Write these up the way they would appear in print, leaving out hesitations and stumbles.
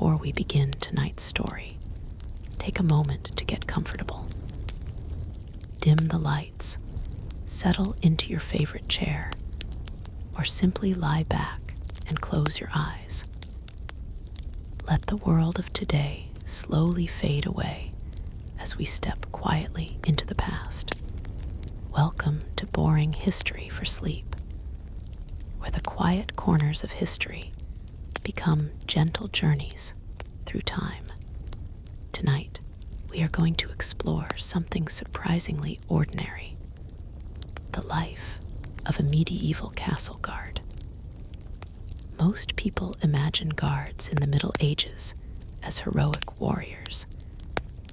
Before we begin tonight's story, take a moment to get comfortable. Dim the lights, settle into your favorite chair, or simply lie back and close your eyes. Let the world of today slowly fade away as we step quietly into the past. Welcome to Boring History for Sleep, where the quiet corners of history become gentle journeys through time. Tonight, we are going to explore something surprisingly ordinary: the life of a medieval castle guard. Most people imagine guards in the Middle Ages as heroic warriors,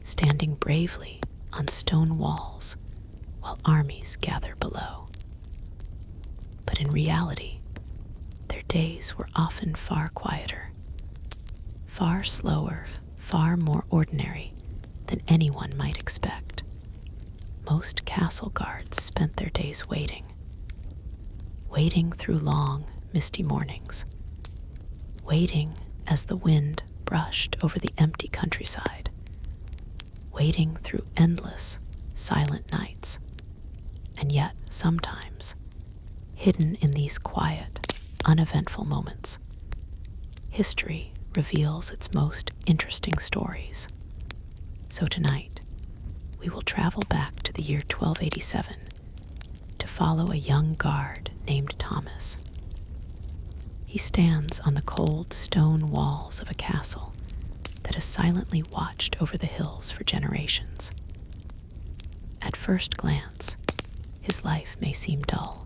standing bravely on stone walls while armies gather below. But in reality, their days were often far quieter, far slower, far more ordinary than anyone might expect. Most castle guards spent their days waiting through long, misty mornings, waiting as the wind brushed over the empty countryside, waiting through endless, silent nights. And yet, sometimes, hidden in these quiet, uneventful moments, history reveals its most interesting stories. So tonight, we will travel back to the year 1287 to follow a young guard named Thomas. He stands on the cold stone walls of a castle that has silently watched over the hills for generations. At first glance, his life may seem dull,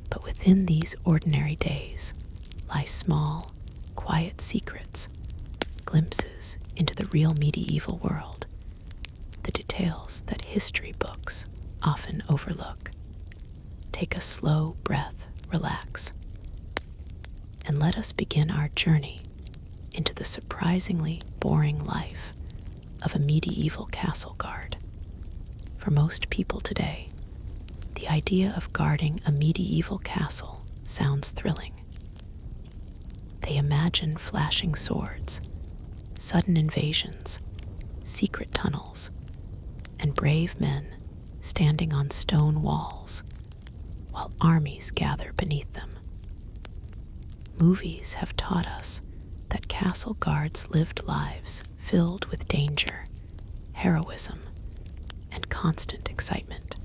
but within these ordinary days lie small, quiet secrets, glimpses into the real medieval world, the details that history books often overlook. Take a slow breath, relax, and let us begin our journey into the surprisingly boring life of a medieval castle guard. For most people today, the idea of guarding a medieval castle sounds thrilling. They imagine flashing swords, sudden invasions, secret tunnels, and brave men standing on stone walls while armies gather beneath them. Movies have taught us that castle guards lived lives filled with danger, heroism, and constant excitement.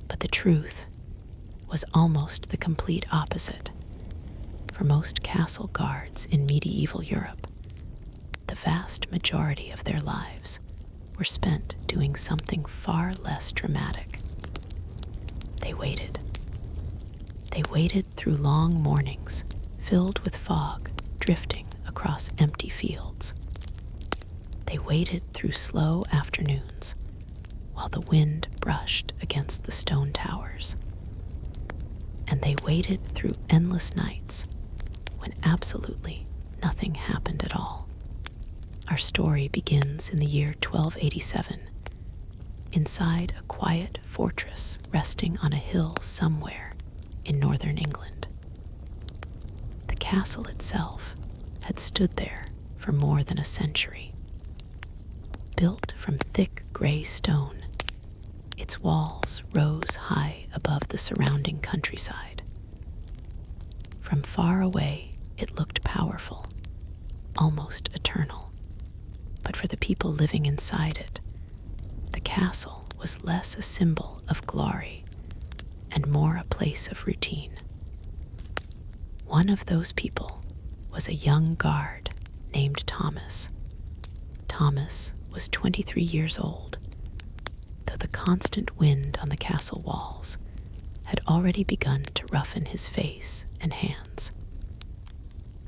But the truth was almost the complete opposite. For most castle guards in medieval Europe, the vast majority of their lives were spent doing something far less dramatic. They waited. They waited through long mornings filled with fog drifting across empty fields. They waited through slow afternoons while the wind brushed against the stone towers. And they waited through endless nights when absolutely nothing happened at all. Our story begins in the year 1287, inside a quiet fortress resting on a hill somewhere in northern England. The castle itself had stood there for more than a century. Built from thick gray stone, its walls rose high above the surrounding countryside. From far away, it looked powerful, almost eternal. But for the people living inside it, the castle was less a symbol of glory and more a place of routine. One of those people was a young guard named Thomas. Thomas was 23 years old, though the constant wind on the castle walls had already begun to roughen his face and hands.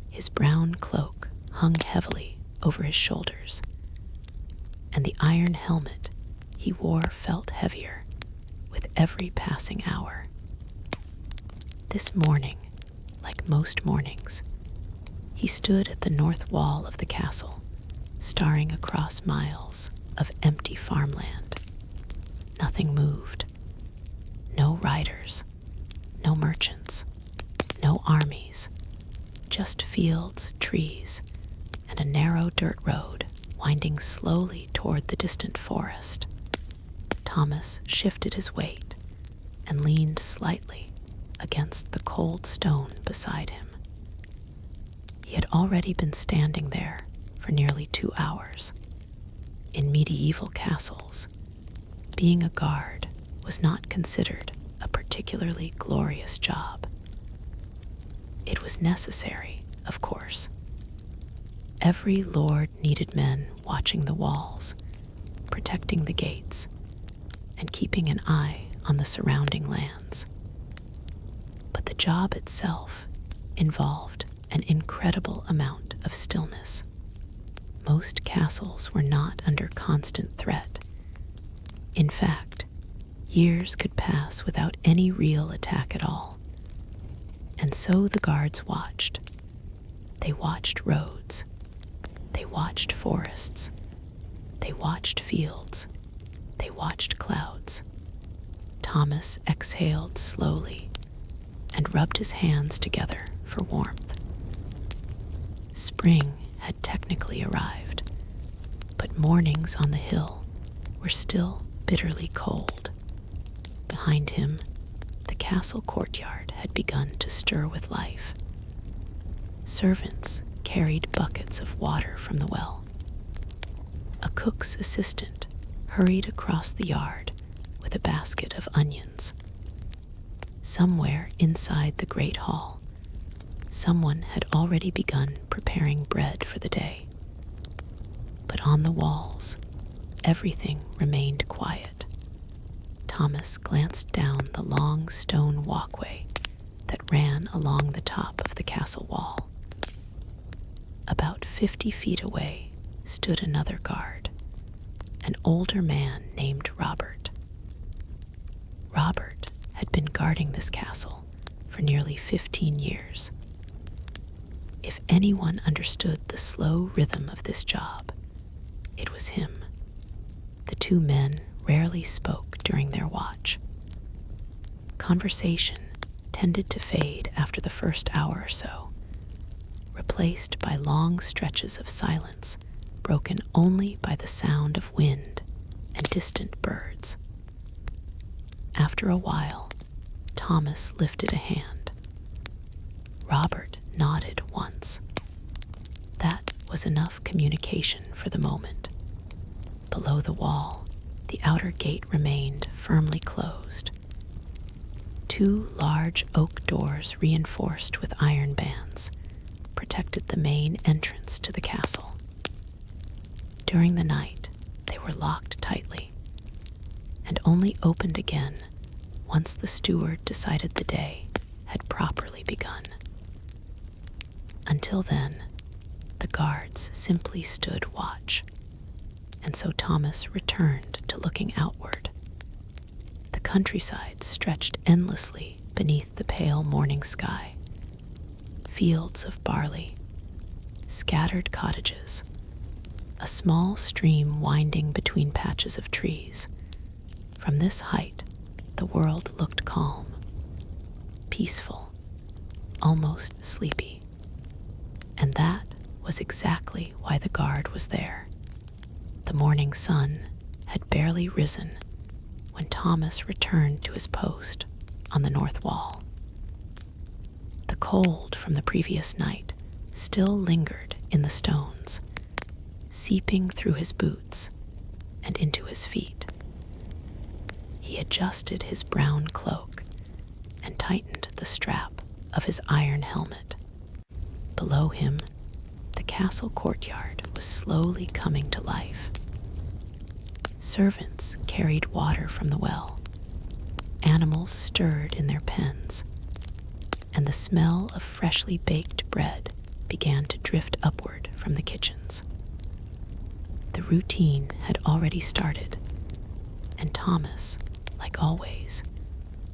His brown cloak hung heavily over his shoulders, and the iron helmet he wore felt heavier with every passing hour. This morning, like most mornings, he stood at the north wall of the castle, staring across miles of empty farmland. Nothing moved. No riders, no merchants, no armies, just fields, trees, a narrow dirt road winding slowly toward the distant forest. Thomas shifted his weight and leaned slightly against the cold stone beside him. He had already been standing there for nearly 2 hours. In medieval castles, being a guard was not considered a particularly glorious job. It was necessary, of course. Every lord needed men watching the walls, protecting the gates, and keeping an eye on the surrounding lands. But the job itself involved an incredible amount of stillness. Most castles were not under constant threat. In fact, years could pass without any real attack at all. And so the guards watched. They watched roads. They watched forests. They watched fields. They watched clouds. Thomas exhaled slowly and rubbed his hands together for warmth. Spring had technically arrived, but mornings on the hill were still bitterly cold. Behind him, the castle courtyard had begun to stir with life. Servants carried buckets of water from the well. A cook's assistant hurried across the yard with a basket of onions. Somewhere inside the great hall, someone had already begun preparing bread for the day. But on the walls, everything remained quiet. Thomas glanced down the long stone walkway that ran along the top of the castle wall. About 50 feet away stood another guard, an older man named Robert. Robert had been guarding this castle for nearly 15 years. If anyone understood the slow rhythm of this job, it was him. The two men rarely spoke during their watch. Conversation tended to fade after the first hour or so, replaced by long stretches of silence broken only by the sound of wind and distant birds. After a while, Thomas lifted a hand. Robert nodded once. That was enough communication for the moment. Below the wall, the outer gate remained firmly closed. 2 large oak doors reinforced with iron bands protected the main entrance to the castle. During the night, they were locked tightly and only opened again once the steward decided the day had properly begun. Until then, the guards simply stood watch, and so Thomas returned to looking outward. The countryside stretched endlessly beneath the pale morning sky. Fields of barley, scattered cottages, a small stream winding between patches of trees. From this height, the world looked calm, peaceful, almost sleepy. And that was exactly why the guard was there. The morning sun had barely risen when Thomas returned to his post on the north wall. The cold from the previous night still lingered in the stones, seeping through his boots and into his feet. He adjusted his brown cloak and tightened the strap of his iron helmet. Below him, the castle courtyard was slowly coming to life. Servants carried water from the well. Animals stirred in their pens, and the smell of freshly baked bread began to drift upward from the kitchens. The routine had already started, and Thomas, like always,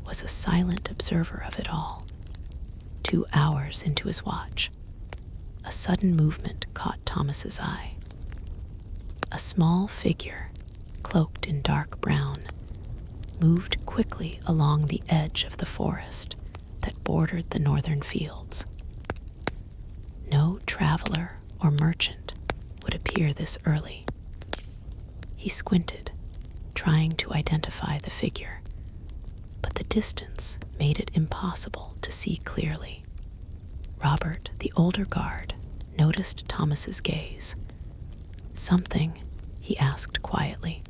was a silent observer of it all. 2 hours into his watch, a sudden movement caught Thomas's eye. A small figure, cloaked in dark brown, moved quickly along the edge of the forest that bordered the northern fields. No traveler or merchant would appear this early. He squinted, trying to identify the figure, but the distance made it impossible to see clearly. Robert, the older guard, noticed Thomas's gaze. "Something?" he asked quietly.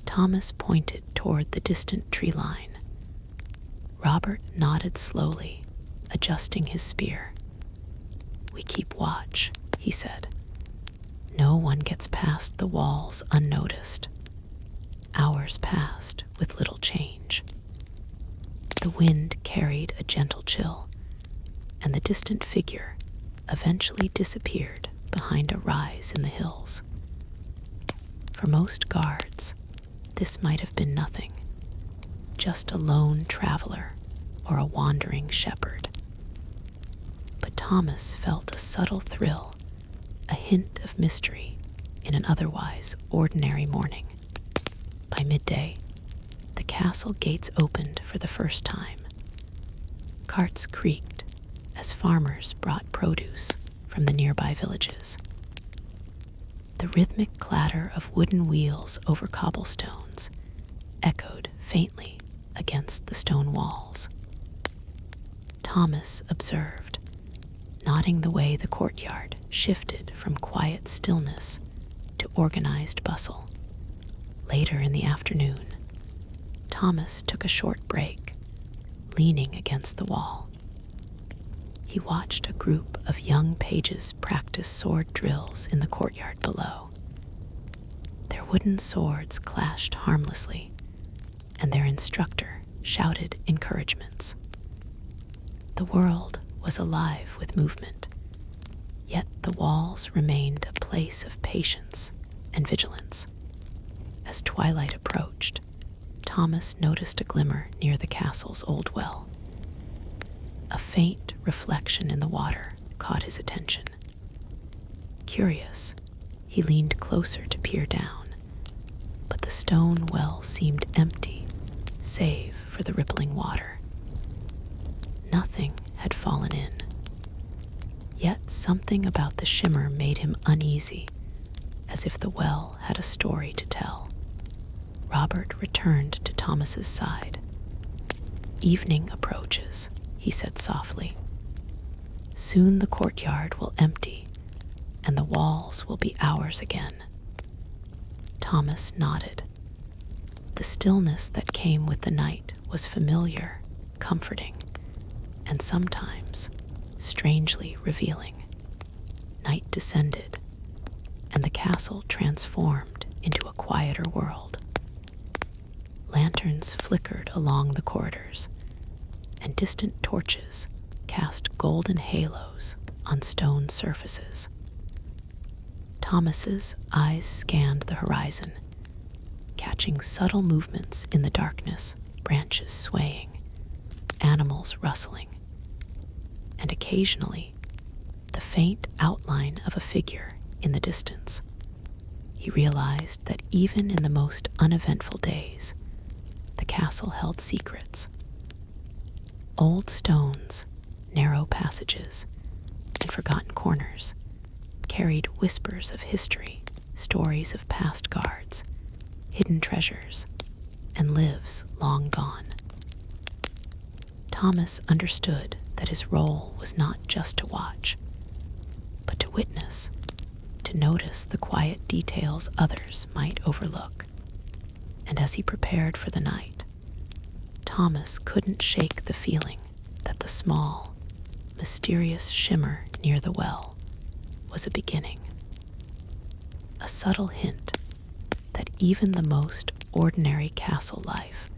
Thomas pointed toward the distant tree line. Robert nodded slowly, adjusting his spear. "We keep watch," he said. "No one gets past the walls unnoticed." Hours passed with little change. The wind carried a gentle chill, and the distant figure eventually disappeared behind a rise in the hills. For most guards, this might have been nothing, just a lone traveler or a wandering shepherd. But Thomas felt a subtle thrill, a hint of mystery in an otherwise ordinary morning. By midday, the castle gates opened for the first time. Carts creaked as farmers brought produce from the nearby villages. The rhythmic clatter of wooden wheels over cobblestones echoed faintly against the stone walls. Thomas observed, noting the way the courtyard shifted from quiet stillness to organized bustle. Later in the afternoon, Thomas took a short break, leaning against the wall. He watched a group of young pages practice sword drills in the courtyard below. Their wooden swords clashed harmlessly, and their instructor shouted encouragements. The world was alive with movement, yet the walls remained a place of patience and vigilance. As twilight approached, Thomas noticed a glimmer near the castle's old well. A faint reflection in the water caught his attention. Curious, he leaned closer to peer down, but the stone well seemed empty, save for the rippling water. Nothing had fallen in. Yet something about the shimmer made him uneasy, as if the well had a story to tell. Robert returned to Thomas's side. "Evening approaches," he said softly. "Soon the courtyard will empty, and the walls will be ours again." Thomas nodded. The stillness that came with the night was familiar, comforting, and sometimes strangely revealing. Night descended, and the castle transformed into a quieter world. Lanterns flickered along the corridors, and distant torches cast golden halos on stone surfaces. Thomas's eyes scanned the horizon, catching subtle movements in the darkness, branches swaying, animals rustling, and occasionally the faint outline of a figure in the distance. He realized that even in the most uneventful days, the castle held secrets. Old stones, narrow passages, and forgotten corners carried whispers of history, stories of past guards, hidden treasures, and lives long gone. Thomas understood that his role was not just to watch, but to witness, to notice the quiet details others might overlook. And as he prepared for the night, Thomas couldn't shake the feeling that the small, mysterious shimmer near the well was a beginning. A subtle hint that even the most ordinary castle life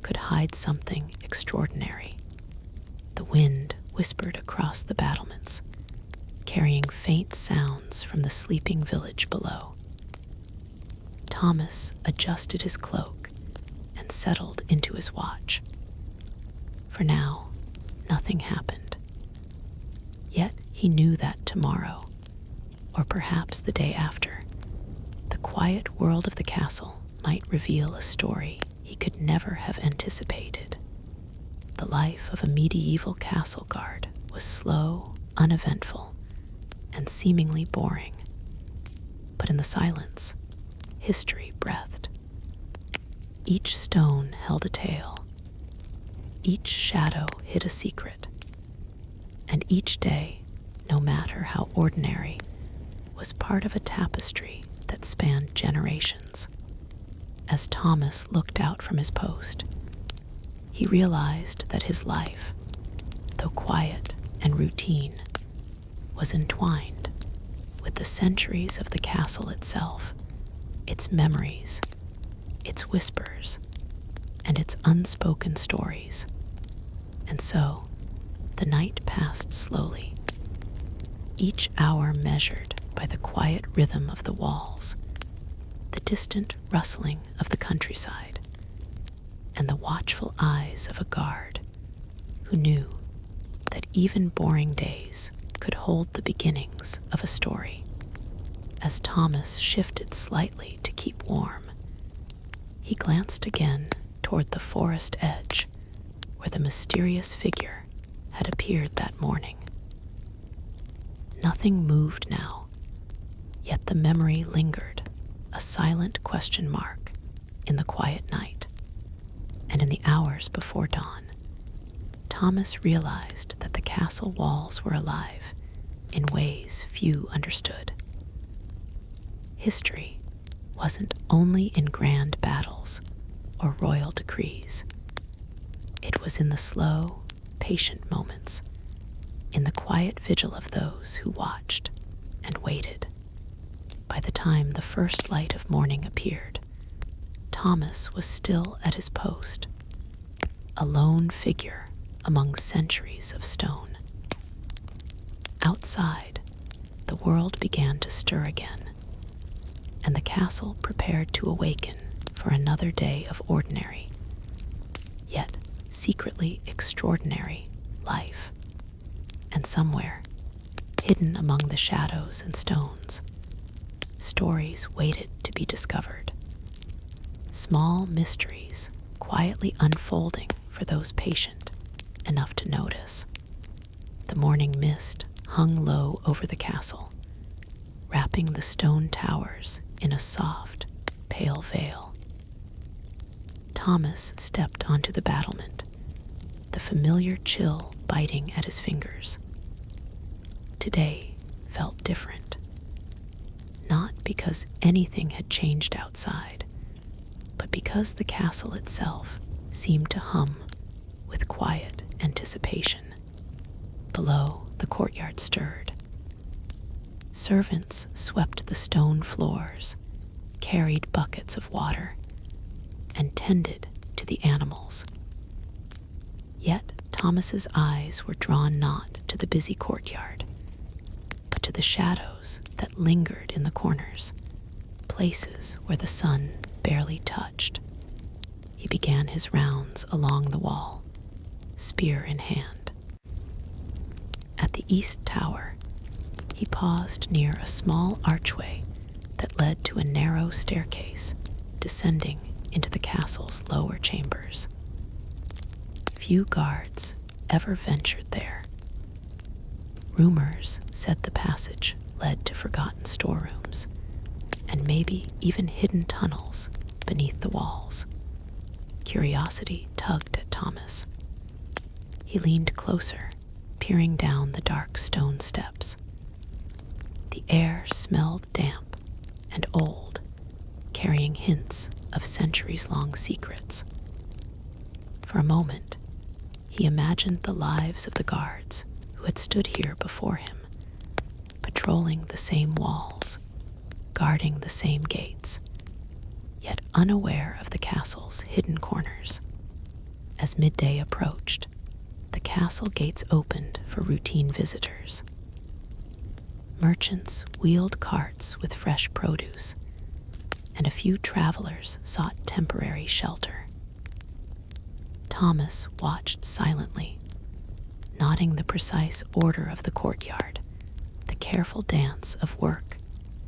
could hide something extraordinary. The wind whispered across the battlements, carrying faint sounds from the sleeping village below. Thomas adjusted his cloak and settled into his watch. For now, nothing happened. Yet he knew that tomorrow, or perhaps the day after, the quiet world of the castle might reveal a story he could never have anticipated. The life of a medieval castle guard was slow, uneventful, and seemingly boring. But in the silence, history breathed. Each stone held a tale, each shadow hid a secret, and each day, no matter how ordinary, was part of a tapestry that spanned generations. As Thomas looked out from his post, he realized that his life, though quiet and routine, was entwined with the centuries of the castle itself, its memories, its whispers, and its unspoken stories. And so, the night passed slowly, each hour measured by the quiet rhythm of the walls, the distant rustling of the countryside, and the watchful eyes of a guard who knew that even boring days could hold the beginnings of a story. As Thomas shifted slightly to keep warm, he glanced again toward the forest edge where the mysterious figure had appeared that morning. Nothing moved now, yet the memory lingered, a silent question mark in the quiet night. And in the hours before dawn, Thomas realized that the castle walls were alive in ways few understood. History wasn't only in grand battles or royal decrees. It was in the slow, patient moments, in the quiet vigil of those who watched and waited. By the time the first light of morning appeared, Thomas was still at his post, a lone figure among centuries of stone. Outside, the world began to stir again, and the castle prepared to awaken for another day of ordinary, yet secretly extraordinary life. And somewhere, hidden among the shadows and stones, stories waited to be discovered. Small mysteries quietly unfolding for those patient enough to notice. The morning mist hung low over the castle, wrapping the stone towers in a soft, pale veil. Thomas stepped onto the battlement, the familiar chill biting at his fingers. Today felt different, not because anything had changed outside, but because the castle itself seemed to hum with quiet anticipation. Below, the courtyard stirred. Servants swept the stone floors, carried buckets of water, and tended to the animals. Yet Thomas's eyes were drawn not to the busy courtyard, but to the shadows that lingered in the corners, places where the sun barely touched. He began his rounds along the wall, spear in hand. At the east tower, he paused near a small archway that led to a narrow staircase descending into the castle's lower chambers. Few guards ever ventured there. Rumors said the passage led to forgotten storerooms, and maybe even hidden tunnels beneath the walls. Curiosity tugged at Thomas. He leaned closer, peering down the dark stone steps. The air smelled damp and old, carrying hints of centuries-long secrets. For a moment, he imagined the lives of the guards who had stood here before him, patrolling the same walls, guarding the same gates, yet unaware of the castle's hidden corners. As midday approached, the castle gates opened for routine visitors. Merchants wheeled carts with fresh produce, and a few travelers sought temporary shelter. Thomas watched silently, noting the precise order of the courtyard, the careful dance of work,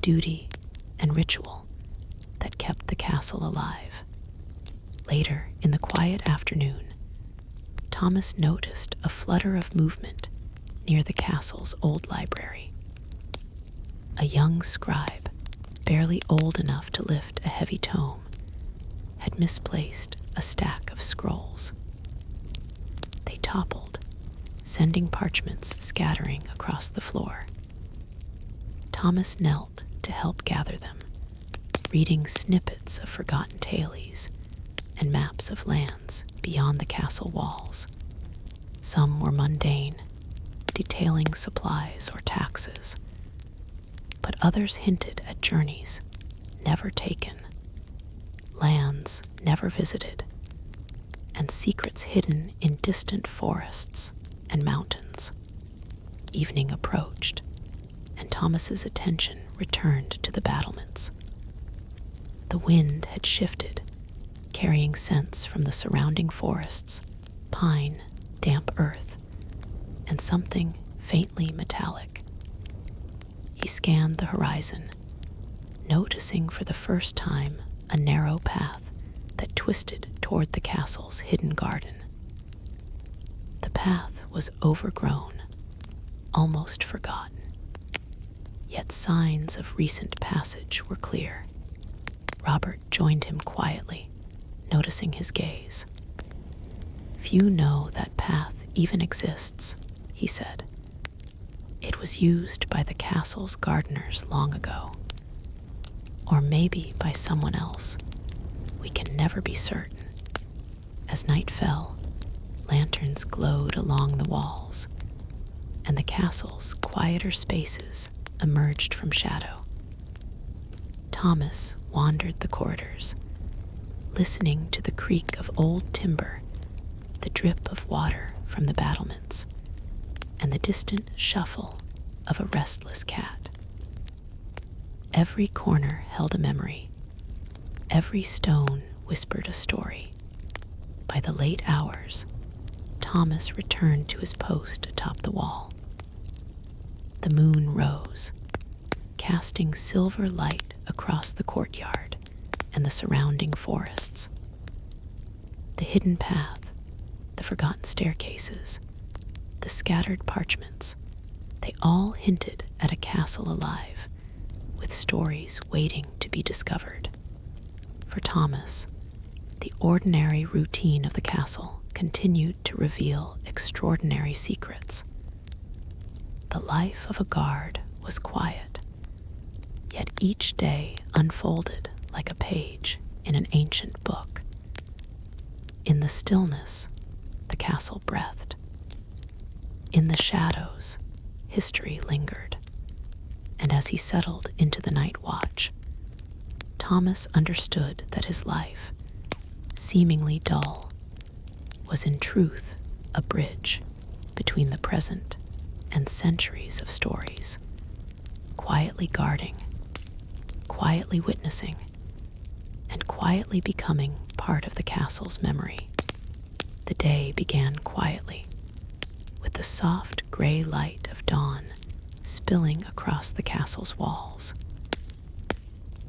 duty, and ritual that kept the castle alive. Later, in the quiet afternoon, Thomas noticed a flutter of movement near the castle's old library. A young scribe, barely old enough to lift a heavy tome, had misplaced a stack of scrolls. They toppled, sending parchments scattering across the floor. Thomas knelt to help gather them, reading snippets of forgotten tales and maps of lands beyond the castle walls. Some were mundane, detailing supplies or taxes, but others hinted at journeys never taken, lands never visited, and secrets hidden in distant forests and mountains. Evening approached, and Thomas's attention returned to the battlements. The wind had shifted, carrying scents from the surrounding forests, pine, damp earth, and something faintly metallic. He scanned the horizon, noticing for the first time a narrow path that twisted toward the castle's hidden garden. The path was overgrown, almost forgotten, yet signs of recent passage were clear. Robert joined him quietly, noticing his gaze. "Few know that path even exists," he said. "It was used by the castle's gardeners long ago. Or maybe by someone else. We can never be certain." As night fell, lanterns glowed along the walls, and the castle's quieter spaces emerged from shadow. Thomas wandered the corridors, listening to the creak of old timber, the drip of water from the battlements, and the distant shuffle of a restless cat. Every corner held a memory. Every stone whispered a story. By the late hours, Thomas returned to his post atop the wall. The moon rose, casting silver light across the courtyard and the surrounding forests. The hidden path, the forgotten staircases, the scattered parchments, they all hinted at a castle alive, with stories waiting to be discovered. For Thomas, the ordinary routine of the castle continued to reveal extraordinary secrets. The life of a guard was quiet, yet each day unfolded like a page in an ancient book. In the stillness, the castle breathed. In the shadows, history lingered. And as he settled into the night watch, Thomas understood that his life, seemingly dull, was in truth a bridge between the present and centuries of stories, quietly guarding, quietly witnessing, and quietly becoming part of the castle's memory. The day began quietly, with the soft gray light of dawn spilling across the castle's walls.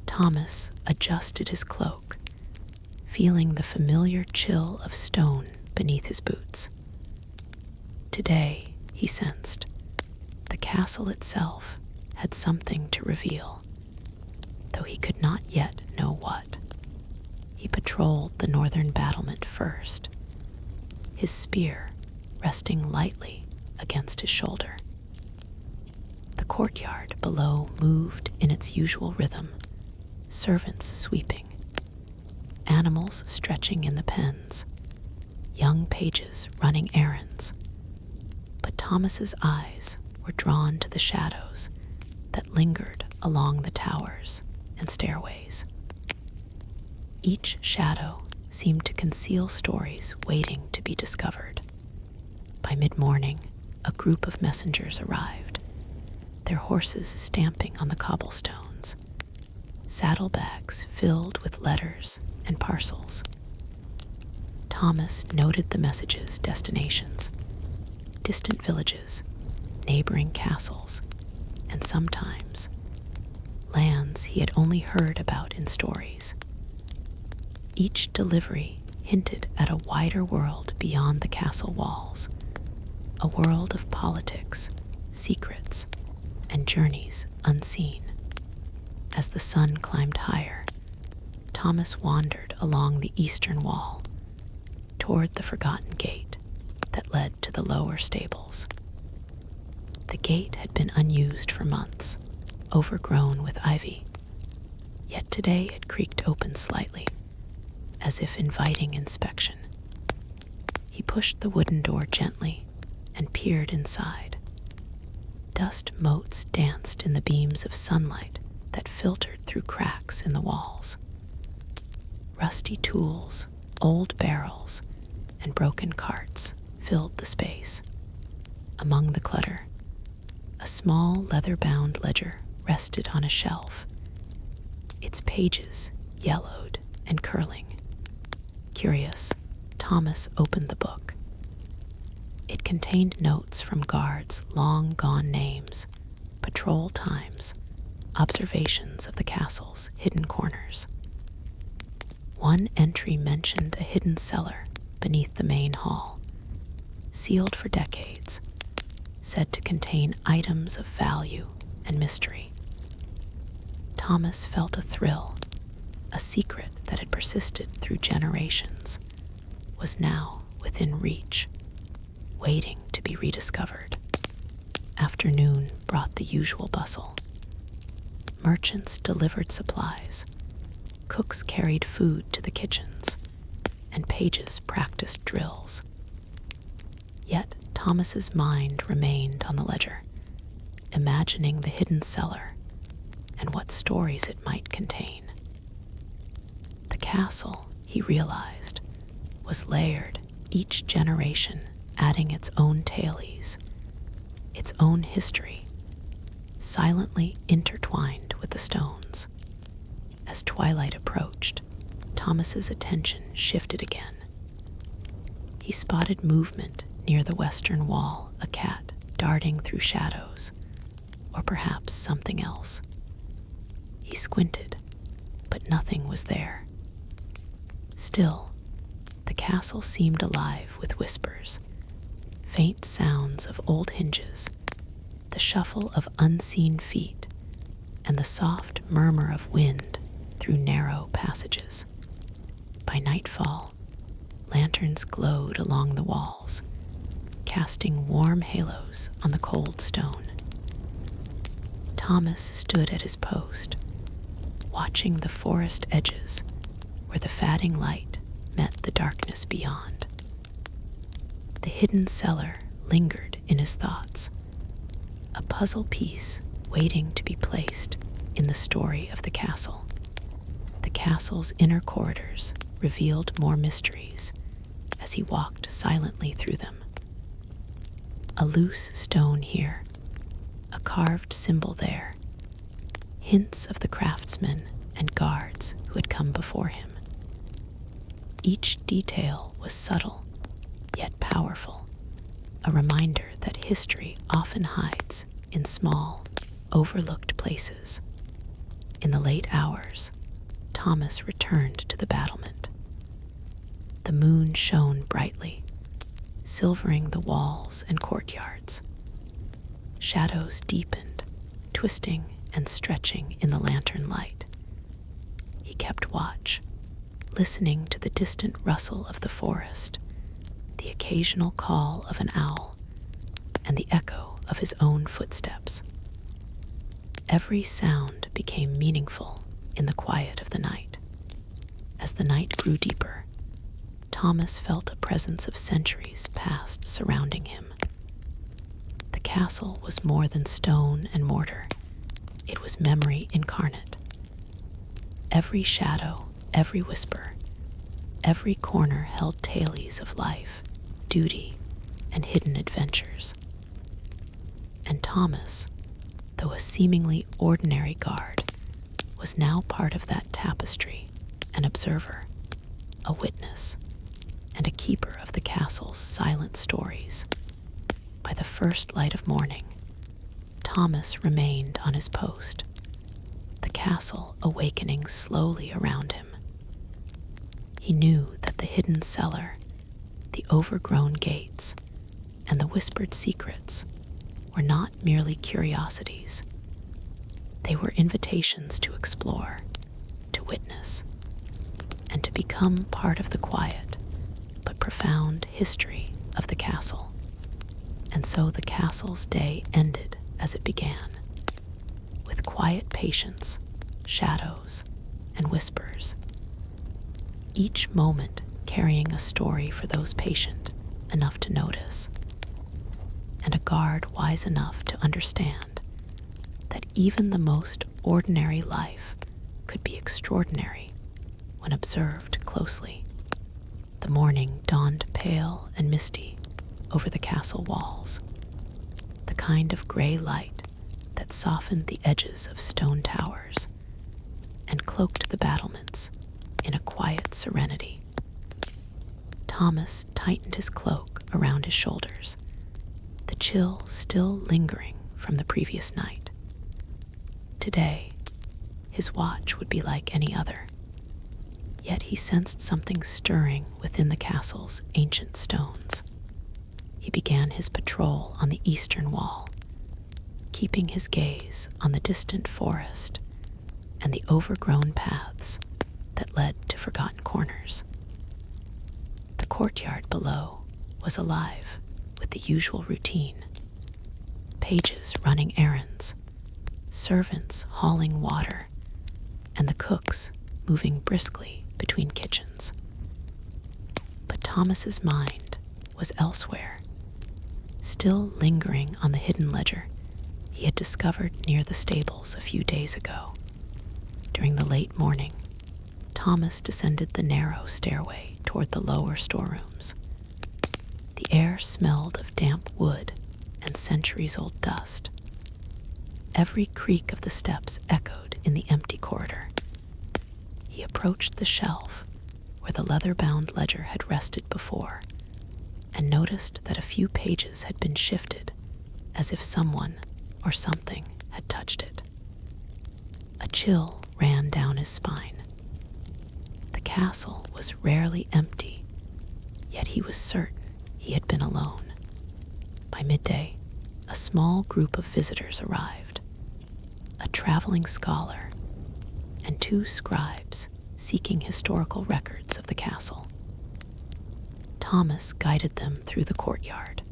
Thomas adjusted his cloak, feeling the familiar chill of stone beneath his boots. Today, he sensed, the castle itself had something to reveal, though he could not yet know what. He patrolled the northern battlement first, his spear resting lightly against his shoulder. The courtyard below moved in its usual rhythm, servants sweeping, animals stretching in the pens, young pages running errands. But Thomas's eyes were drawn to the shadows that lingered along the towers and stairways. Each shadow seemed to conceal stories waiting to be discovered. By mid-morning, a group of messengers arrived, their horses stamping on the cobblestones, saddlebags filled with letters and parcels. Thomas noted the messages' destinations, distant villages, neighboring castles, and sometimes lands he had only heard about in stories. Each delivery hinted at a wider world beyond the castle walls, a world of politics, secrets, and journeys unseen. As the sun climbed higher, Thomas wandered along the eastern wall toward the forgotten gate that led to the lower stables. The gate had been unused for months, overgrown with ivy, yet today it creaked open slightly, as if inviting inspection. He pushed the wooden door gently and peered inside. Dust motes danced in the beams of sunlight that filtered through cracks in the walls. Rusty tools, old barrels, and broken carts filled the space. Among the clutter, a small leather-bound ledger rested on a shelf, its pages yellowed and curling. Curious, Thomas opened the book. It contained notes from guards' long-gone names, patrol times, observations of the castle's hidden corners. One entry mentioned a hidden cellar beneath the main hall, sealed for decades, said to contain items of value and mystery. Thomas felt a thrill. A secret that had persisted through generations was now within reach, waiting to be rediscovered. Afternoon brought the usual bustle. Merchants delivered supplies, cooks carried food to the kitchens, and pages practiced drills. Yet Thomas's mind remained on the ledger, imagining the hidden cellar and what stories it might contain. The castle, he realized, was layered, each generation adding its own tales, its own history, silently intertwined with the stones. As twilight approached, Thomas's attention shifted again. He spotted movement near the western wall, a cat darting through shadows, or perhaps something else. He squinted, but nothing was there. Still, the castle seemed alive with whispers, faint sounds of old hinges, the shuffle of unseen feet, and the soft murmur of wind through narrow passages. By nightfall, lanterns glowed along the walls, casting warm halos on the cold stone. Thomas stood at his post, watching the forest edges where the fading light met the darkness beyond. The hidden cellar lingered in his thoughts, a puzzle piece waiting to be placed in the story of the castle. The castle's inner corridors revealed more mysteries as he walked silently through them. A loose stone here, a carved symbol there, hints of the craftsmen and guards who had come before him. Each detail was subtle, yet powerful, a reminder that history often hides in small, overlooked places. In the late hours, Thomas returned to the battlement. The moon shone brightly, silvering the walls and courtyards. Shadows deepened, twisting and stretching in the lantern light. He kept watch, listening to the distant rustle of the forest, the occasional call of an owl, and the echo of his own footsteps. Every sound became meaningful in the quiet of the night. As the night grew deeper, Thomas felt a presence of centuries past surrounding him. The castle was more than stone and mortar. It was memory incarnate. Every shadow, every whisper, every corner held tales of life, duty, and hidden adventures. And Thomas, though a seemingly ordinary guard, was now part of that tapestry, an observer, a witness, and a keeper of the castle's silent stories. By the first light of morning, Thomas remained on his post, the castle awakening slowly around him. He knew that the hidden cellar, the overgrown gates, and the whispered secrets were not merely curiosities. They were invitations to explore, to witness, and to become part of the quiet but profound history of the castle. And so the castle's day ended as it began, with quiet patience, shadows, and whispers, each moment carrying a story for those patient enough to notice, and a guard wise enough to understand that even the most ordinary life could be extraordinary when observed closely. The morning dawned pale and misty over the castle walls, the kind of gray light that softened the edges of stone towers and cloaked the battlements in a quiet serenity. Thomas tightened his cloak around his shoulders, the chill still lingering from the previous night. Today, his watch would be like any other, yet he sensed something stirring within the castle's ancient stones. He began his patrol on the eastern wall, keeping his gaze on the distant forest and the overgrown paths that led to forgotten corners. The courtyard below was alive with the usual routine: pages running errands, servants hauling water, and the cooks moving briskly between kitchens. But Thomas's mind was elsewhere, still lingering on the hidden ledger he had discovered near the stables a few days ago. During the late morning, Thomas descended the narrow stairway toward the lower storerooms. The air smelled of damp wood and centuries-old dust. Every creak of the steps echoed in the empty corridor. He approached the shelf where the leather-bound ledger had rested before, and noticed that a few pages had been shifted as if someone or something had touched it. A chill ran down his spine. The castle was rarely empty, yet he was certain he had been alone. By midday, a small group of visitors arrived: a traveling scholar and 2 scribes seeking historical records of the castle. Thomas guided them through the courtyard,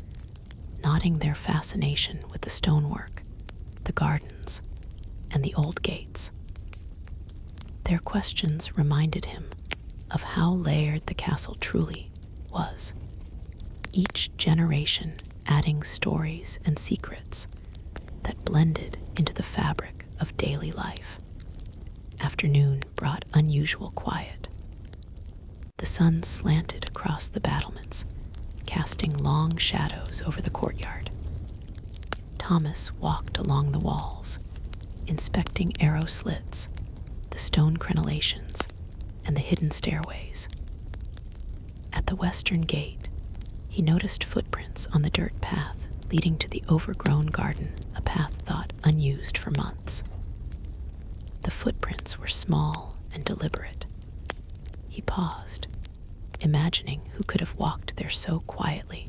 nodding their fascination with the stonework, the gardens, and the old gates. Their questions reminded him of how layered the castle truly was, each generation adding stories and secrets that blended into the fabric of daily life. Afternoon brought unusual quiet. The sun slanted across the battlements, casting long shadows over the courtyard. Thomas walked along the walls, inspecting arrow slits, the stone crenellations, and the hidden stairways. At the western gate, he noticed footprints on the dirt path leading to the overgrown garden, a path thought unused for months. The footprints were small and deliberate. He paused, imagining who could have walked there so quietly,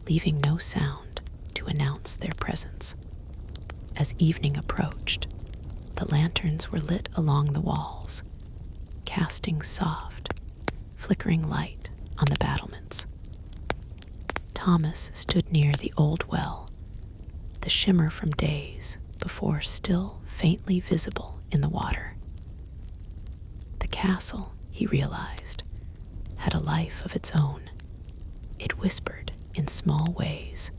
leaving no sound to announce their presence. As evening approached, the lanterns were lit along the walls, casting soft, flickering light on the battlements. Thomas stood near the old well, the shimmer from days before still faintly visible in the water. The castle, he realized, had a life of its own. It whispered in small ways,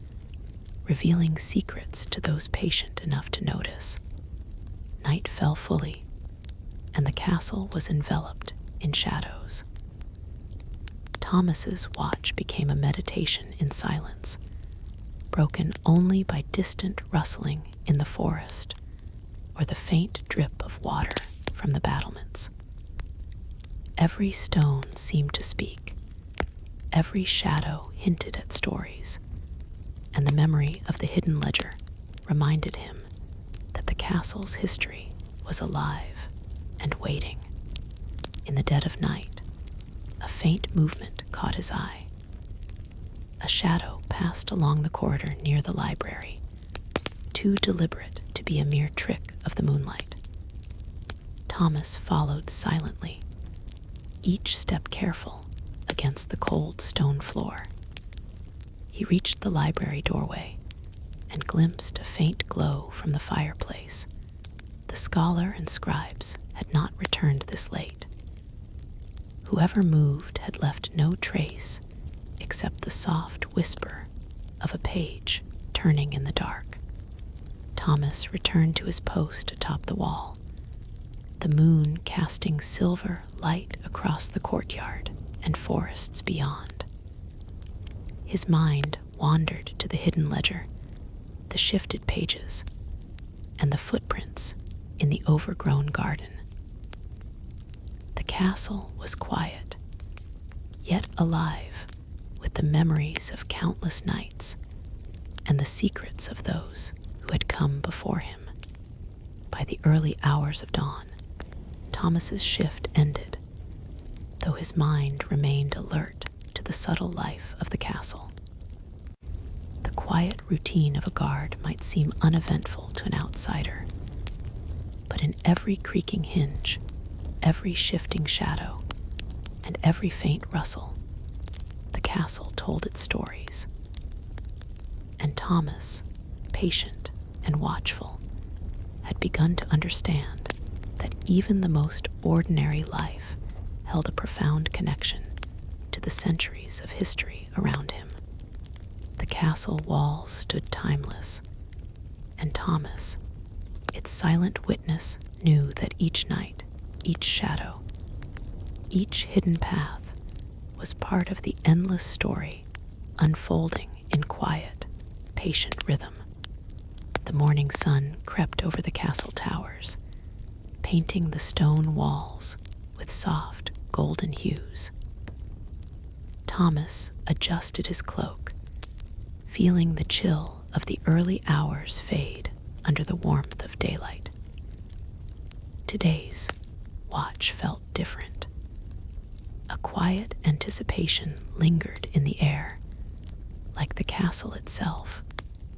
revealing secrets to those patient enough to notice. Night fell fully, and the castle was enveloped in shadows. Thomas's watch became a meditation in silence, broken only by distant rustling in the forest or the faint drip of water from the battlements. Every stone seemed to speak, every shadow hinted at stories, and the memory of the hidden ledger reminded him that the castle's history was alive and waiting. In the dead of night, a faint movement caught his eye. A shadow passed along the corridor near the library, too deliberate to be be a mere trick of the moonlight. Thomas followed silently, each step careful against the cold stone floor. He reached the library doorway and glimpsed a faint glow from the fireplace. The scholar and scribes had not returned this late. Whoever moved had left no trace except the soft whisper of a page turning in the dark. Thomas returned to his post atop the wall, the moon casting silver light across the courtyard and forests beyond. His mind wandered to the hidden ledger, the shifted pages, and the footprints in the overgrown garden. The castle was quiet, yet alive with the memories of countless nights and the secrets of those who had come before him. By the early hours of dawn, Thomas's shift ended, though his mind remained alert to the subtle life of the castle. The quiet routine of a guard might seem uneventful to an outsider, but in every creaking hinge, every shifting shadow, and every faint rustle, the castle told its stories. And Thomas, patient and watchful, had begun to understand that even the most ordinary life held a profound connection to the centuries of history around him. The castle walls stood timeless, and Thomas, its silent witness, knew that each night, each shadow, each hidden path was part of the endless story unfolding in quiet, patient rhythm. The morning sun crept over the castle towers, painting the stone walls with soft, golden hues. Thomas adjusted his cloak, feeling the chill of the early hours fade under the warmth of daylight. Today's watch felt different. A quiet anticipation lingered in the air, like the castle itself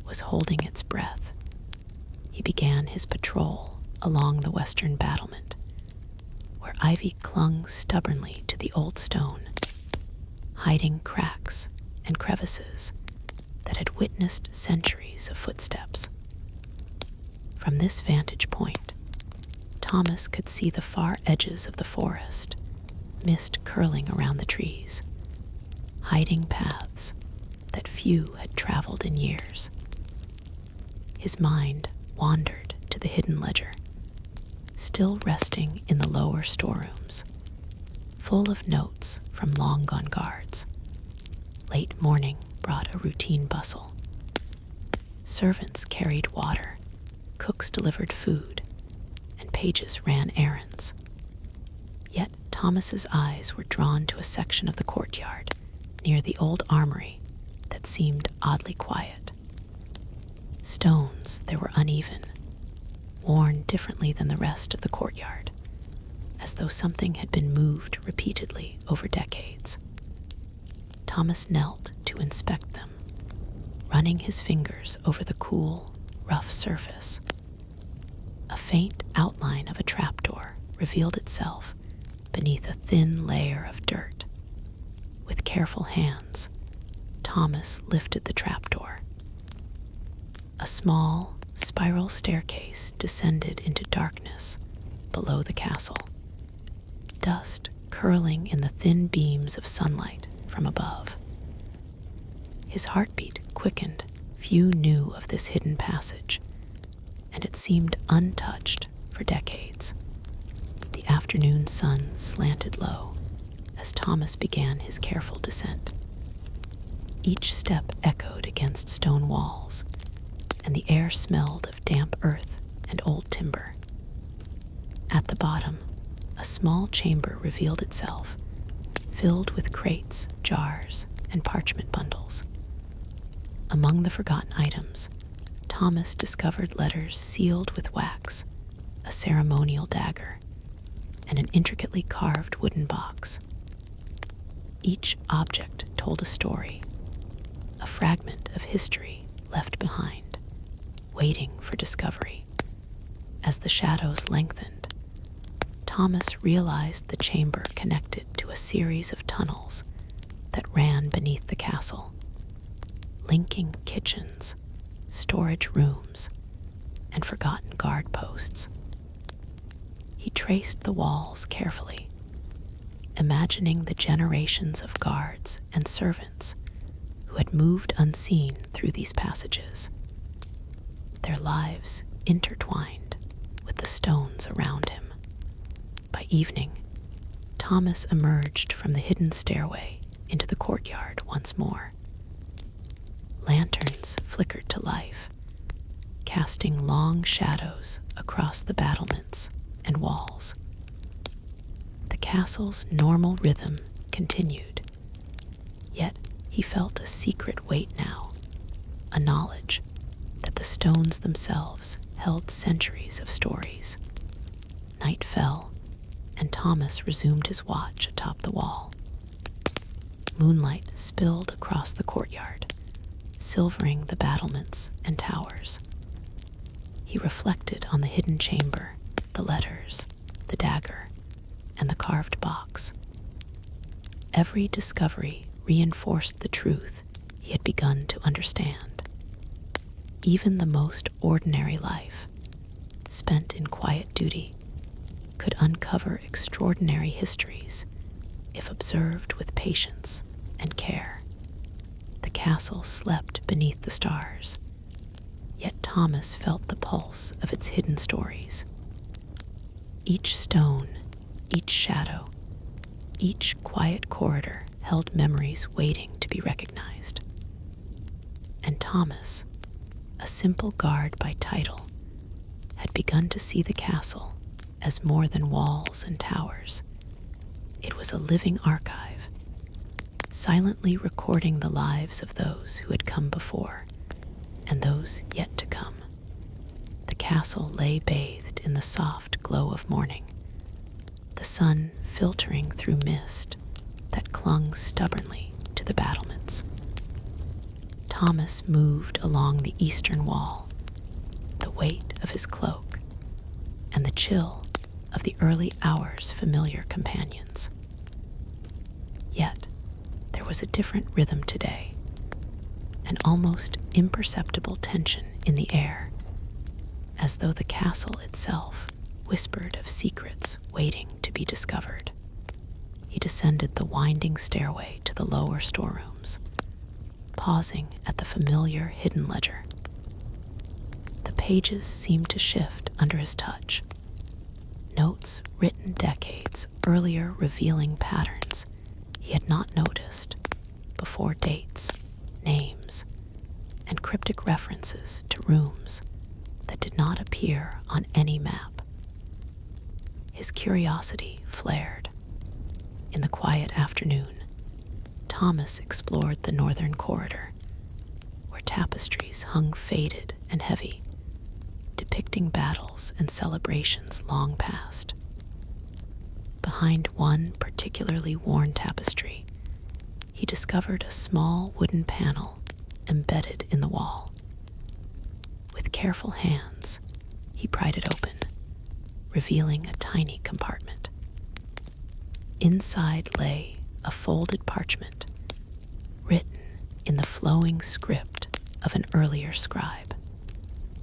was holding its breath. He began his patrol along the western battlement, where ivy clung stubbornly to the old stone, hiding cracks and crevices that had witnessed centuries of footsteps. From this vantage point, Thomas could see the far edges of the forest, mist curling around the trees, hiding paths that few had traveled in years. His mind wandered to the hidden ledger, still resting in the lower storerooms, full of notes from long-gone guards. Late morning brought a routine bustle. Servants carried water, cooks delivered food, and pages ran errands. Yet Thomas's eyes were drawn to a section of the courtyard near the old armory that seemed oddly quiet. Stones there were uneven, worn differently than the rest of the courtyard, as though something had been moved repeatedly over decades. Thomas knelt to inspect them, running his fingers over the cool, rough surface. A faint outline of a trapdoor revealed itself beneath a thin layer of dirt. With careful hands, Thomas lifted the trapdoor. A small, spiral staircase descended into darkness below the castle, dust curling in the thin beams of sunlight from above. His heartbeat quickened. Few knew of this hidden passage, and it seemed untouched for decades. The afternoon sun slanted low as Thomas began his careful descent. Each step echoed against stone walls, and the air smelled of damp earth and old timber. At the bottom, a small chamber revealed itself, filled with crates, jars, and parchment bundles. Among the forgotten items, Thomas discovered letters sealed with wax, a ceremonial dagger, and an intricately carved wooden box. Each object told a story, a fragment of history left behind, waiting for discovery. As the shadows lengthened, Thomas realized the chamber connected to a series of tunnels that ran beneath the castle, linking kitchens, storage rooms, and forgotten guard posts. He traced the walls carefully, imagining the generations of guards and servants who had moved unseen through these passages, their lives intertwined with the stones around him. By evening, Thomas emerged from the hidden stairway into the courtyard once more. Lanterns flickered to life, casting long shadows across the battlements and walls. The castle's normal rhythm continued, yet he felt a secret weight now, a knowledge that the stones themselves held centuries of stories. Night fell, and Thomas resumed his watch atop the wall. Moonlight spilled across the courtyard, silvering the battlements and towers. He reflected on the hidden chamber, the letters, the dagger, and the carved box. Every discovery reinforced the truth he had begun to understand. Even the most ordinary life, spent in quiet duty, could uncover extraordinary histories if observed with patience and care. The castle slept beneath the stars, yet Thomas felt the pulse of its hidden stories. Each stone, each shadow, each quiet corridor held memories waiting to be recognized. And Thomas, a simple guard by title, had begun to see the castle as more than walls and towers. It was a living archive, silently recording the lives of those who had come before and those yet to come. The castle lay bathed in the soft glow of morning, the sun filtering through mist that clung stubbornly to the battlements. Thomas moved along the eastern wall, the weight of his cloak and the chill of the early hours' familiar companions. Yet, there was a different rhythm today, an almost imperceptible tension in the air, as though the castle itself whispered of secrets waiting to be discovered. He descended the winding stairway to the lower storerooms, pausing at the familiar hidden ledger. The pages seemed to shift under his touch, notes written decades earlier revealing patterns he had not noticed before, dates, names, and cryptic references to rooms that did not appear on any map. His curiosity flared. In the quiet afternoon, Thomas explored the northern corridor, where tapestries hung faded and heavy, depicting battles and celebrations long past. Behind one particularly worn tapestry, he discovered a small wooden panel embedded in the wall. With careful hands, he pried it open, revealing a tiny compartment. Inside lay a folded parchment, written in the flowing script of an earlier scribe.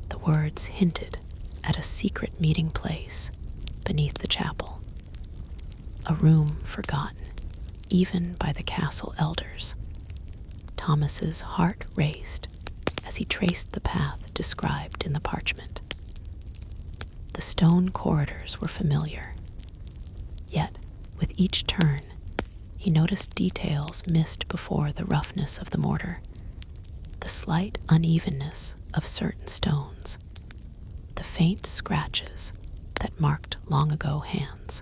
The words hinted at a secret meeting place beneath the chapel, a room forgotten even by the castle elders. Thomas's heart raced as he traced the path described in the parchment. The stone corridors were familiar, yet with each turn he noticed details missed before the roughness of the mortar, the slight unevenness of certain stones, the faint scratches that marked long ago hands.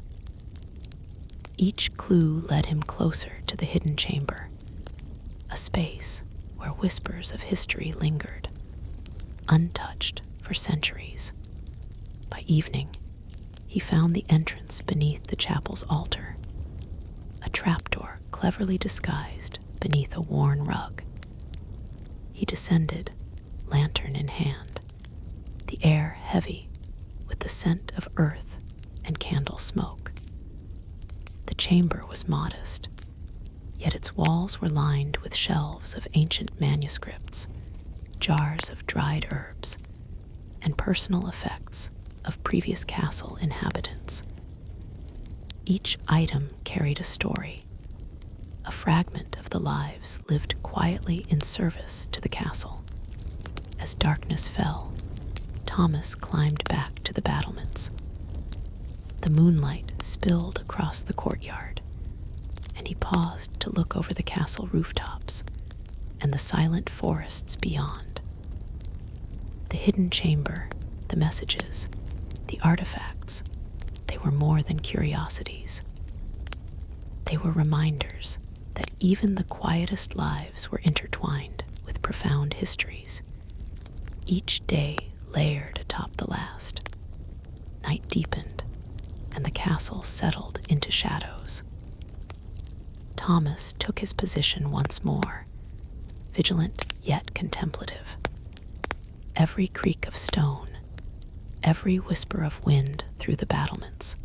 Each clue led him closer to the hidden chamber, a space where whispers of history lingered, untouched for centuries. By evening, he found the entrance beneath the chapel's altar, a trapdoor cleverly disguised beneath a worn rug. He descended, lantern in hand, the air heavy with the the scent of earth and candle smoke. The chamber was modest, yet its walls were lined with shelves of ancient manuscripts, jars of dried herbs, and personal effects of previous castle inhabitants. Each item carried a story, a fragment of the lives lived quietly in service to the castle. As darkness fell, Thomas climbed back to the battlements. The moonlight spilled across the courtyard, and he paused to look over the castle rooftops and the silent forests beyond. The hidden chamber, the messages, the artifacts, they were more than curiosities. They were reminders that even the quietest lives were intertwined with profound histories, each day layered atop the last. Night deepened, and the castle settled into shadows. Thomas took his position once more, vigilant yet contemplative. Every creak of stone, every whisper of wind through the battlements,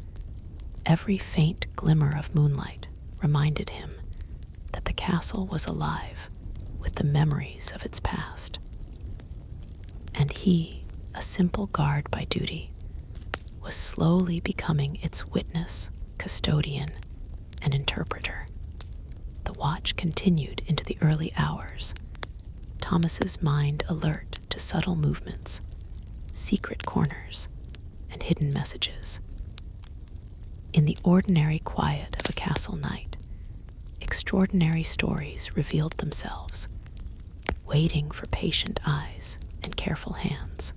every faint glimmer of moonlight reminded him that the castle was alive with the memories of its past. And he, a simple guard by duty, was slowly becoming its witness, custodian, and interpreter. The watch continued into the early hours, Thomas's mind alert to subtle movements, secret corners, and hidden messages. In the ordinary quiet of a castle night, extraordinary stories revealed themselves, waiting for patient eyes and careful hands.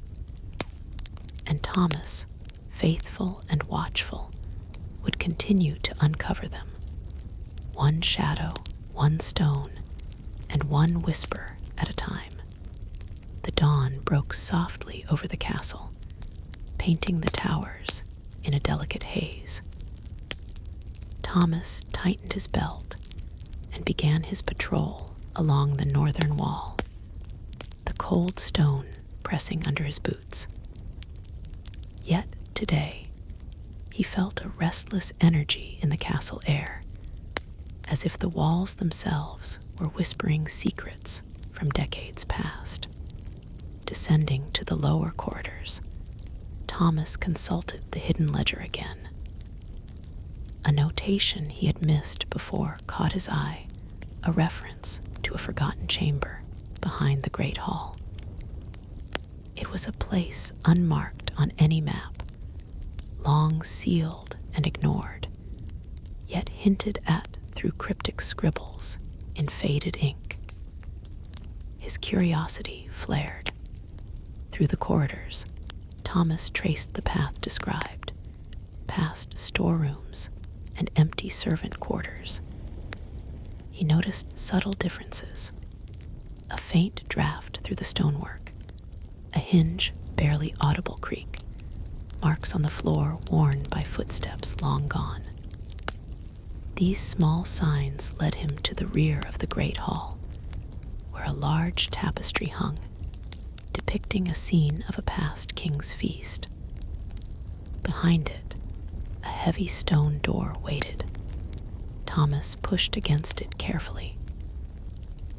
And Thomas, faithful and watchful, would continue to uncover them, one shadow, one stone, and one whisper at a time. The dawn broke softly over the castle, painting the towers in a delicate haze. Thomas tightened his belt and began his patrol along the northern wall, the cold stone pressing under his boots. Yet today, he felt a restless energy in the castle air, as if the walls themselves were whispering secrets from decades past. Descending to the lower corridors, Thomas consulted the hidden ledger again. A notation he had missed before caught his eye, a reference to a forgotten chamber behind the great hall. It was a place unmarked on any map, long sealed and ignored, yet hinted at through cryptic scribbles in faded ink. His curiosity flared. Through the corridors, Thomas traced the path described, past storerooms and empty servant quarters. He noticed subtle differences: a faint draft through the stonework, a hinge barely audible creak, marks on the floor worn by footsteps long gone. These small signs led him to the rear of the great hall, where a large tapestry hung, depicting a scene of a past king's feast. Behind it, a heavy stone door waited. Thomas pushed against it carefully.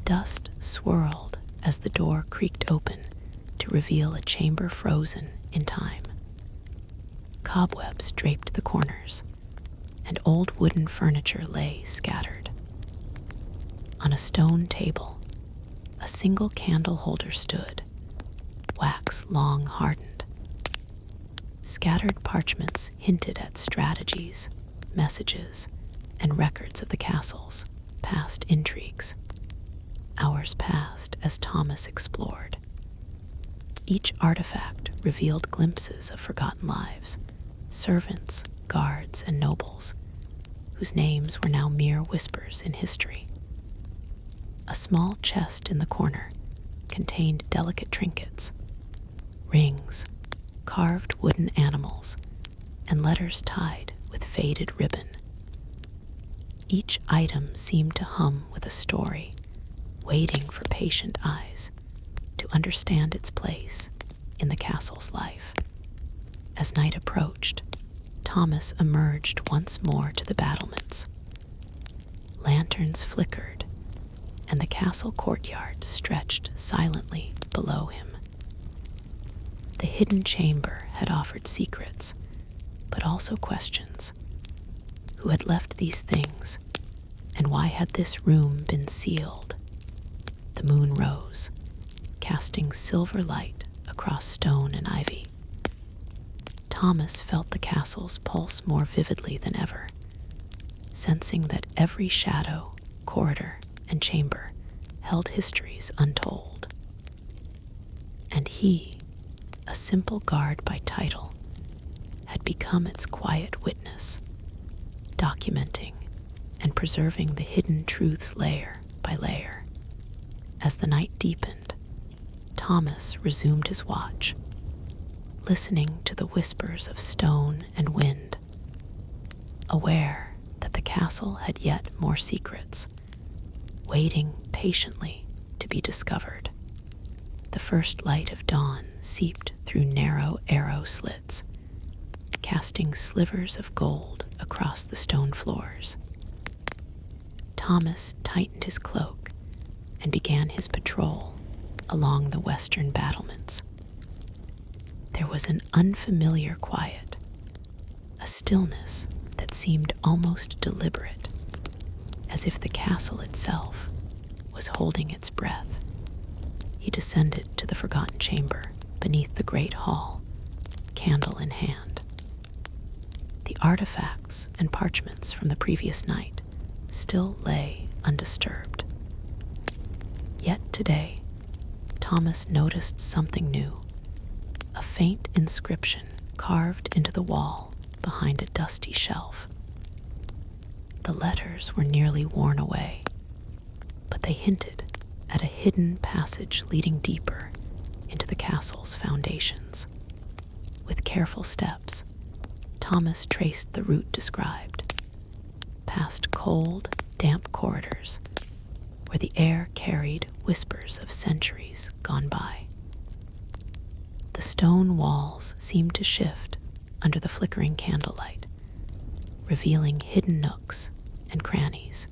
Dust swirled as the door creaked open to reveal a chamber frozen in time. Cobwebs draped the corners, and old wooden furniture lay scattered. On a stone table, a single candle holder stood, wax long hardened. Scattered parchments hinted at strategies, messages, and records of the castle's past intrigues. Hours passed as Thomas explored. Each artifact revealed glimpses of forgotten lives, servants, guards, and nobles, whose names were now mere whispers in history. A small chest in the corner contained delicate trinkets, rings, carved wooden animals, and letters tied with faded ribbon. Each item seemed to hum with a story, waiting for patient eyes to understand its place in the castle's life. As night approached, Thomas emerged once more to the battlements. Lanterns flickered, and the castle courtyard stretched silently below him. The hidden chamber had offered secrets, but also questions. Who had left these things, and why had this room been sealed? The moon rose, casting silver light across stone and ivy. Thomas felt the castle's pulse more vividly than ever, sensing that every shadow, corridor, and chamber held histories untold. And he, a simple guard by title, had become its quiet witness, documenting and preserving the hidden truths layer by layer. As the night deepened, Thomas resumed his watch, listening to the whispers of stone and wind, aware that the castle had yet more secrets, waiting patiently to be discovered. The first light of dawn seeped through narrow arrow slits, casting slivers of gold across the stone floors. Thomas tightened his cloak and began his patrol along the western battlements. There was an unfamiliar quiet, a stillness that seemed almost deliberate, as if the castle itself was holding its breath. He descended to the forgotten chamber beneath the great hall, candle in hand. The artifacts and parchments from the previous night still lay undisturbed. Yet today, Thomas noticed something new, a faint inscription carved into the wall behind a dusty shelf. The letters were nearly worn away, but they hinted at a hidden passage leading deeper into the castle's foundations. With careful steps, Thomas traced the route described, past cold, damp corridors where the air carried whispers of centuries gone by. The stone walls seemed to shift under the flickering candlelight, revealing hidden nooks and crannies,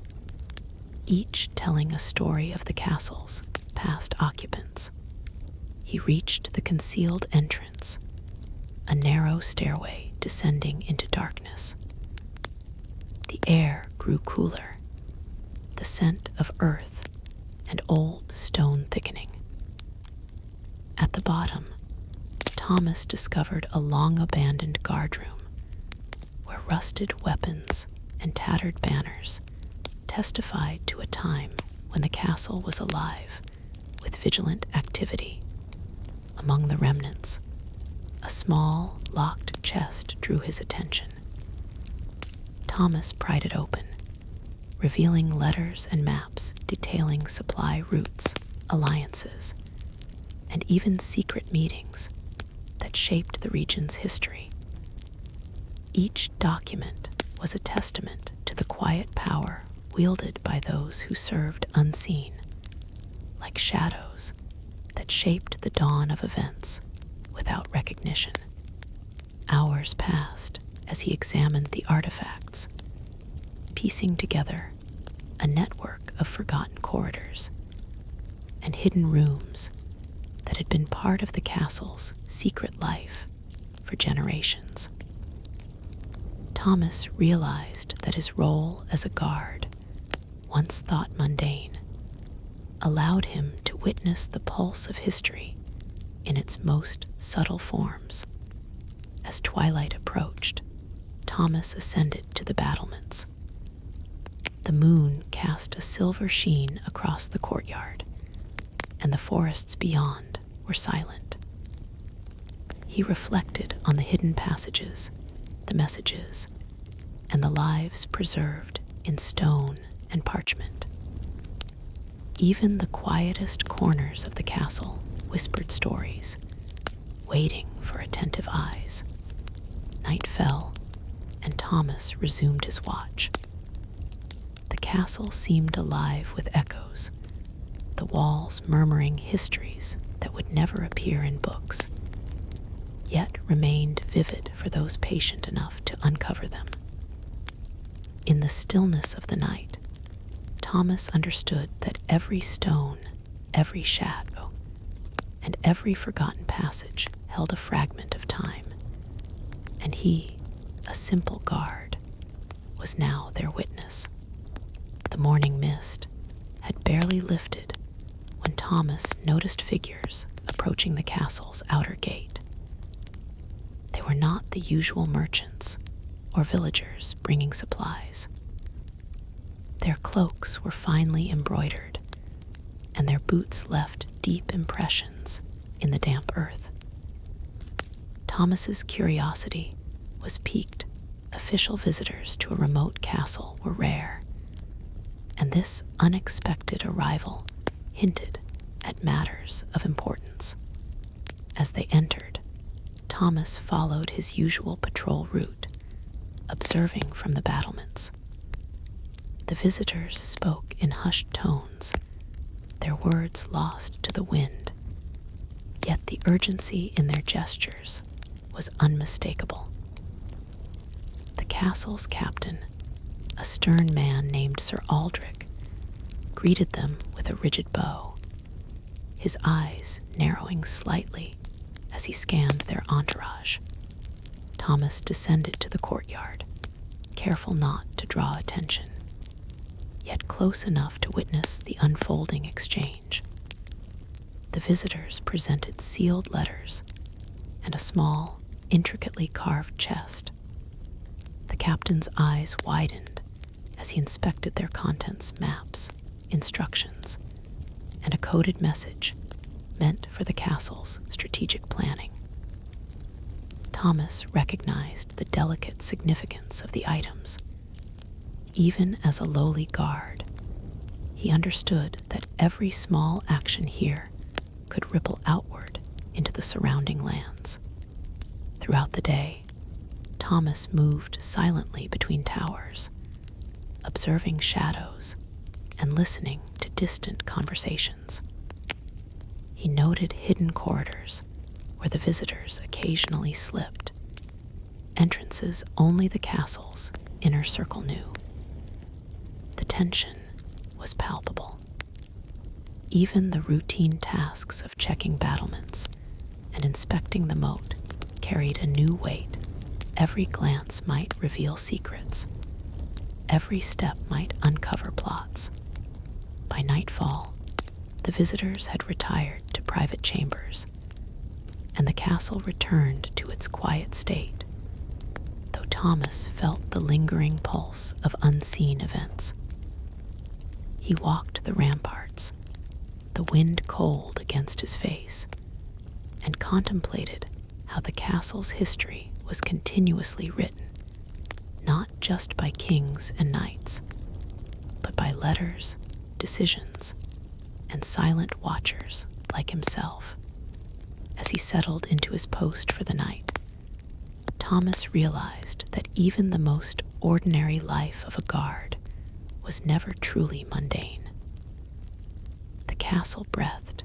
each telling a story of the castle's past occupants. He reached the concealed entrance, a narrow stairway descending into darkness. The air grew cooler, the scent of earth and old stone thickening. At the bottom, Thomas discovered a long-abandoned guardroom where rusted weapons and tattered banners testified to a time when the castle was alive with vigilant activity. Among the remnants, a small, locked chest drew his attention. Thomas pried it open, revealing letters and maps detailing supply routes, alliances, and even secret meetings that shaped the region's history. Each document was a testament to the quiet power wielded by those who served unseen, like shadows that shaped the dawn of events without recognition. Hours passed as he examined the artifacts, piecing together a network of forgotten corridors and hidden rooms that had been part of the castle's secret life for generations. Thomas realized that his role as a guard, once thought mundane, allowed him to witness the pulse of history in its most subtle forms. As twilight approached, Thomas ascended to the battlements. The moon cast a silver sheen across the courtyard, and the forests beyond were silent. He reflected on the hidden passages, the messages, and the lives preserved in stone and parchment. Even the quietest corners of the castle whispered stories, waiting for attentive eyes. Night fell, and Thomas resumed his watch. The castle seemed alive with echoes, the walls murmuring histories that would never appear in books. yet remained vivid for those patient enough to uncover them. In the stillness of the night, Thomas understood that every stone, every shadow, and every forgotten passage held a fragment of time, and he, a simple guard, was now their witness. The morning mist had barely lifted when Thomas noticed figures approaching the castle's outer gate. They were not the usual merchants or villagers bringing supplies. Their cloaks were finely embroidered, and their boots left deep impressions in the damp earth. Thomas's curiosity was piqued. Official visitors to a remote castle were rare, and this unexpected arrival hinted at matters of importance. As they entered, Thomas followed his usual patrol route, observing from the battlements. The visitors spoke in hushed tones, their words lost to the wind, yet the urgency in their gestures was unmistakable. The castle's captain, a stern man named Sir Aldrich, greeted them with a rigid bow, his eyes narrowing slightly as he scanned their entourage. Thomas descended to the courtyard, careful not to draw attention, yet close enough to witness the unfolding exchange. The visitors presented sealed letters and a small, intricately carved chest. The captain's eyes widened as he inspected their contents: maps, instructions, and a coded message meant for the castle's strategic planning. Thomas recognized the delicate significance of the items. Even as a lowly guard, he understood that every small action here could ripple outward into the surrounding lands. Throughout the day, Thomas moved silently between towers, observing shadows and listening to distant conversations. He noted hidden corridors where the visitors occasionally slipped, entrances only the castle's inner circle knew. The tension was palpable. Even the routine tasks of checking battlements and inspecting the moat carried a new weight. Every glance might reveal secrets. Every step might uncover plots. By nightfall, the visitors had retired to private chambers, and the castle returned to its quiet state, though Thomas felt the lingering pulse of unseen events. He walked the ramparts, the wind cold against his face, and contemplated how the castle's history was continuously written, not just by kings and knights, but by letters, decisions, and silent watchers like himself. As he settled into his post for the night, Thomas realized that even the most ordinary life of a guard was never truly mundane. The castle breathed,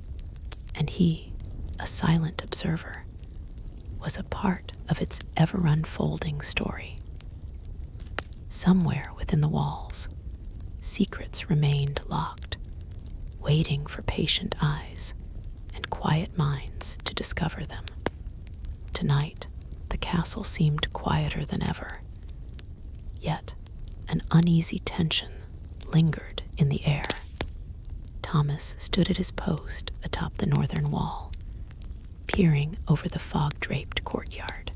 and he, a silent observer, was a part of its ever-unfolding story. Somewhere within the walls, secrets remained locked, waiting for patient eyes and quiet minds to discover them. Tonight, the castle seemed quieter than ever, yet an uneasy tension lingered in the air. Thomas stood at his post atop the northern wall, peering over the fog-draped courtyard.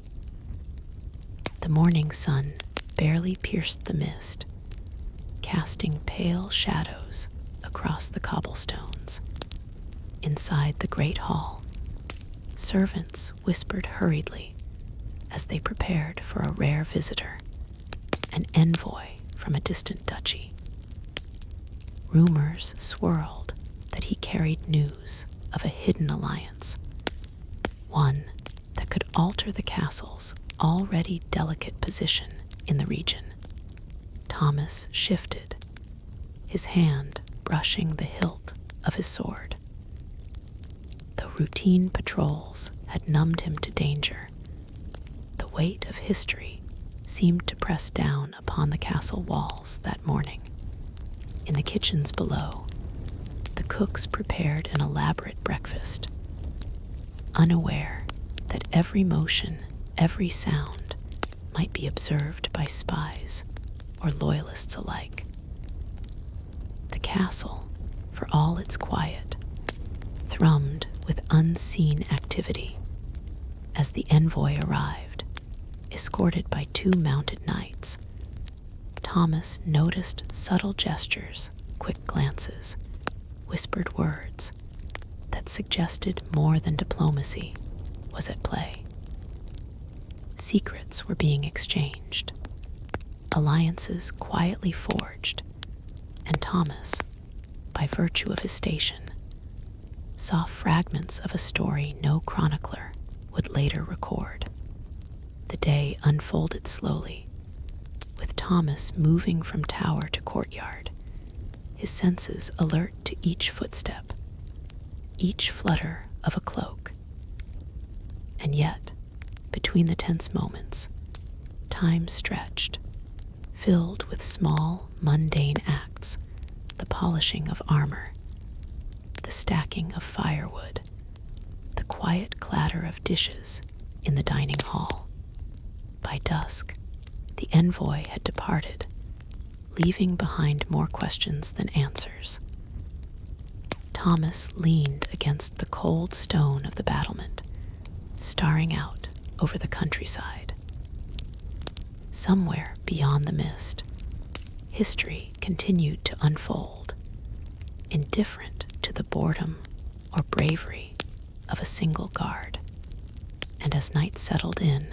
The morning sun barely pierced the mist, casting pale shadows across the cobblestones. Inside the great hall, servants whispered hurriedly as they prepared for a rare visitor, an envoy from a distant duchy. Rumors swirled that he carried news of a hidden alliance, one that could alter the castle's already delicate position in the region. Thomas shifted, his hand brushing the hilt of his sword. Though routine patrols had numbed him to danger, weight of history seemed to press down upon the castle walls that morning. In the kitchens below, the cooks prepared an elaborate breakfast, unaware that every motion, every sound might be observed by spies or loyalists alike. The castle, for all its quiet, thrummed with unseen activity as the envoy arrived, escorted by 2 mounted knights. Thomas noticed subtle gestures, quick glances, whispered words that suggested more than diplomacy was at play. Secrets were being exchanged, alliances quietly forged, and Thomas, by virtue of his station, saw fragments of a story no chronicler would later record. The day unfolded slowly, with Thomas moving from tower to courtyard, his senses alert to each footstep, each flutter of a cloak. And yet, between the tense moments, time stretched, filled with small, mundane acts, the polishing of armor, the stacking of firewood, the quiet clatter of dishes in the dining hall. By dusk, the envoy had departed, leaving behind more questions than answers. Thomas leaned against the cold stone of the battlement, staring out over the countryside. Somewhere beyond the mist, history continued to unfold, indifferent to the boredom or bravery of a single guard. And as night settled in,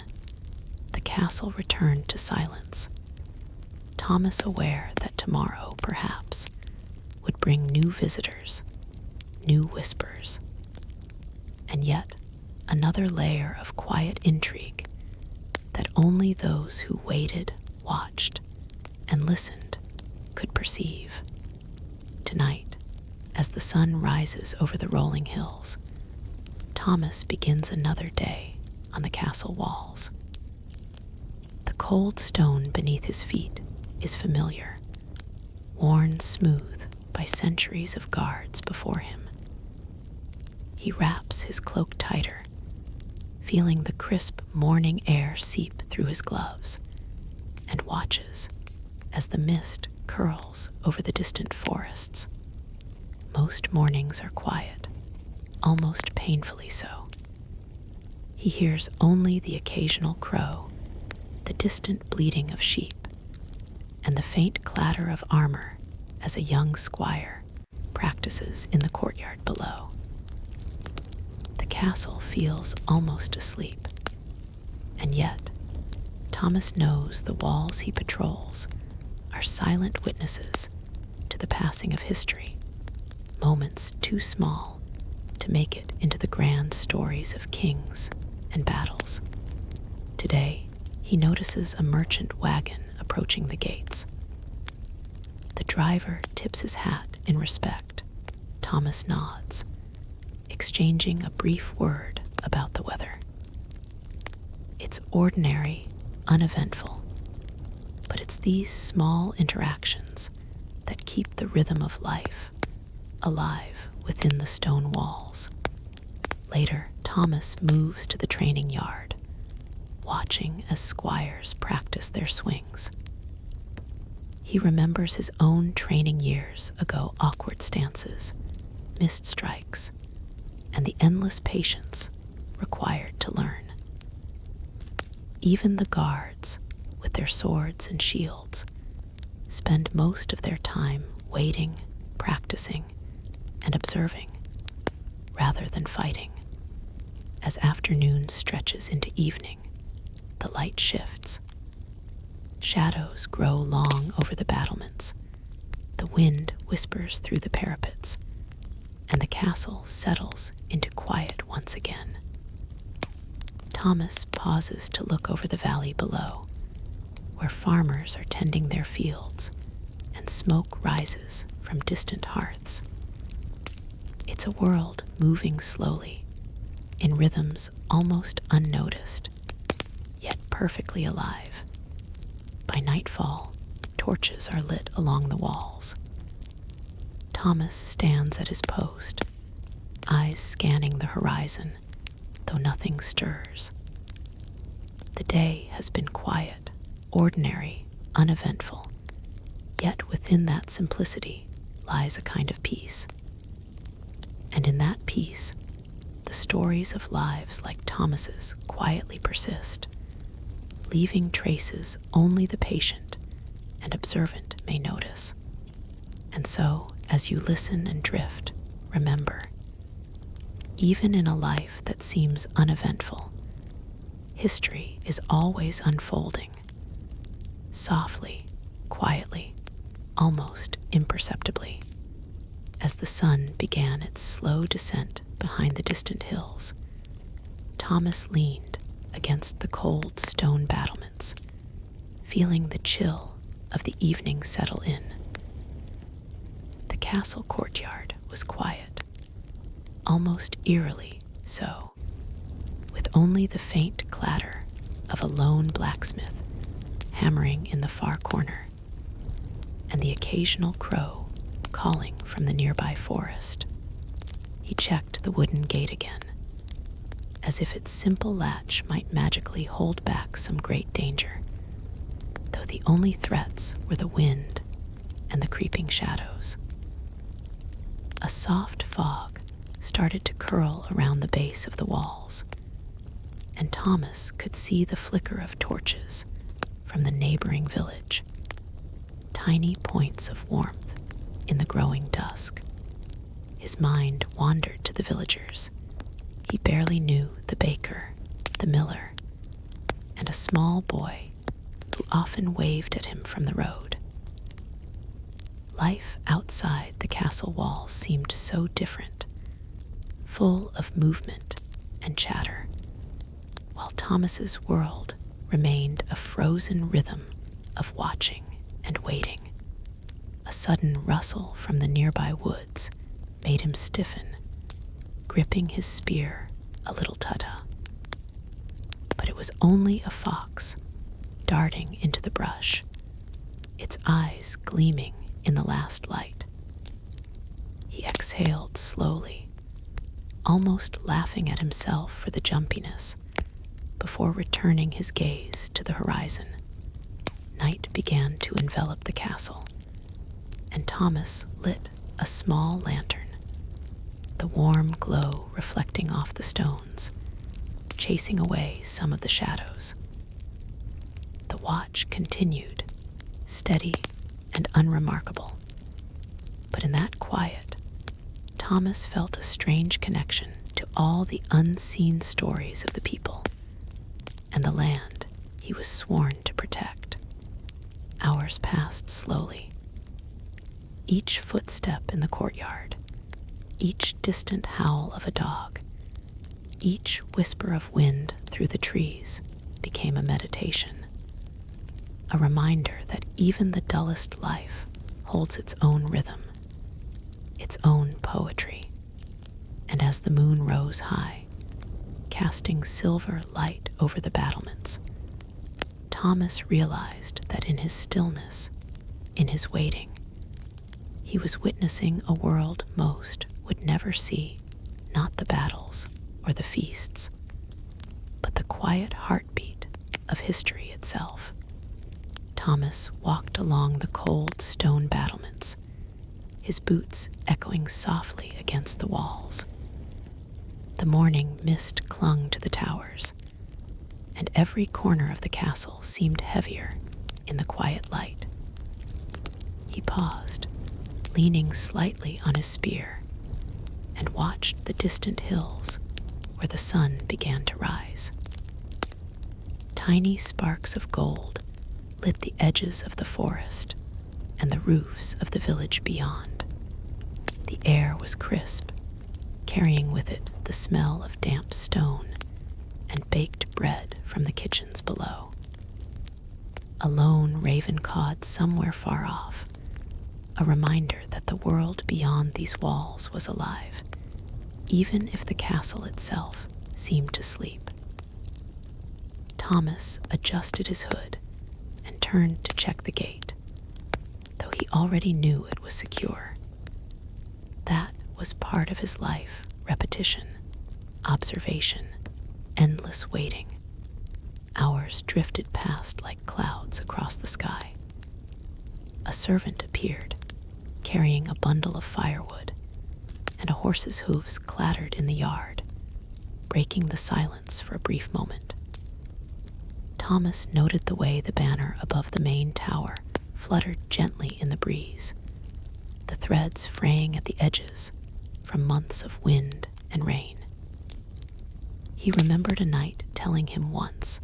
the castle returned to silence, Thomas aware that tomorrow, perhaps, would bring new visitors, new whispers, and yet another layer of quiet intrigue that only those who waited, watched, and listened could perceive. Tonight, as the sun rises over the rolling hills, Thomas begins another day on the castle walls. The cold stone beneath his feet is familiar, worn smooth by centuries of guards before him. He wraps his cloak tighter, feeling the crisp morning air seep through his gloves, and watches as the mist curls over the distant forests. Most mornings are quiet, almost painfully so. He hears only the occasional crow, the distant bleating of sheep, and the faint clatter of armor as a young squire practices in the courtyard below. The castle feels almost asleep, and yet Thomas knows the walls he patrols are silent witnesses to the passing of history, moments too small to make it into the grand stories of kings and battles. Today, he notices a merchant wagon approaching the gates. The driver tips his hat in respect. Thomas nods, exchanging a brief word about the weather. It's ordinary, uneventful, but it's these small interactions that keep the rhythm of life alive within the stone walls. Later, Thomas moves to the training yard, watching as squires practice their swings. He remembers his own training years ago, awkward stances, missed strikes, and the endless patience required to learn. Even the guards, with their swords and shields, spend most of their time waiting, practicing, and observing, rather than fighting. As afternoon stretches into evening, the light shifts. Shadows grow long over the battlements. The wind whispers through the parapets, and the castle settles into quiet once again. Thomas pauses to look over the valley below, where farmers are tending their fields and smoke rises from distant hearths. It's a world moving slowly, in rhythms almost unnoticed, yet perfectly alive. By nightfall, torches are lit along the walls. Thomas stands at his post, eyes scanning the horizon, though nothing stirs. The day has been quiet, ordinary, uneventful, yet within that simplicity lies a kind of peace. And in that peace, the stories of lives like Thomas's quietly persist, leaving traces only the patient and observant may notice. And so, as you listen and drift, remember, even in a life that seems uneventful, history is always unfolding, softly, quietly, almost imperceptibly. As the sun began its slow descent behind the distant hills, Thomas leaned against the cold stone battlements, feeling the chill of the evening settle in. The castle courtyard was quiet, almost eerily so, with only the faint clatter of a lone blacksmith hammering in the far corner, and the occasional crow calling from the nearby forest. He checked the wooden gate again, as if its simple latch might magically hold back some great danger, though the only threats were the wind and the creeping shadows. A soft fog started to curl around the base of the walls, and Thomas could see the flicker of torches from the neighboring village, tiny points of warmth in the growing dusk. His mind wandered to the villagers. He barely knew the baker, the miller, and a small boy who often waved at him from the road. Life outside the castle walls seemed so different, full of movement and chatter, while Thomas's world remained a frozen rhythm of watching and waiting. A sudden rustle from the nearby woods made him stiffen, gripping his spear a little tighter. But it was only a fox darting into the brush, its eyes gleaming in the last light. He exhaled slowly, almost laughing at himself for the jumpiness, before returning his gaze to the horizon. Night began to envelop the castle, and Thomas lit a small lantern, the warm glow reflecting off the stones, chasing away some of the shadows. The watch continued, steady and unremarkable, but in that quiet, Thomas felt a strange connection to all the unseen stories of the people and the land he was sworn to protect. Hours passed slowly. Each footstep in the courtyard, each distant howl of a dog, each whisper of wind through the trees became a meditation, a reminder that even the dullest life holds its own rhythm, its own poetry. And as the moon rose high, casting silver light over the battlements, Thomas realized that in his stillness, in his waiting, he was witnessing a world most would never see, not the battles or the feasts, but the quiet heartbeat of history itself. Thomas walked along the cold stone battlements, his boots echoing softly against the walls. The morning mist clung to the towers, and every corner of the castle seemed heavier in the quiet light. He paused, leaning slightly on his spear, and watched the distant hills where the sun began to rise. Tiny sparks of gold lit the edges of the forest and the roofs of the village beyond. The air was crisp, carrying with it the smell of damp stone and baked bread from the kitchens below. A lone raven cawed somewhere far off, a reminder that the world beyond these walls was alive, even if the castle itself seemed to sleep. Thomas adjusted his hood and turned to check the gate, though he already knew it was secure. That was part of his life: repetition, observation, endless waiting. Hours drifted past like clouds across the sky. A servant appeared, carrying a bundle of firewood, and a horse's hooves clattered in the yard, breaking the silence for a brief moment. Thomas noted the way the banner above the main tower fluttered gently in the breeze, the threads fraying at the edges from months of wind and rain. He remembered a knight telling him once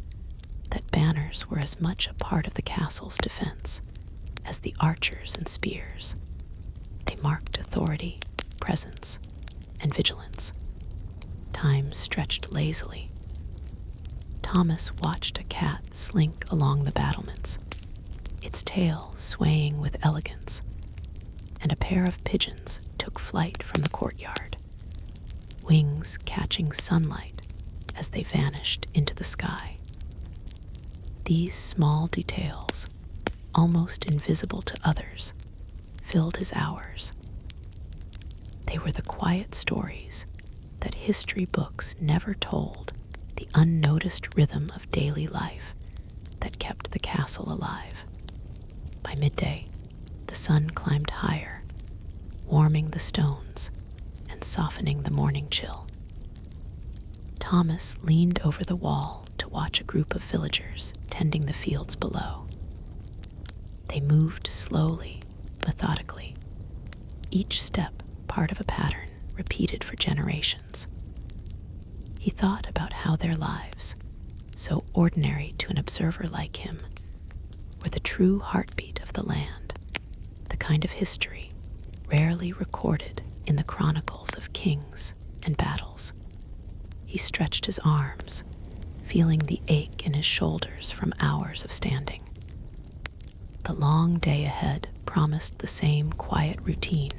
that banners were as much a part of the castle's defense as the archers and spears. They marked authority, presence, and vigilance. Time stretched lazily. Thomas watched a cat slink along the battlements, its tail swaying with elegance, and a pair of pigeons took flight from the courtyard, wings catching sunlight as they vanished into the sky. These small details, almost invisible to others, filled his hours. They were the quiet stories that history books never told, the unnoticed rhythm of daily life that kept the castle alive. By midday, the sun climbed higher, warming the stones and softening the morning chill. Thomas leaned over the wall to watch a group of villagers tending the fields below. They moved slowly, methodically, each step part of a pattern repeated for generations. He thought about how their lives, so ordinary to an observer like him, were the true heartbeat of the land, the kind of history rarely recorded in the chronicles of kings and battles. He stretched his arms, feeling the ache in his shoulders from hours of standing. The long day ahead promised the same quiet routine,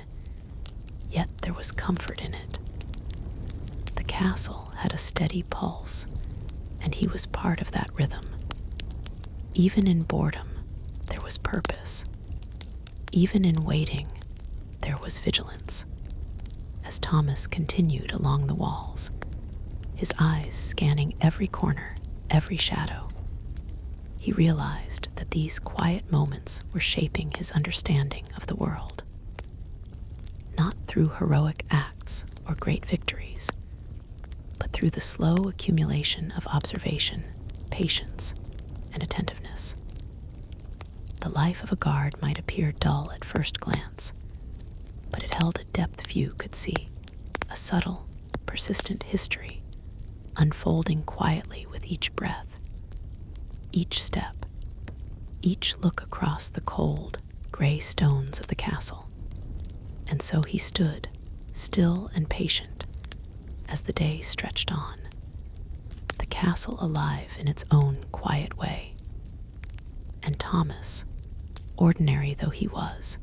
yet there was comfort in it. The castle had a steady pulse, and he was part of that rhythm. Even in boredom, there was purpose. Even in waiting, there was vigilance. As Thomas continued along the walls, his eyes scanning every corner, every shadow, he realized that these quiet moments were shaping his understanding of the world. Not through heroic acts or great victories, but through the slow accumulation of observation, patience, and attentiveness. The life of a guard might appear dull at first glance, but it held a depth few could see, a subtle, persistent history unfolding quietly with each breath, each step, each look across the cold, gray stones of the castle. And so he stood, still and patient, as the day stretched on, the castle alive in its own quiet way. And Thomas, ordinary though he was,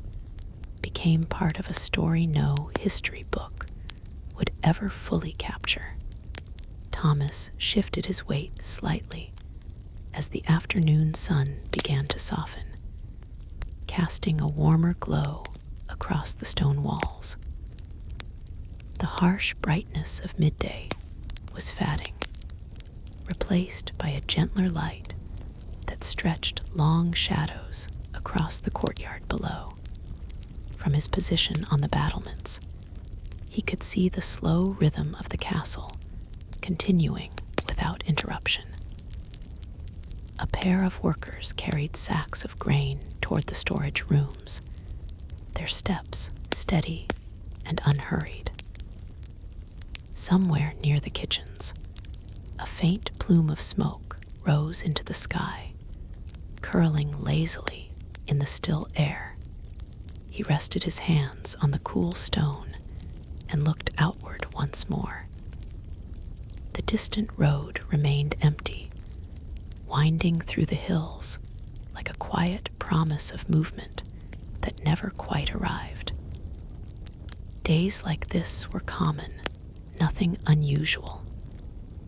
became part of a story no history book would ever fully capture. Thomas shifted his weight slightly as the afternoon sun began to soften, casting a warmer glow across the stone walls. The harsh brightness of midday was fading, replaced by a gentler light that stretched long shadows across the courtyard below. From his position on the battlements, he could see the slow rhythm of the castle continuing without interruption. A pair of workers carried sacks of grain toward the storage rooms, their steps steady and unhurried. Somewhere near the kitchens, a faint plume of smoke rose into the sky, curling lazily in the still air. He rested his hands on the cool stone and looked outward once more. The distant road remained empty, winding through the hills like a quiet promise of movement that never quite arrived. Days like this were common, nothing unusual,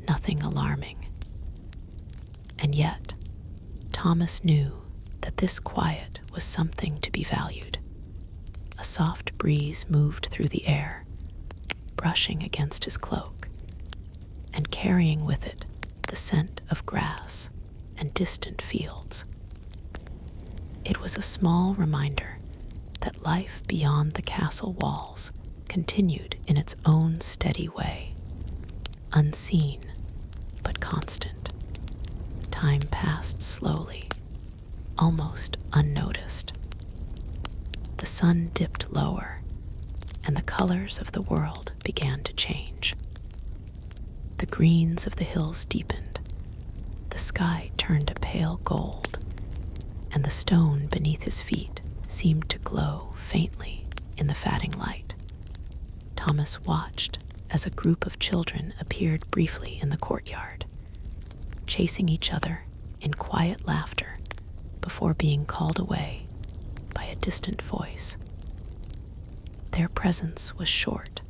nothing alarming. And yet, Thomas knew that this quiet was something to be valued. A soft breeze moved through the air, brushing against his cloak, and carrying with it the scent of grass and distant fields. It was a small reminder that life beyond the castle walls continued in its own steady way, unseen but constant. Time passed slowly, almost unnoticed. The sun dipped lower, and the colors of the world began to change. The greens of the hills deepened, the sky turned a pale gold, and the stone beneath his feet seemed to glow faintly in the fading light. Thomas watched as a group of children appeared briefly in the courtyard, chasing each other in quiet laughter before being called away by a distant voice. Their presence was short,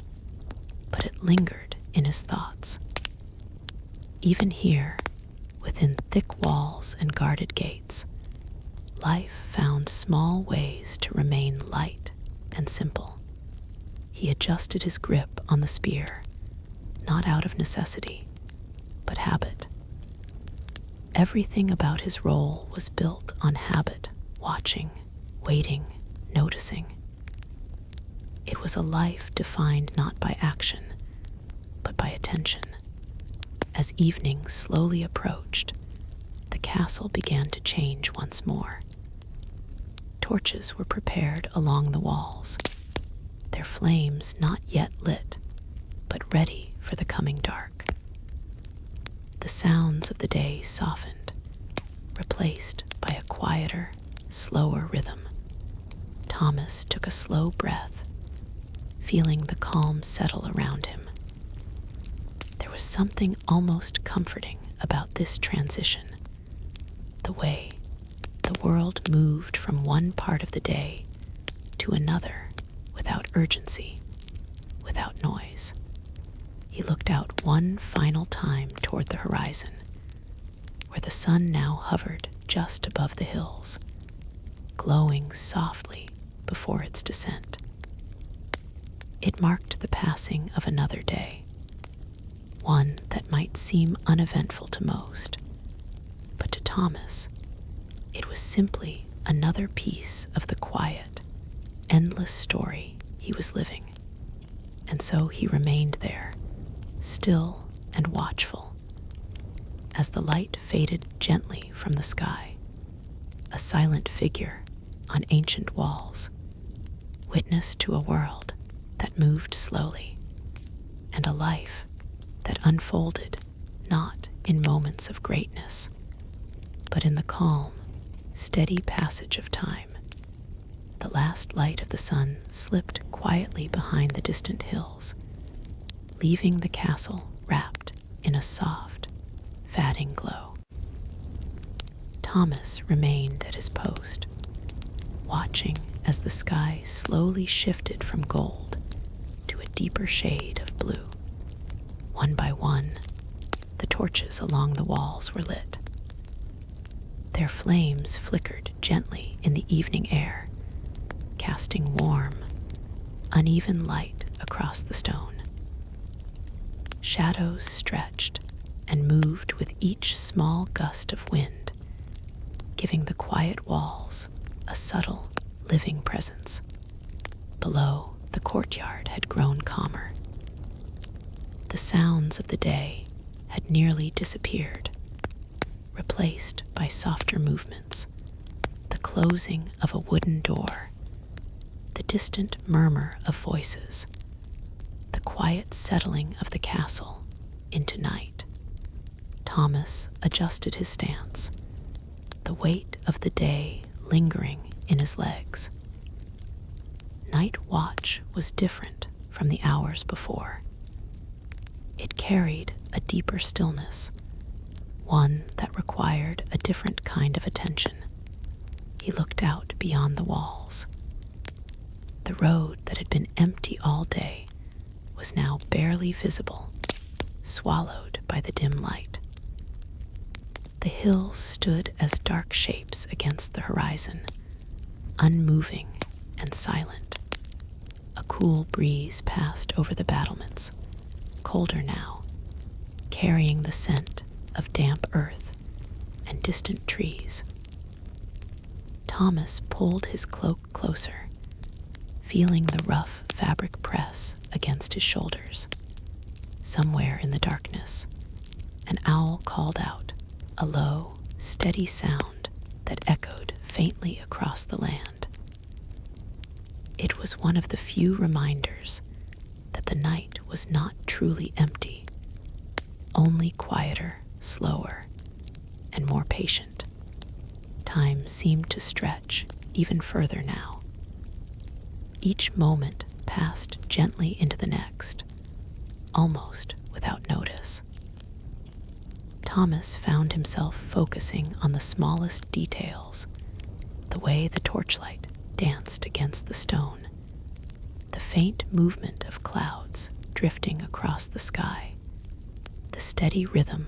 but it lingered in his thoughts. Even here, within thick walls and guarded gates, life found small ways to remain light and simple. He adjusted his grip on the spear, not out of necessity, but habit. Everything about his role was built on habit, watching, waiting, noticing. It was a life defined not by action, but by attention. As evening slowly approached, the castle began to change once more. Torches were prepared along the walls, their flames not yet lit, but ready for the coming dark. The sounds of the day softened, replaced by a quieter, slower rhythm. Thomas took a slow breath, feeling the calm settle around him. There was something almost comforting about this transition, the way the world moved from one part of the day to another without urgency, without noise. He looked out one final time toward the horizon, where the sun now hovered just above the hills, glowing softly before its descent. It marked the passing of another day, one that might seem uneventful to most, but to Thomas, it was simply another piece of the quiet, endless story he was living. And so he remained there, still and watchful, as the light faded gently from the sky, a silent figure on ancient walls, witness to a world that moved slowly, and a life that unfolded not in moments of greatness, but in the calm, steady passage of time. The last light of the sun slipped quietly behind the distant hills, leaving the castle wrapped in a soft, fading glow. Thomas remained at his post, watching as the sky slowly shifted from gold to a deeper shade of blue. One by one, the torches along the walls were lit. Their flames flickered gently in the evening air, casting warm, uneven light across the stone. Shadows stretched and moved with each small gust of wind, giving the quiet walls a subtle, living presence. Below, the courtyard had grown calmer. The sounds of the day had nearly disappeared, replaced by softer movements, the closing of a wooden door, the distant murmur of voices, the quiet settling of the castle into night. Thomas adjusted his stance, the weight of the day lingering in his legs. Night watch was different from the hours before. It carried a deeper stillness, one that required a different kind of attention. He looked out beyond the walls. The road that had been empty all day was now barely visible, swallowed by the dim light. The hills stood as dark shapes against the horizon, unmoving and silent. A cool breeze passed over the battlements, colder now, carrying the scent of damp earth and distant trees. Thomas pulled his cloak closer, feeling the rough fabric press against his shoulders. Somewhere in the darkness, an owl called out, a low, steady sound that echoed faintly across the land. It was one of the few reminders that the night was not truly empty, only quieter, slower, and more patient. Time seemed to stretch even further now. Each moment passed gently into the next, almost without notice. Thomas found himself focusing on the smallest details, the way the torchlight danced against the stone, the faint movement of clouds drifting across the sky, the steady rhythm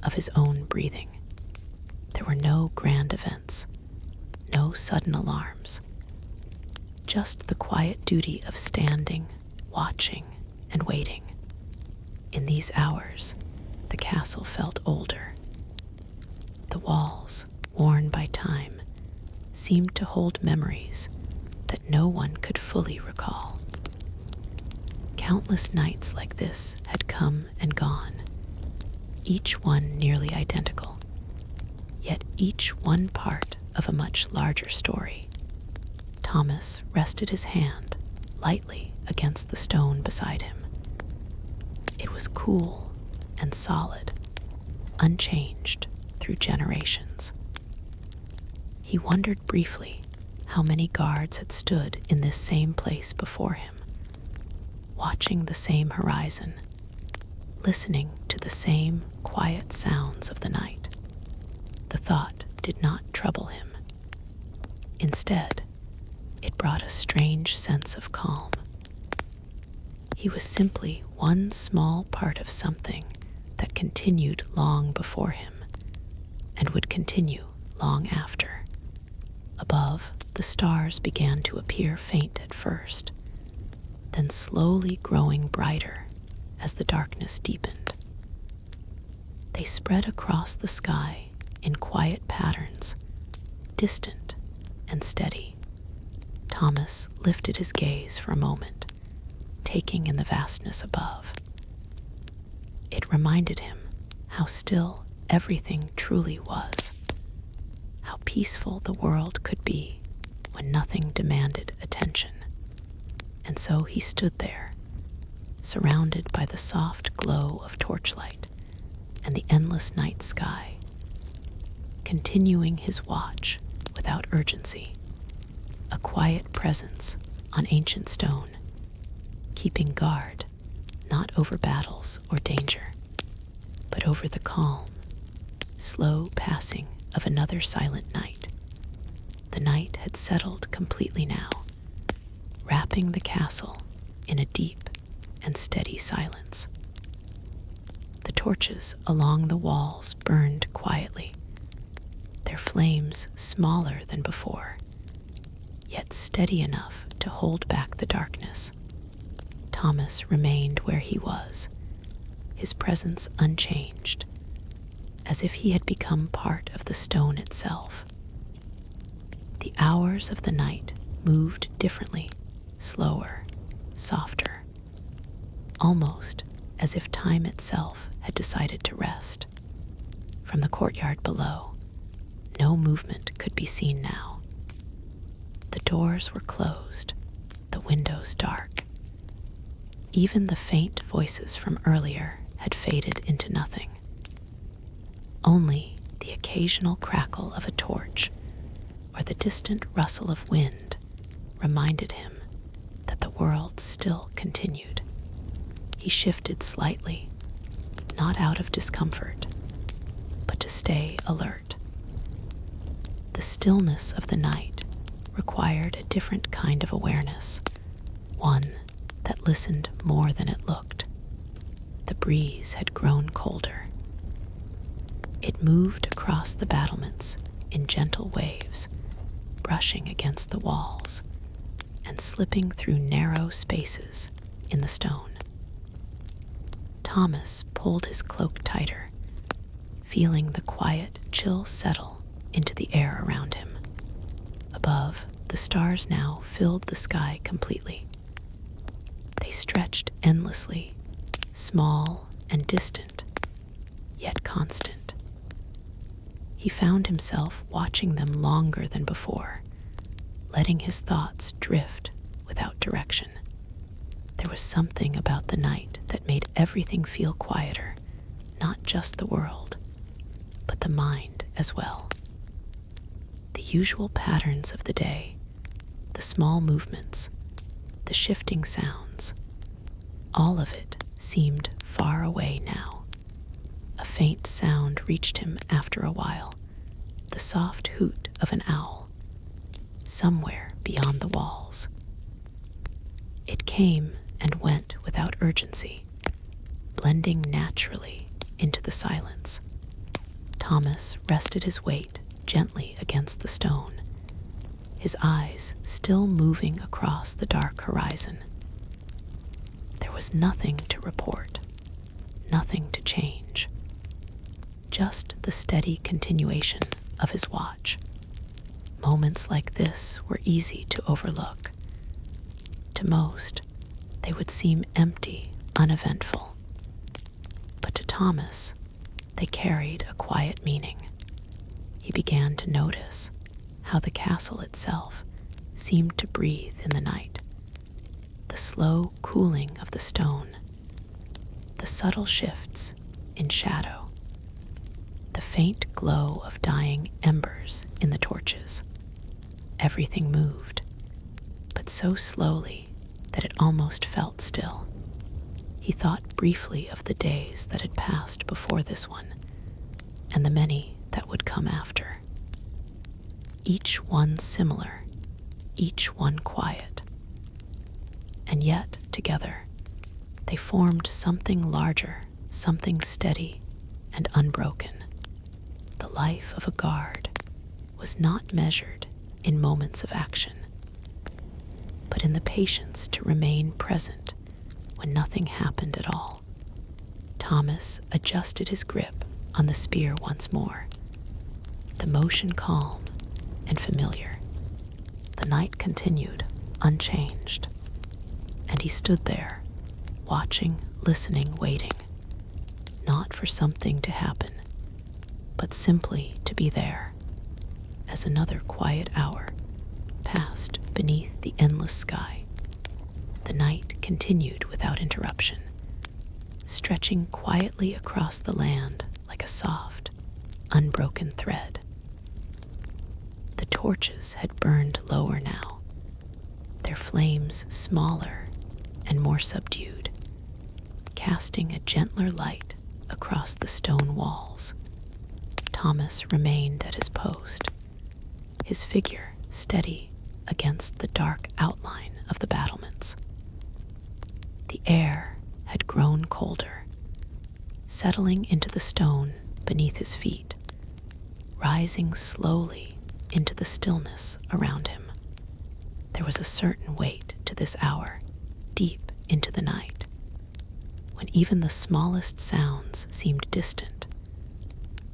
of his own breathing. There were no grand events, no sudden alarms, just the quiet duty of standing, watching, and waiting. In these hours, the castle felt older. The walls, worn by time, seemed to hold memories that no one could fully recall. Countless nights like this had come and gone, each one nearly identical, yet each one part of a much larger story. Thomas rested his hand lightly against the stone beside him. It was cool and solid, unchanged through generations. He wondered briefly how many guards had stood in this same place before him, watching the same horizon, listening to the same quiet sounds of the night. The thought did not trouble him. Instead, it brought a strange sense of calm. He was simply one small part of something that continued long before him and would continue long after. Above, the stars began to appear faint at first, then slowly growing brighter as the darkness deepened. They spread across the sky in quiet patterns, distant and steady. Thomas lifted his gaze for a moment, taking in the vastness above. It reminded him how still everything truly was, how peaceful the world could be when nothing demanded attention. And so he stood there, surrounded by the soft glow of torchlight and the endless night sky, continuing his watch without urgency, a quiet presence on ancient stone, keeping guard not over battles or danger, but over the calm, slow passing of another silent night. The night had settled completely now, wrapping the castle in a deep and steady silence. The torches along the walls burned quietly, their flames smaller than before, yet steady enough to hold back the darkness. Thomas remained where he was, his presence unchanged, as if he had become part of the stone itself. The hours of the night moved differently, slower, softer, almost as if time itself had decided to rest. From the courtyard below, no movement could be seen now. The doors were closed, the windows dark. Even the faint voices from earlier had faded into nothing. Only the occasional crackle of a torch or the distant rustle of wind reminded him that the world still continued. He shifted slightly, not out of discomfort, but to stay alert. The stillness of the night required a different kind of awareness, one that listened more than it looked. The breeze had grown colder. It moved across the battlements in gentle waves, brushing against the walls and slipping through narrow spaces in the stone. Thomas pulled his cloak tighter, feeling the quiet chill settle into the air around him. Above, the stars now filled the sky completely. They stretched endlessly, small and distant, yet constant. He found himself watching them longer than before, letting his thoughts drift without direction. There was something about the night that made everything feel quieter, not just the world, but the mind as well. The usual patterns of the day, the small movements, the shifting sounds, all of it seemed far away now. A faint sound reached him after a while, the soft hoot of an owl, somewhere beyond the walls. It came and went without urgency, blending naturally into the silence. Thomas rested his weight gently against the stone, his eyes still moving across the dark horizon. There was nothing to report, nothing to change, just the steady continuation of his watch. Moments like this were easy to overlook. To most, they would seem empty, uneventful. But to Thomas, they carried a quiet meaning. He began to notice how the castle itself seemed to breathe in the night. The slow cooling of the stone, the subtle shifts in shadow, the faint glow of dying embers in the torches. Everything moved, but so slowly that it almost felt still. He thought briefly of the days that had passed before this one, and the many that would come after. Each one similar, each one quiet. And yet, together, they formed something larger, something steady and unbroken. The life of a guard was not measured in moments of action, but in the patience to remain present when nothing happened at all. Thomas adjusted his grip on the spear once more, the motion calm and familiar. The night continued, unchanged, and he stood there, watching, listening, waiting, not for something to happen, but simply to be there, as another quiet hour passed beneath the endless sky. The night continued without interruption, stretching quietly across the land like a soft, unbroken thread. The torches had burned lower now, their flames smaller and more subdued, casting a gentler light across the stone walls. Thomas remained at his post, his figure steady against the dark outline of the battlements. The air had grown colder, settling into the stone beneath his feet, rising slowly into the stillness around him. There was a certain weight to this hour, deep into the night, when even the smallest sounds seemed distant,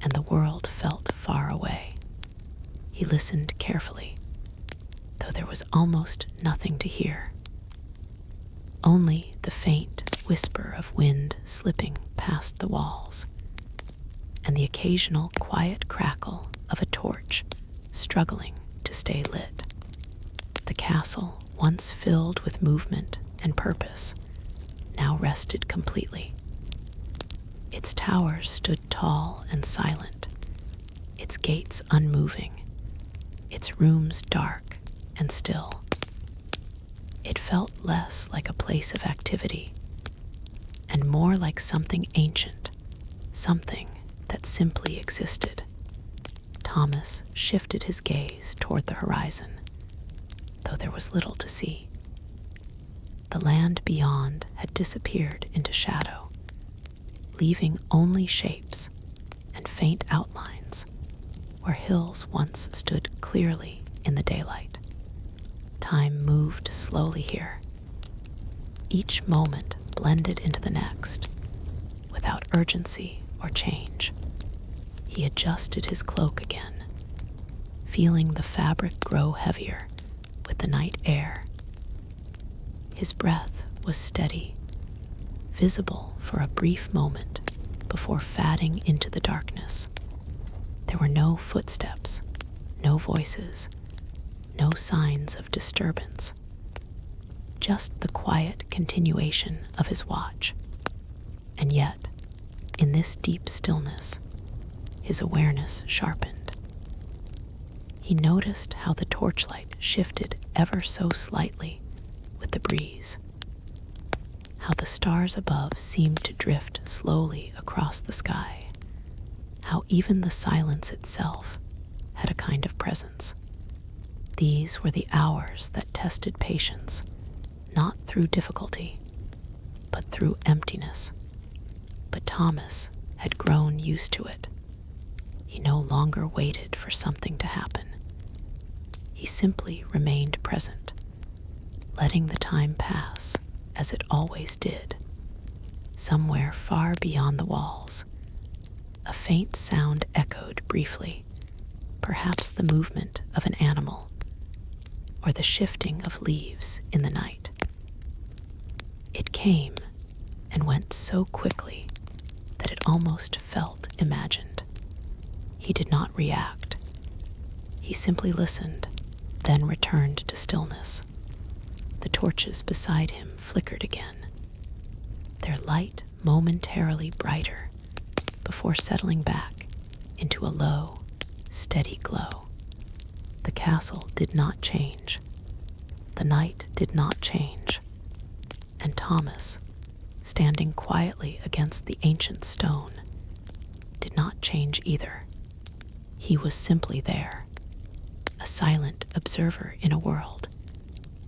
and the world felt far away. He listened carefully, though there was almost nothing to hear. Only the faint whisper of wind slipping past the walls, and the occasional quiet crackle of a torch struggling to stay lit. The castle, once filled with movement and purpose, now rested completely. Its towers stood tall and silent, its gates unmoving, its rooms dark and still. It felt less like a place of activity and more like something ancient, something that simply existed. Thomas shifted his gaze toward the horizon, though there was little to see. The land beyond had disappeared into shadow, leaving only shapes and faint outlines where hills once stood clearly in the daylight. Time moved slowly here. Each moment blended into the next, without urgency or change. He adjusted his cloak again, feeling the fabric grow heavier with the night air. His breath was steady, visible for a brief moment before fading into the darkness. There were no footsteps, no voices, no signs of disturbance, just the quiet continuation of his watch. And yet, in this deep stillness, his awareness sharpened. He noticed how the torchlight shifted ever so slightly with the breeze, how the stars above seemed to drift slowly across the sky, how even the silence itself had a kind of presence. These were the hours that tested patience, not through difficulty, but through emptiness. But Thomas had grown used to it. He no longer waited for something to happen. He simply remained present, letting the time pass as it always did. Somewhere far beyond the walls, a faint sound echoed briefly, perhaps the movement of an animal or the shifting of leaves in the night. It came and went so quickly that it almost felt imagined. He did not react. He simply listened, then returned to stillness. The torches beside him flickered again, their light momentarily brighter before settling back into a low, steady glow. The castle did not change. The night did not change. And Thomas, standing quietly against the ancient stone, did not change either. He was simply there, a silent observer in a world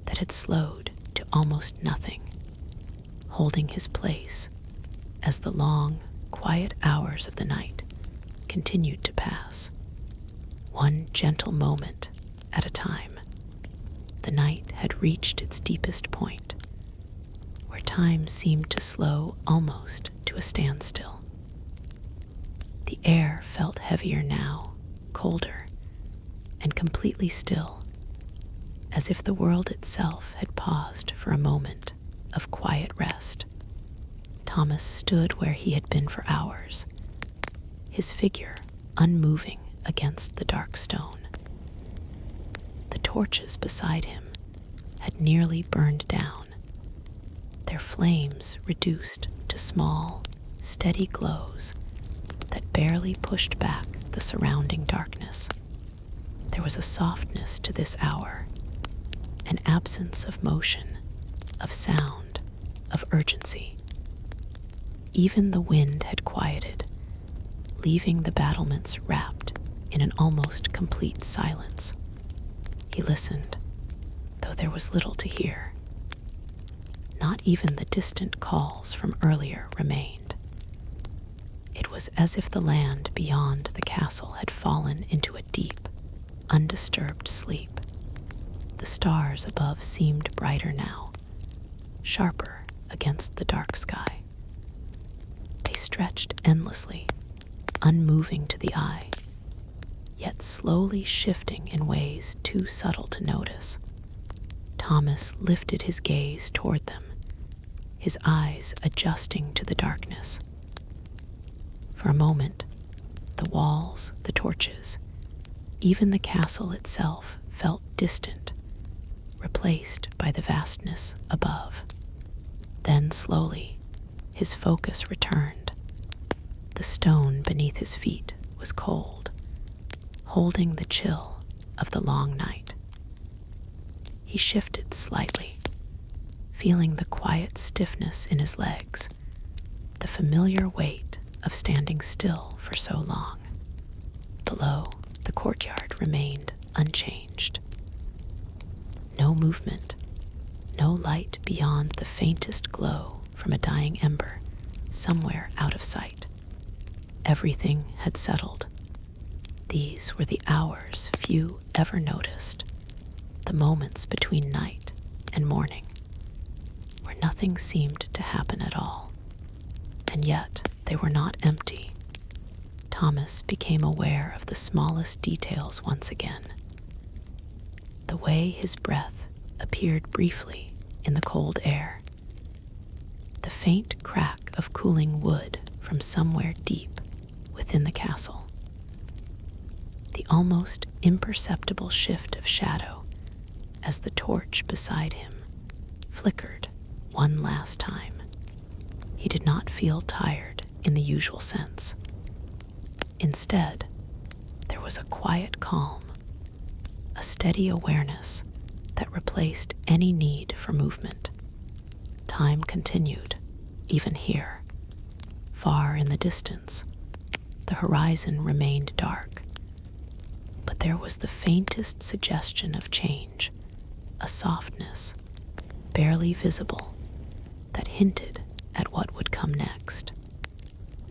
that had slowed to almost nothing, holding his place as the long, quiet hours of the night continued to pass, one gentle moment at a time. The night had reached its deepest point, where time seemed to slow almost to a standstill. The air felt heavier now, colder, and completely still, as if the world itself had paused for a moment of quiet rest. Thomas stood where he had been for hours, his figure unmoving against the dark stone. The torches beside him had nearly burned down, their flames reduced to small, steady glows that barely pushed back the surrounding darkness. There was a softness to this hour, an absence of motion, of sound, of urgency. Even the wind had quieted, leaving the battlements wrapped in an almost complete silence. He listened, though there was little to hear. Not even the distant calls from earlier remained. It was as if the land beyond the castle had fallen into a deep, undisturbed sleep. The stars above seemed brighter now, sharper against the dark sky. They stretched endlessly, unmoving to the eye, yet slowly shifting in ways too subtle to notice. Thomas lifted his gaze toward them, his eyes adjusting to the darkness. For a moment, the walls, the torches, even the castle itself felt distant, replaced by the vastness above. Then slowly, his focus returned. The stone beneath his feet was cold, holding the chill of the long night. He shifted slightly, feeling the quiet stiffness in his legs, the familiar weight of standing still for so long. Below, the courtyard remained unchanged. No movement, no light beyond the faintest glow from a dying ember somewhere out of sight. everything had settled. These were the hours few ever noticed, the moments between night and morning, where nothing seemed to happen at all. And yet they were not empty. Thomas became aware of the smallest details once again. The way his breath appeared briefly in the cold air, the faint crack of cooling wood from somewhere deep within the castle, the almost imperceptible shift of shadow as the torch beside him flickered one last time. He did not feel tired in the usual sense. Instead, there was a quiet calm, a steady awareness that replaced any need for movement. Time continued, even here. Far in the distance, the horizon remained dark, but there was the faintest suggestion of change, a softness, barely visible, that hinted at what would come next.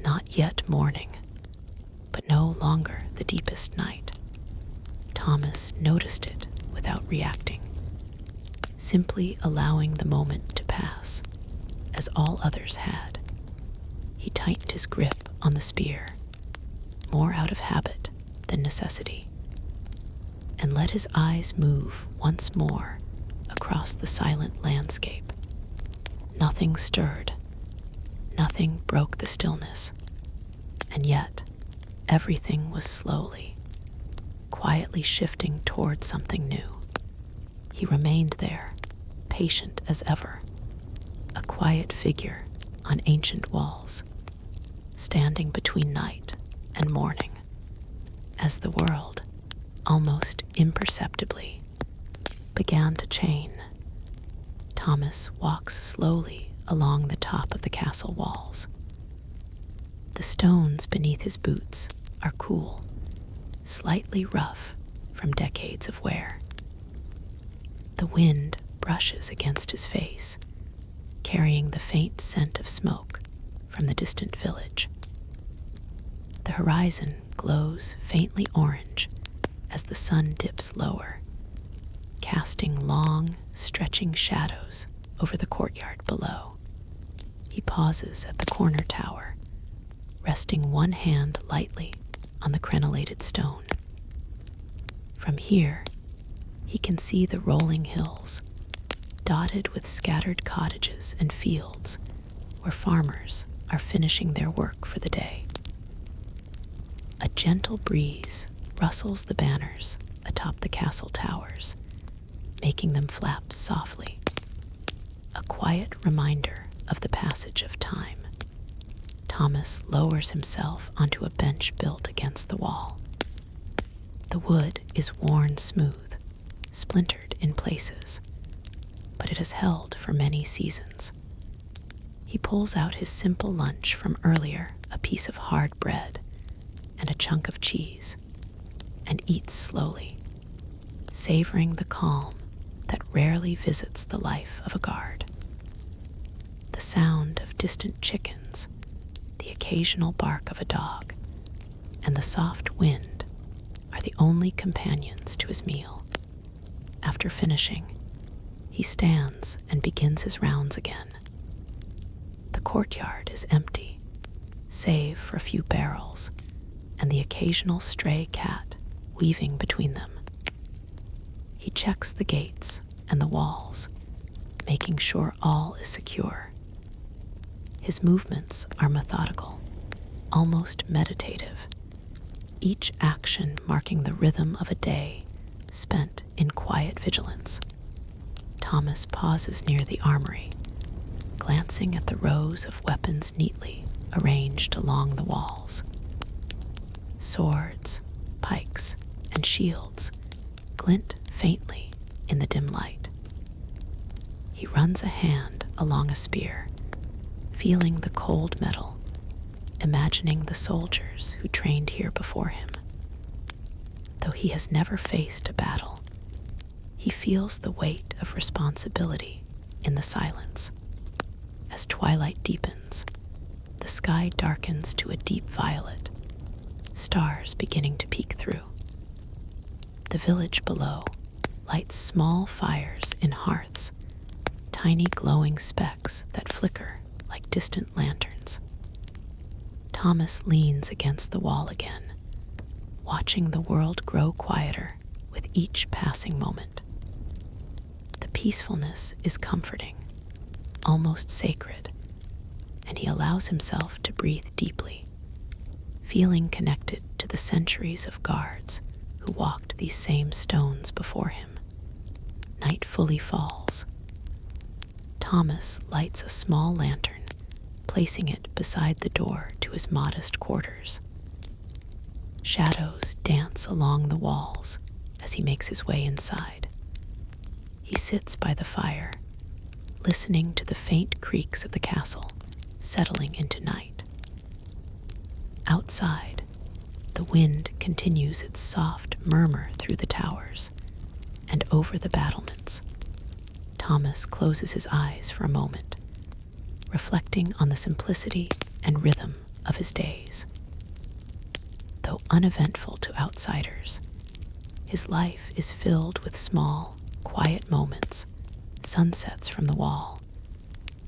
Not yet morning, but no longer the deepest night. Thomas noticed it without reacting, simply allowing the moment to pass, as all others had. He tightened his grip on the spear, more out of habit than necessity, and let his eyes move once more across the silent landscape. Nothing stirred, nothing broke the stillness, and yet everything was slowly, quietly shifting toward something new. He remained there, patient as ever, a quiet figure on ancient walls, standing between night and morning, as the world, almost imperceptibly, began to chain. Thomas walks slowly along the top of the castle walls. The stones beneath his boots are cool, slightly rough from decades of wear. The wind brushes against his face, carrying the faint scent of smoke from the distant village. The horizon glows faintly orange as the sun dips lower, casting long, stretching shadows over the courtyard below. He pauses at the corner tower, resting one hand lightly on the crenellated stone. From here, he can see the rolling hills, dotted with scattered cottages and fields where farmers are finishing their work for the day. A gentle breeze rustles the banners atop the castle towers, making them flap softly, a quiet reminder of the passage of time. Thomas lowers himself onto a bench built against the wall. The wood is worn smooth, splintered in places, but it has held for many seasons. He pulls out his simple lunch from earlier, a piece of hard bread and a chunk of cheese, and eats slowly, savoring the calm that rarely visits the life of a guard. The sound of distant chickens, the occasional bark of a dog, and the soft wind are the only companions to his meal. After finishing, he stands and begins his rounds again. The courtyard is empty, save for a few barrels and the occasional stray cat weaving between them. He checks the gates and the walls, making sure all is secure. His movements are methodical, almost meditative, each action marking the rhythm of a day spent in quiet vigilance. Thomas pauses near the armory, glancing at the rows of weapons neatly arranged along the walls. Swords, pikes, and shields glint faintly in the dim light. He runs a hand along a spear, feeling the cold metal, imagining the soldiers who trained here before him. Though he has never faced a battle, he feels the weight of responsibility in the silence. As twilight deepens, the sky darkens to a deep violet, stars beginning to peek through. The village below lights small fires in hearths, tiny glowing specks that flicker like distant lanterns. Thomas leans against the wall again, watching the world grow quieter with each passing moment. The peacefulness is comforting, almost sacred, and he allows himself to breathe deeply, feeling connected to the centuries of guards who walked these same stones before him. Night fully falls. Thomas lights a small lantern, placing it beside the door to his modest quarters. Shadows dance along the walls as he makes his way inside. He sits by the fire, listening to the faint creaks of the castle settling into night. Outside, the wind continues its soft murmur through the towers and over the battlements. Thomas closes his eyes for a moment, reflecting on the simplicity and rhythm of his days. Though uneventful to outsiders, his life is filled with small, quiet moments, sunsets from the wall,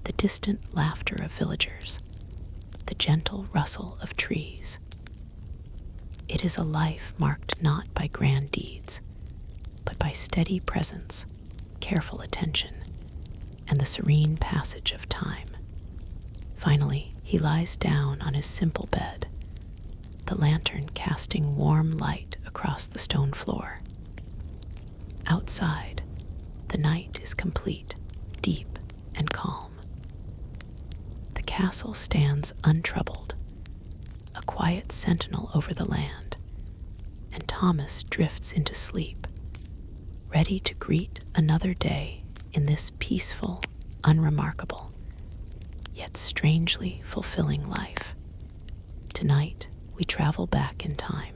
the distant laughter of villagers, the gentle rustle of trees. It is a life marked not by grand deeds, but by steady presence, careful attention, and the serene passage of time. Finally, he lies down on his simple bed, the lantern casting warm light across the stone floor. Outside, the night is complete, deep, and calm. The castle stands untroubled, a quiet sentinel over the land, and Thomas drifts into sleep, ready to greet another day in this peaceful, unremarkable, yet strangely fulfilling life. Tonight, we travel back in time.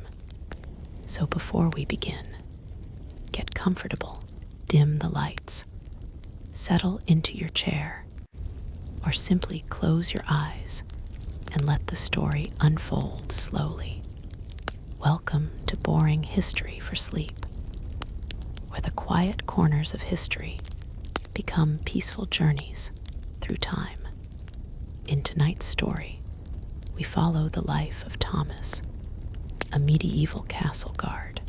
So before we begin, get comfortable, dim the lights, settle into your chair, or simply close your eyes and let the story unfold slowly. Welcome to Boring History for Sleep, where the quiet corners of history become peaceful journeys through time. In tonight's story, we follow the life of Thomas, a medieval castle guard.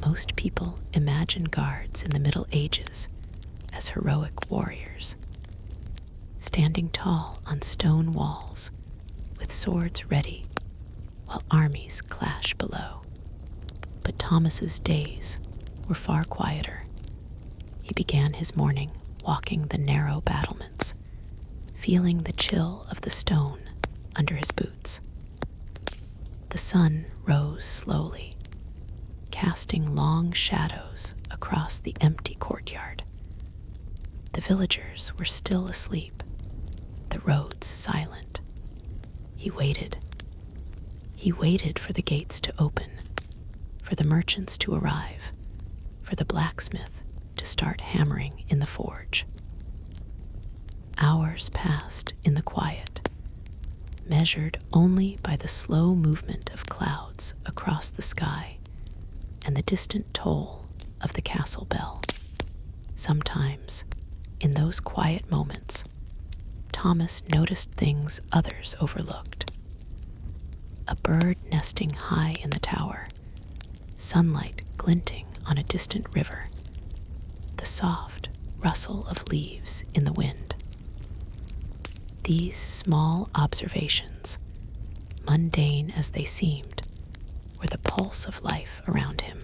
Most people imagine guards in the Middle Ages as heroic warriors, standing tall on stone walls with swords ready while armies clash below. But Thomas's days were far quieter. He began his morning walking the narrow battlements, feeling the chill of the stone under his boots. The sun rose slowly, casting long shadows across the empty courtyard. The villagers were still asleep, the roads silent. He waited. He waited for the gates to open, for the merchants to arrive, for the blacksmith to start hammering in the forge. Hours passed in the quiet, measured only by the slow movement of clouds across the sky and the distant toll of the castle bell. Sometimes, in those quiet moments, Thomas noticed things others overlooked. A bird nesting high in the tower, sunlight glinting on a distant river, the soft rustle of leaves in the wind. These small observations, mundane as they seemed, were the pulse of life around him.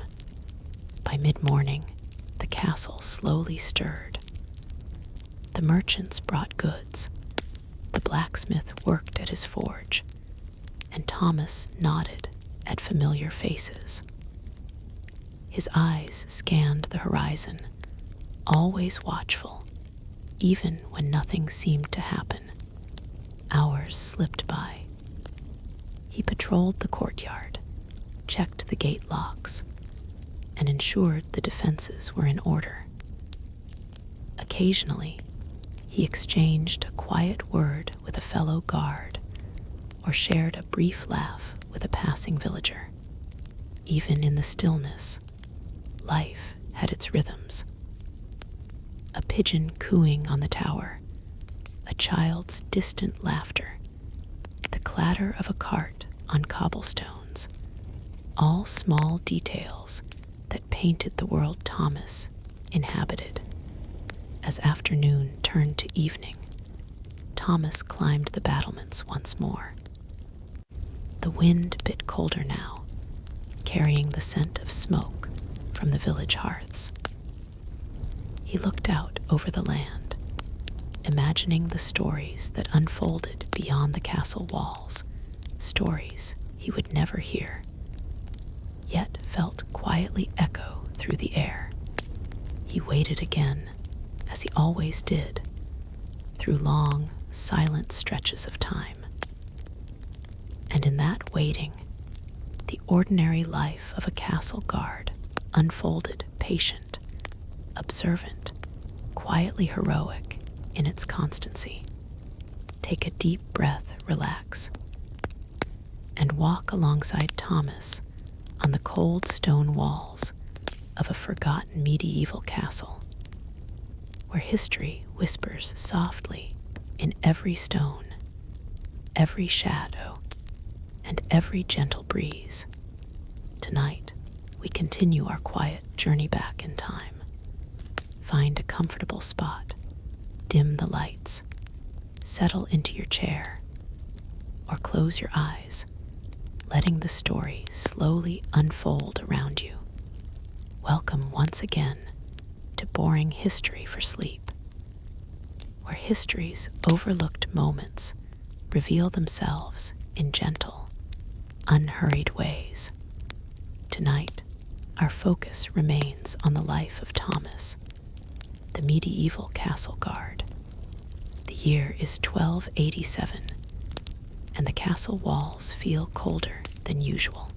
By mid-morning, the castle slowly stirred. The merchants brought goods, the blacksmith worked at his forge, and Thomas nodded at familiar faces. His eyes scanned the horizon, always watchful, even when nothing seemed to happen. Hours slipped by. He patrolled the courtyard, checked the gate locks, and ensured the defenses were in order. Occasionally, he exchanged a quiet word with a fellow guard or shared a brief laugh with a passing villager. Even in the stillness, life had its rhythms. A pigeon cooing on the tower, a child's distant laughter, the clatter of a cart on cobblestones, all small details that painted the world Thomas inhabited. As afternoon turned to evening, Thomas climbed the battlements once more. The wind bit colder now, carrying the scent of smoke from the village hearths. He looked out over the land, imagining the stories that unfolded beyond the castle walls, stories he would never hear, yet felt quietly echo through the air. He waited again, as he always did, through long, silent stretches of time. And in that waiting, the ordinary life of a castle guard unfolded patient, observant, quietly heroic in its constancy. Take a deep breath, relax, and walk alongside Thomas on the cold stone walls of a forgotten medieval castle, where history whispers softly in every stone, every shadow, and every gentle breeze. Tonight, we continue our quiet journey back in time. Find a comfortable spot, dim the lights, settle into your chair, or close your eyes, letting the story slowly unfold around you. Welcome once again to Boring History for Sleep, where history's overlooked moments reveal themselves in gentle, unhurried ways. Tonight, our focus remains on the life of Thomas, the medieval castle guard. The year is 1287, and the castle walls feel colder than usual.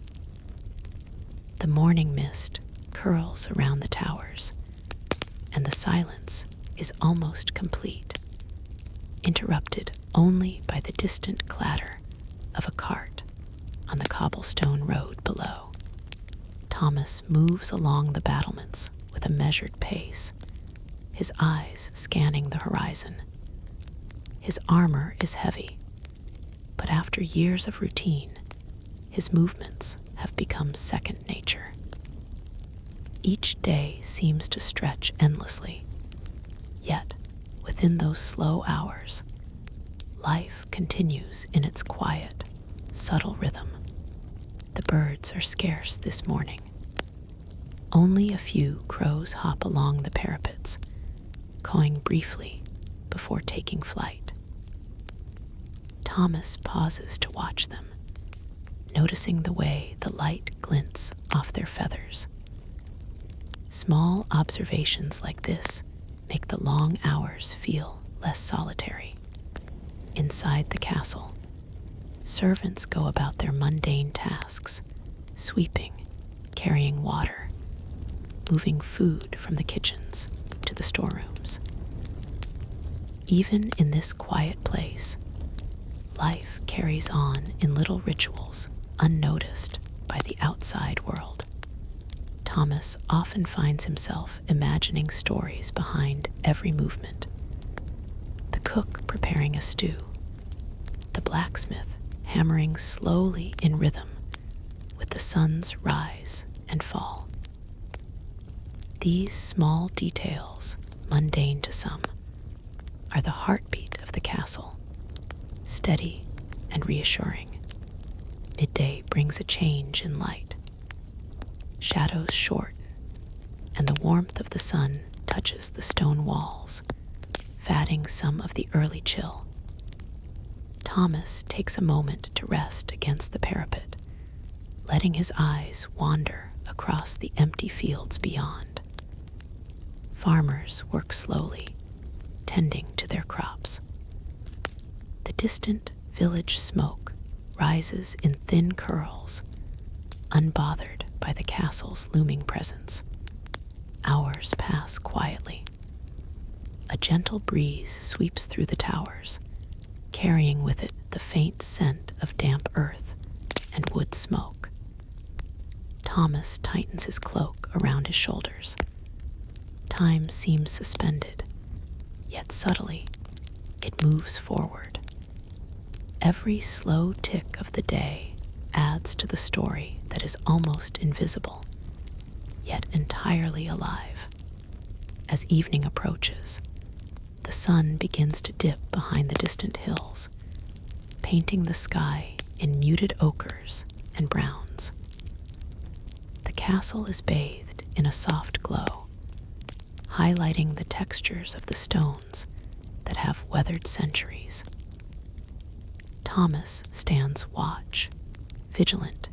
The morning mist curls around the towers, and the silence is almost complete, interrupted only by the distant clatter of a cart on the cobblestone road below. Thomas moves along the battlements with a measured pace, his eyes scanning the horizon. His armor is heavy, but after years of routine, his movements have become second nature. Each day seems to stretch endlessly, yet within those slow hours, life continues in its quiet, subtle rhythm. The birds are scarce this morning. Only a few crows hop along the parapets, cawing briefly before taking flight. Thomas pauses to watch them, noticing the way the light glints off their feathers. Small observations like this make the long hours feel less solitary. Inside the castle, servants go about their mundane tasks, sweeping, carrying water, moving food from the kitchens to the storerooms. Even in this quiet place, life carries on in little rituals unnoticed by the outside world. Thomas often finds himself imagining stories behind every movement. The cook preparing a stew, the blacksmith hammering slowly in rhythm with the sun's rise and fall. These small details, mundane to some, are the heartbeat of the castle, steady and reassuring. Midday brings a change in light. Shadows shorten, and the warmth of the sun touches the stone walls, fatting some of the early chill. Thomas takes a moment to rest against the parapet, letting his eyes wander across the empty fields beyond. Farmers work slowly, tending to their crops. The distant village smoke rises in thin curls, unbothered by the castle's looming presence. Hours pass quietly. A gentle breeze sweeps through the towers, carrying with it the faint scent of damp earth and wood smoke. Thomas tightens his cloak around his shoulders. Time seems suspended, yet subtly, it moves forward. Every slow tick of the day adds to the story that is almost invisible, yet entirely alive. As evening approaches, the sun begins to dip behind the distant hills, painting the sky in muted ochres and browns. The castle is bathed in a soft glow, highlighting the textures of the stones that have weathered centuries. Thomas stands watch, vigilant,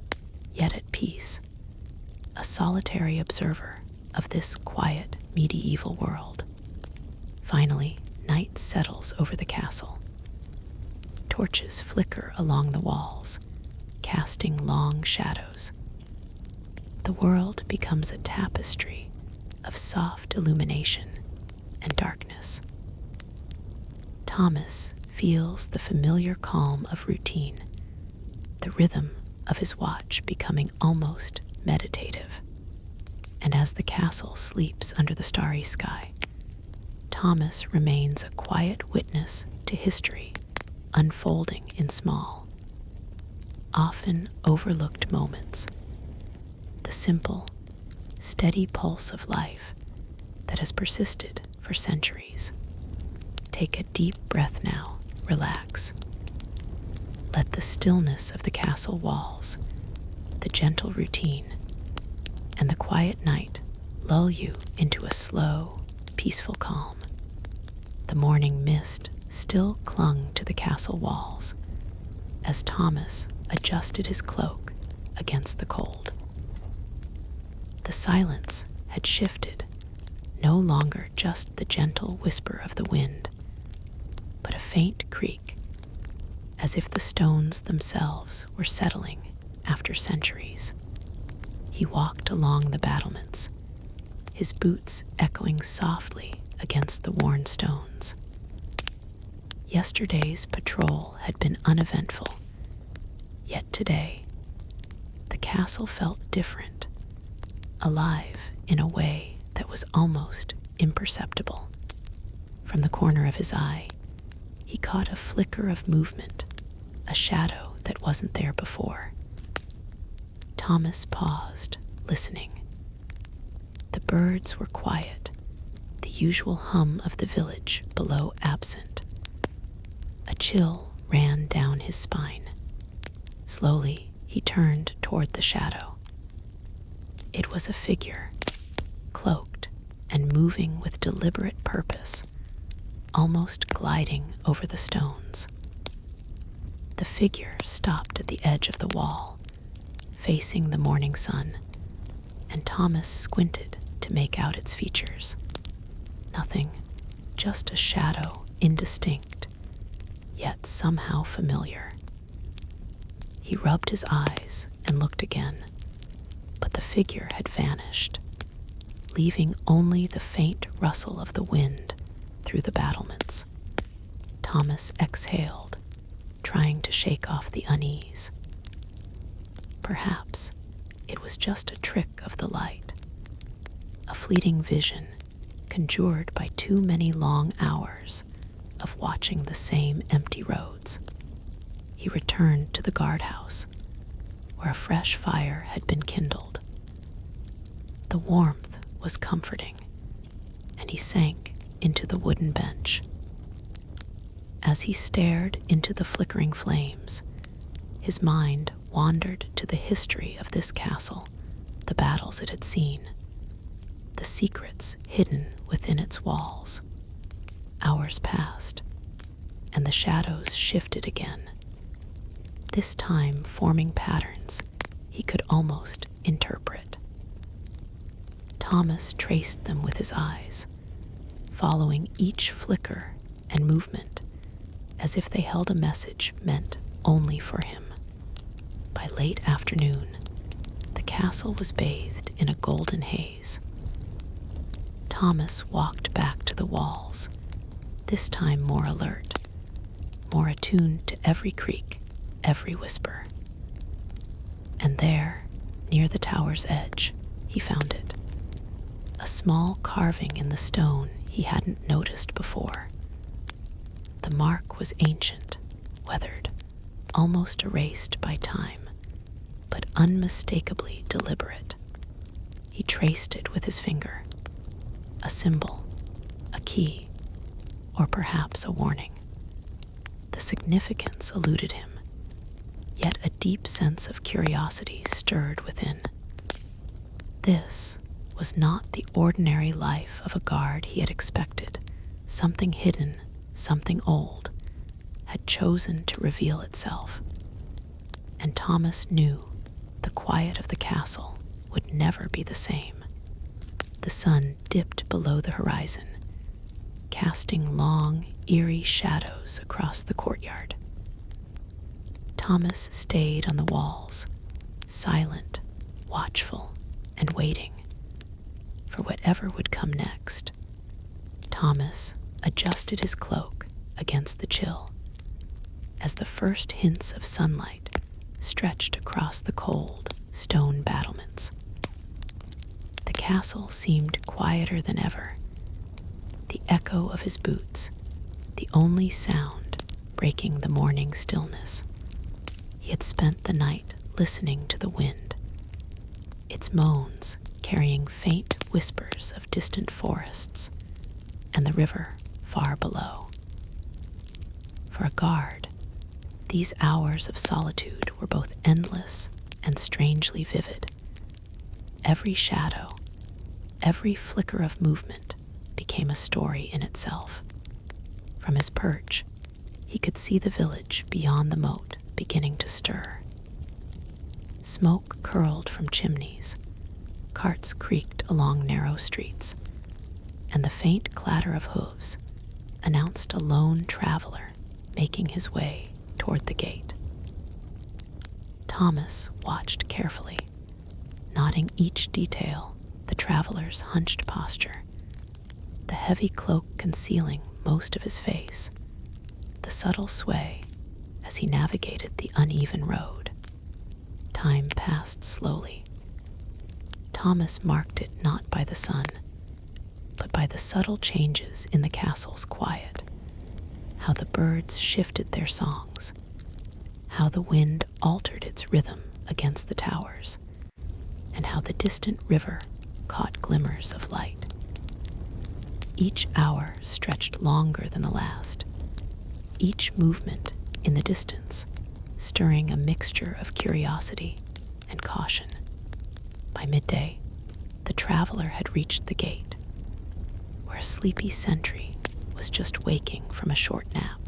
yet at peace, a solitary observer of this quiet medieval world. Finally, night settles over the castle. Torches flicker along the walls, casting long shadows. The world becomes a tapestry of soft illumination and darkness. Thomas feels the familiar calm of routine, the rhythm of his watch becoming almost meditative. And as the castle sleeps under the starry sky, Thomas remains a quiet witness to history unfolding in small, often overlooked moments. The simple, steady pulse of life that has persisted for centuries. Take a deep breath now, relax. Let the stillness of the castle walls, the gentle routine, and the quiet night lull you into a slow, peaceful calm. The morning mist still clung to the castle walls as Thomas adjusted his cloak against the cold. The silence had shifted, no longer just the gentle whisper of the wind, but a faint creak, as if the stones themselves were settling after centuries. He walked along the battlements, his boots echoing softly against the worn stones. Yesterday's patrol had been uneventful, yet today, the castle felt different, alive in a way that was almost imperceptible. From the corner of his eye, he caught a flicker of movement, a shadow that wasn't there before. Thomas paused, listening. The birds were quiet, the usual hum of the village below absent. A chill ran down his spine. Slowly, he turned toward the shadow. It was a figure, cloaked and moving with deliberate purpose, almost gliding over the stones. The figure stopped at the edge of the wall, facing the morning sun, and Thomas squinted to make out its features. Nothing, just a shadow, indistinct, yet somehow familiar. He rubbed his eyes and looked again, but the figure had vanished, leaving only the faint rustle of the wind through the battlements. Thomas exhaled, trying to shake off the unease. Perhaps it was just a trick of the light, a fleeting vision conjured by too many long hours of watching the same empty roads. He returned to the guardhouse, where a fresh fire had been kindled. The warmth was comforting, and he sank into the wooden bench. As he stared into the flickering flames, his mind wandered to the history of this castle, the battles it had seen, the secrets hidden within its walls. Hours passed, and the shadows shifted again, this time forming patterns he could almost interpret. Thomas traced them with his eyes, following each flicker and movement as if they held a message meant only for him. By late afternoon, the castle was bathed in a golden haze. Thomas walked back to the walls, this time more alert, more attuned to every creak, every whisper. And there, near the tower's edge, he found it. A small carving in the stone he hadn't noticed before. The mark was ancient, weathered, almost erased by time, but unmistakably deliberate. He traced it with his finger. A symbol, a key, or perhaps a warning. The significance eluded him, yet a deep sense of curiosity stirred within. This was not the ordinary life of a guard he had expected. Something hidden, something old, had chosen to reveal itself. And Thomas knew the quiet of the castle would never be the same. The sun dipped below the horizon, casting long, eerie shadows across the courtyard. Thomas stayed on the walls, silent, watchful, and waiting for whatever would come next. Thomas adjusted his cloak against the chill as the first hints of sunlight stretched across the cold stone battlements. The castle seemed quieter than ever. The echo of his boots, the only sound breaking the morning stillness. He had spent the night listening to the wind, its moans carrying faint whispers of distant forests, and the river far below. For a guard, these hours of solitude were both endless and strangely vivid. Every shadow, every flicker of movement became a story in itself. From his perch, he could see the village beyond the moat beginning to stir. Smoke curled from chimneys, carts creaked along narrow streets, and the faint clatter of hooves announced a lone traveler making his way toward the gate. Thomas watched carefully, noting each detail: the traveler's hunched posture, the heavy cloak concealing most of his face, the subtle sway as he navigated the uneven road. Time passed slowly. Thomas marked it not by the sun, but by the subtle changes in the castle's quiet. How the birds shifted their songs, how the wind altered its rhythm against the towers, and how the distant river caught glimmers of light. Each hour stretched longer than the last, each movement in the distance stirring a mixture of curiosity and caution. By midday, the traveler had reached the gate, where a sleepy sentry was just waking from a short nap.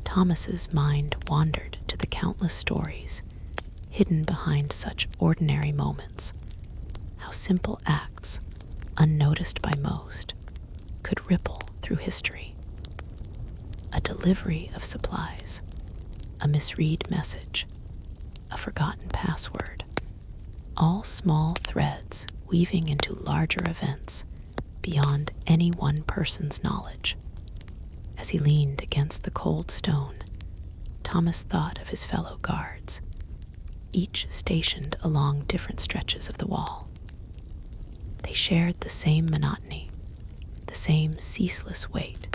Thomas's mind wandered to the countless stories hidden behind such ordinary moments, how simple acts, unnoticed by most, could ripple through history. A delivery of supplies, a misread message, a forgotten password, all small threads weaving into larger events beyond any one person's knowledge. As he leaned against the cold stone, Thomas thought of his fellow guards, each stationed along different stretches of the wall. They shared the same monotony, the same ceaseless wait,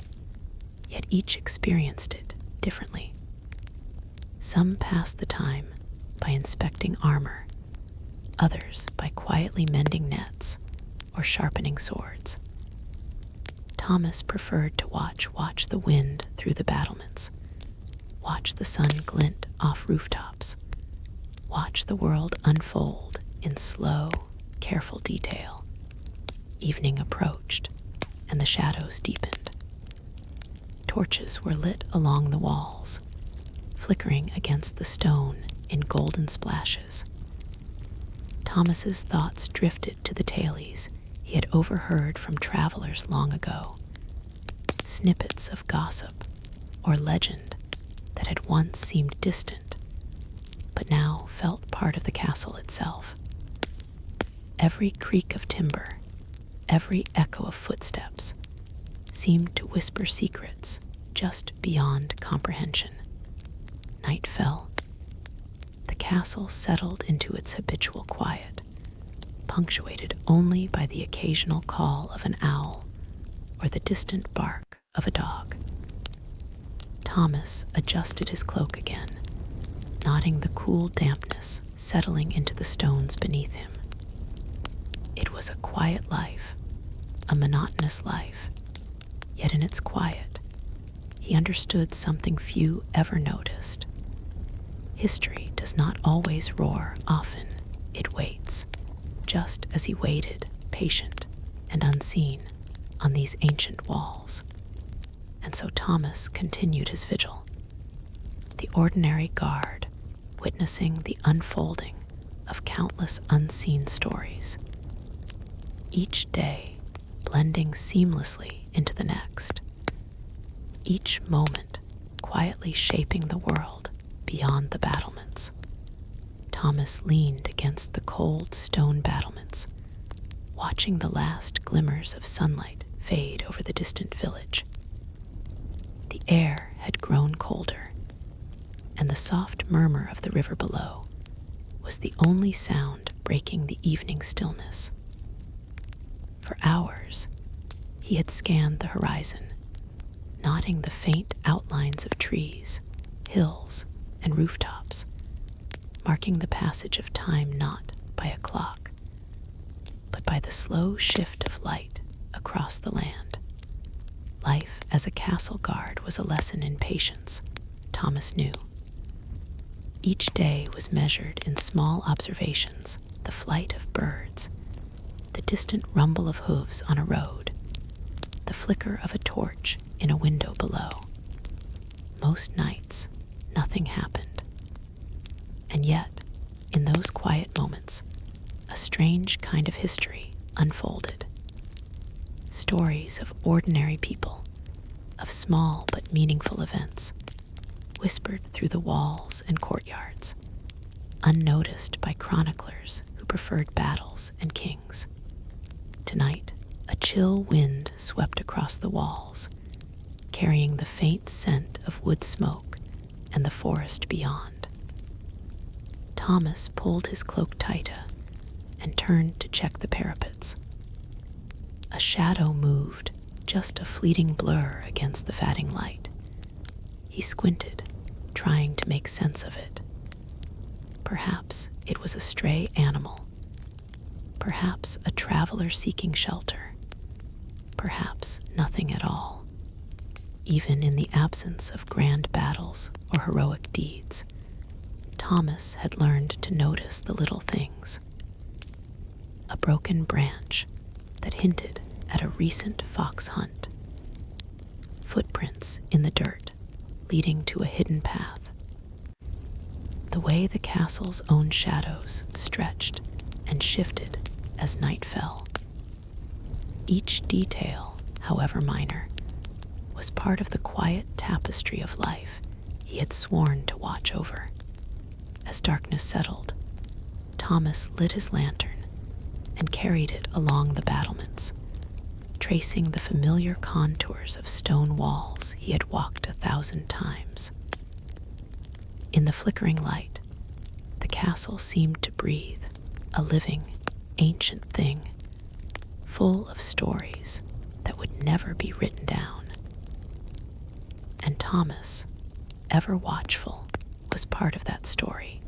yet each experienced it differently. Some passed the time by inspecting armor, others by quietly mending nets or sharpening swords. Thomas preferred to watch the wind through the battlements, watch the sun glint off rooftops, watch the world unfold in slow, careful detail. Evening approached, and the shadows deepened. Torches were lit along the walls, flickering against the stone in golden splashes. Thomas's thoughts drifted to the tales he had overheard from travelers long ago, snippets of gossip or legend that had once seemed distant, but now felt part of the castle itself. Every creak of timber, every echo of footsteps seemed to whisper secrets just beyond comprehension. Night fell. The castle settled into its habitual quiet, punctuated only by the occasional call of an owl or the distant bark of a dog. Thomas adjusted his cloak again, nodding the cool dampness settling into the stones beneath him. It was a quiet life, a monotonous life, yet in its quiet, he understood something few ever noticed. History does not always roar, often it waits, just as he waited, patient and unseen, on these ancient walls. And so Thomas continued his vigil, the ordinary guard, witnessing the unfolding of countless unseen stories, each day blending seamlessly into the next, each moment quietly shaping the world beyond the battlements. Thomas leaned against the cold stone battlements, watching the last glimmers of sunlight fade over the distant village. The air had grown colder, and the soft murmur of the river below was the only sound breaking the evening stillness. For hours, he had scanned the horizon, noting the faint outlines of trees, hills, and rooftops, marking the passage of time not by a clock, but by the slow shift of light across the land. Life as a castle guard was a lesson in patience, Thomas knew. Each day was measured in small observations, the flight of birds, the distant rumble of hooves on a road, the flicker of a torch in a window below. Most nights, nothing happened. And yet, in those quiet moments, a strange kind of history unfolded. Stories of ordinary people, of small but meaningful events, whispered through the walls and courtyards, unnoticed by chroniclers who preferred battles and kings. Tonight, a chill wind swept across the walls, carrying the faint scent of wood smoke and the forest beyond. Thomas pulled his cloak tighter and turned to check the parapets. A shadow moved, just a fleeting blur against the fading light. He squinted, trying to make sense of it. Perhaps it was a stray animal. Perhaps a traveler seeking shelter. Perhaps nothing at all. Even in the absence of grand battles or heroic deeds, Thomas had learned to notice the little things. A broken branch that hinted at a recent fox hunt. Footprints in the dirt leading to a hidden path. The way the castle's own shadows stretched and shifted as night fell. Each detail, however minor, was part of the quiet tapestry of life he had sworn to watch over. As darkness settled, Thomas lit his lantern and carried it along the battlements, tracing the familiar contours of stone walls he had walked 1,000 times. In the flickering light, the castle seemed to breathe, a living, ancient thing, full of stories that would never be written down. And Thomas, ever watchful, was part of that story,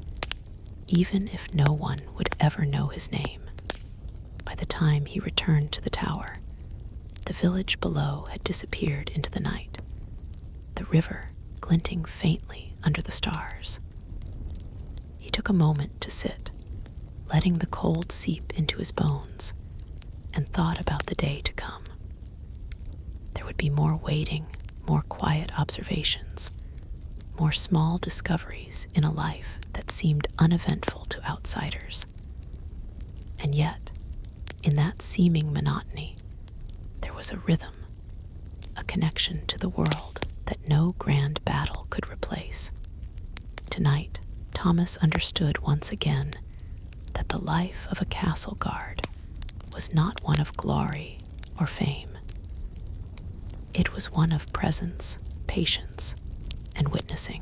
even if no one would ever know his name. By the time he returned to the tower, the village below had disappeared into the night, the river glinting faintly under the stars. He took a moment to sit, letting the cold seep into his bones, and thought about the day to come. There would be more waiting, more quiet observations, more small discoveries in a life that seemed uneventful to outsiders. And yet, in that seeming monotony, there was a rhythm, a connection to the world that no grand battle could replace. Tonight, Thomas understood once again that the life of a castle guard was not one of glory or fame. It was one of presence, patience, and witnessing.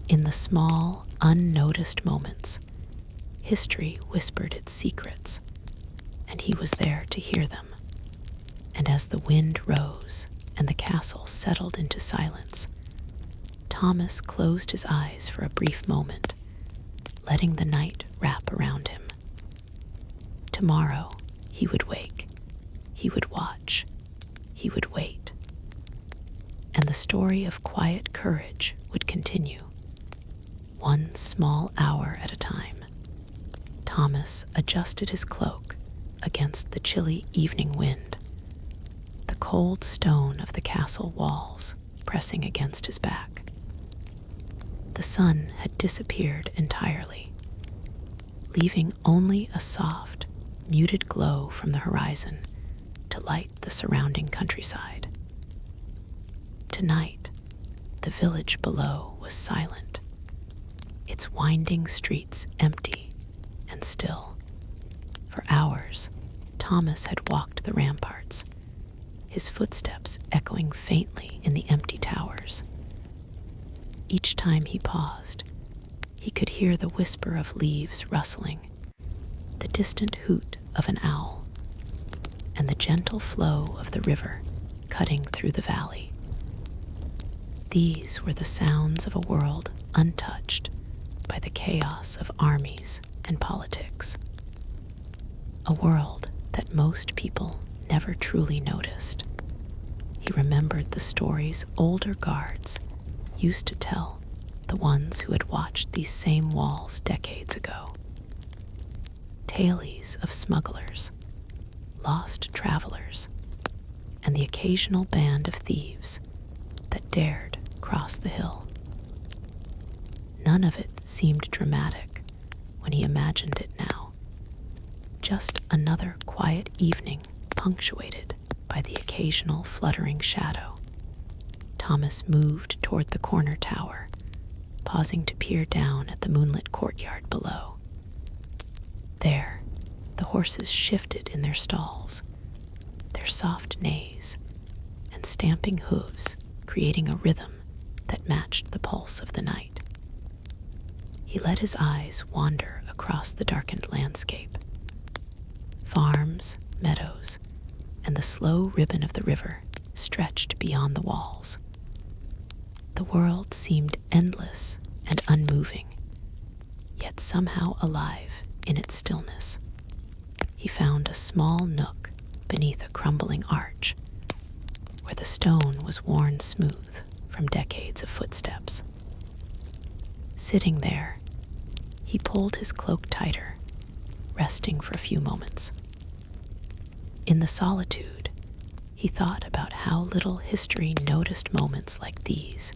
In the small, unnoticed moments, history whispered its secrets, and he was there to hear them. And as the wind rose and the castle settled into silence, Thomas closed his eyes for a brief moment, letting the night wrap around him. Tomorrow, he would wake, he would watch, he would wait. And the story of quiet courage would continue, one small hour at a time. Thomas adjusted his cloak against the chilly evening wind, the cold stone of the castle walls pressing against his back. The sun had disappeared entirely, leaving only a soft, muted glow from the horizon to light the surrounding countryside. Tonight, the village below was silent, its winding streets empty and still. For hours, Thomas had walked the ramparts, his footsteps echoing faintly in the empty towers. Each time he paused, he could hear the whisper of leaves rustling, the distant hoot of an owl, and the gentle flow of the river cutting through the valley. These were the sounds of a world untouched by the chaos of armies and politics. A world that most people never truly noticed. He remembered the stories older guards used to tell, the ones who had watched these same walls decades ago. Tales of smugglers, lost travelers, and the occasional band of thieves that dared cross the hill. None of it seemed dramatic when he imagined it now. Just another quiet evening punctuated by the occasional fluttering shadow. Thomas moved toward the corner tower, pausing to peer down at the moonlit courtyard below. There, the horses shifted in their stalls, their soft neighs and stamping hooves creating a rhythm that matched the pulse of the night. He let his eyes wander across the darkened landscape. Farms, meadows, and the slow ribbon of the river stretched beyond the walls. The world seemed endless and unmoving, yet somehow alive in its stillness. He found a small nook beneath a crumbling arch, where the stone was worn smooth from decades of footsteps. Sitting there, he pulled his cloak tighter, resting for a few moments. In the solitude, he thought about how little history noticed moments like these,